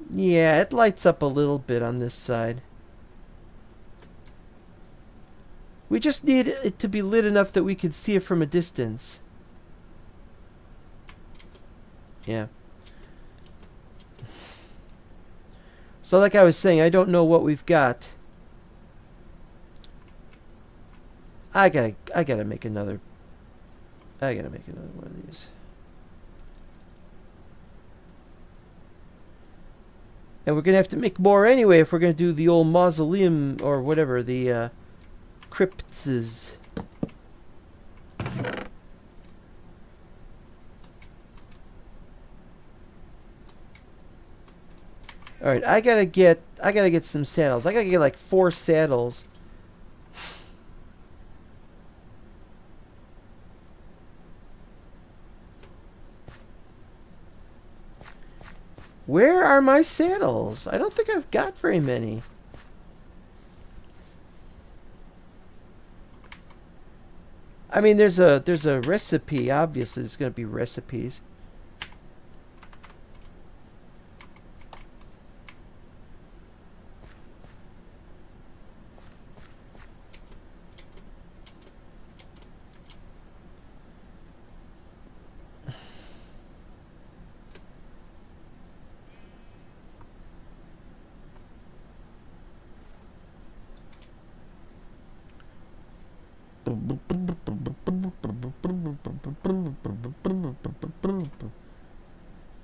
[SPEAKER 1] Yeah, it lights up a little bit on this side. We just need it to be lit enough that we can see it from a distance. Yeah. So like I was saying, I don't know what we've got. I gotta make another one of these. And we're gonna have to make more anyway if we're gonna do the old mausoleum or whatever, the crypts. All right, I gotta get some saddles. I gotta get like 4 saddles. Where are my saddles? I don't think I've got very many. I mean, there's a recipe. Obviously, there's going to be recipes.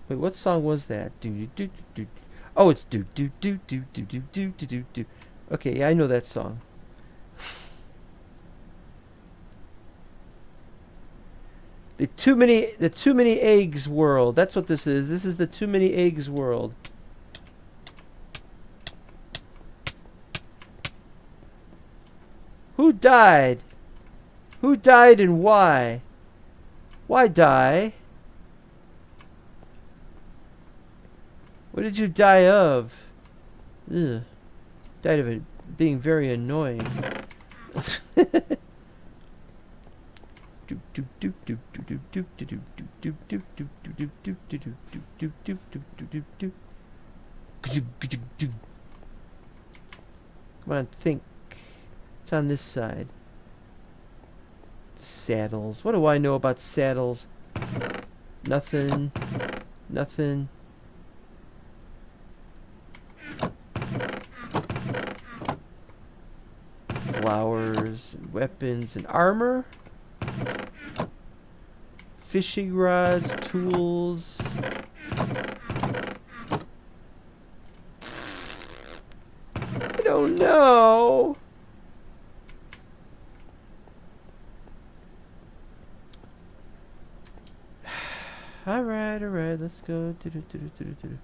[SPEAKER 1] Wait, what song was that? Oh, it's do do do do do do do do do do. Okay, yeah, I know that song. The too many eggs world. That's what this is. This is the too many eggs world. Who died? Who died and why? Why die? What did you die of? Ugh. Died of it being very annoying. Come on, think. It's on this side. Saddles. What do I know about saddles? Nothing. Nothing. Flowers, and weapons, and armor. Fishing rods, tools. I don't know. Alright, let's go. Do-do-do-do-do-do.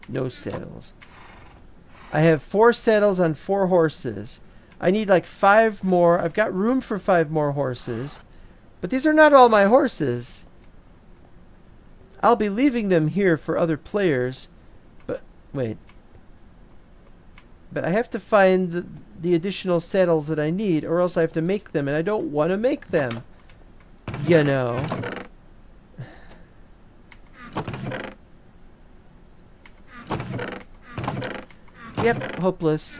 [SPEAKER 1] No saddles. I have 4 saddles on 4 horses. I need like 5 more. I've got room for 5 more horses. But these are not all my horses. I'll be leaving them here for other players. But, wait. But I have to find the additional saddles that I need, or else I have to make them, and I don't want to make them. You know. Yep, hopeless.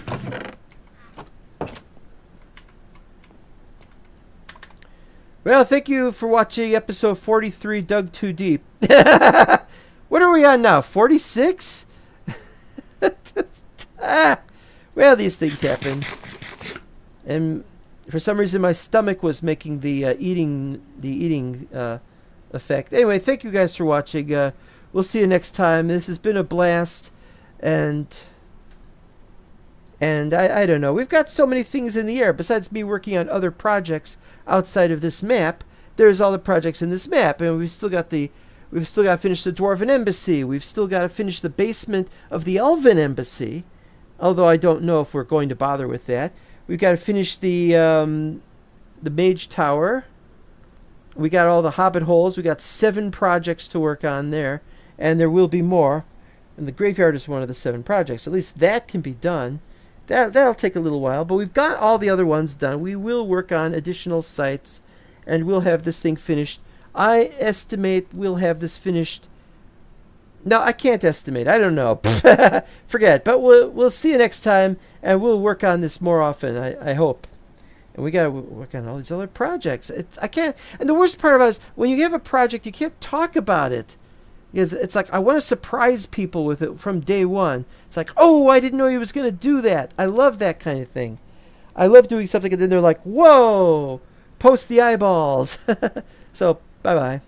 [SPEAKER 1] Well, thank you for watching episode 43, Dug Too Deep. What are we on now? 46? Well, these things happen. And for some reason, my stomach was making the eating effect. Anyway, thank you guys for watching. We'll see you next time. This has been a blast. And I don't know. We've got so many things in the air. Besides me working on other projects outside of this map, there's all the projects in this map, and we've still got to finish the Dwarven Embassy. We've still got to finish the basement of the Elven Embassy, although I don't know if we're going to bother with that. We've got to finish the Mage Tower. We got all the Hobbit holes. We got 7 projects to work on there, and there will be more. And the graveyard is one of the 7 projects. At least that can be done. That'll take a little while, but we've got all the other ones done. We will work on additional sites, and we'll have this thing finished. I estimate we'll have this finished. No, I can't estimate. I don't know. Forget. But we'll see you next time, and we'll work on this more often, I hope. And we got to work on all these other projects. I can't. And the worst part about it is when you have a project, you can't talk about it. Because it's like I want to surprise people with it from day one. It's like, oh, I didn't know he was going to do that. I love that kind of thing. I love doing something and then they're like, whoa, post the eyeballs. So, bye-bye.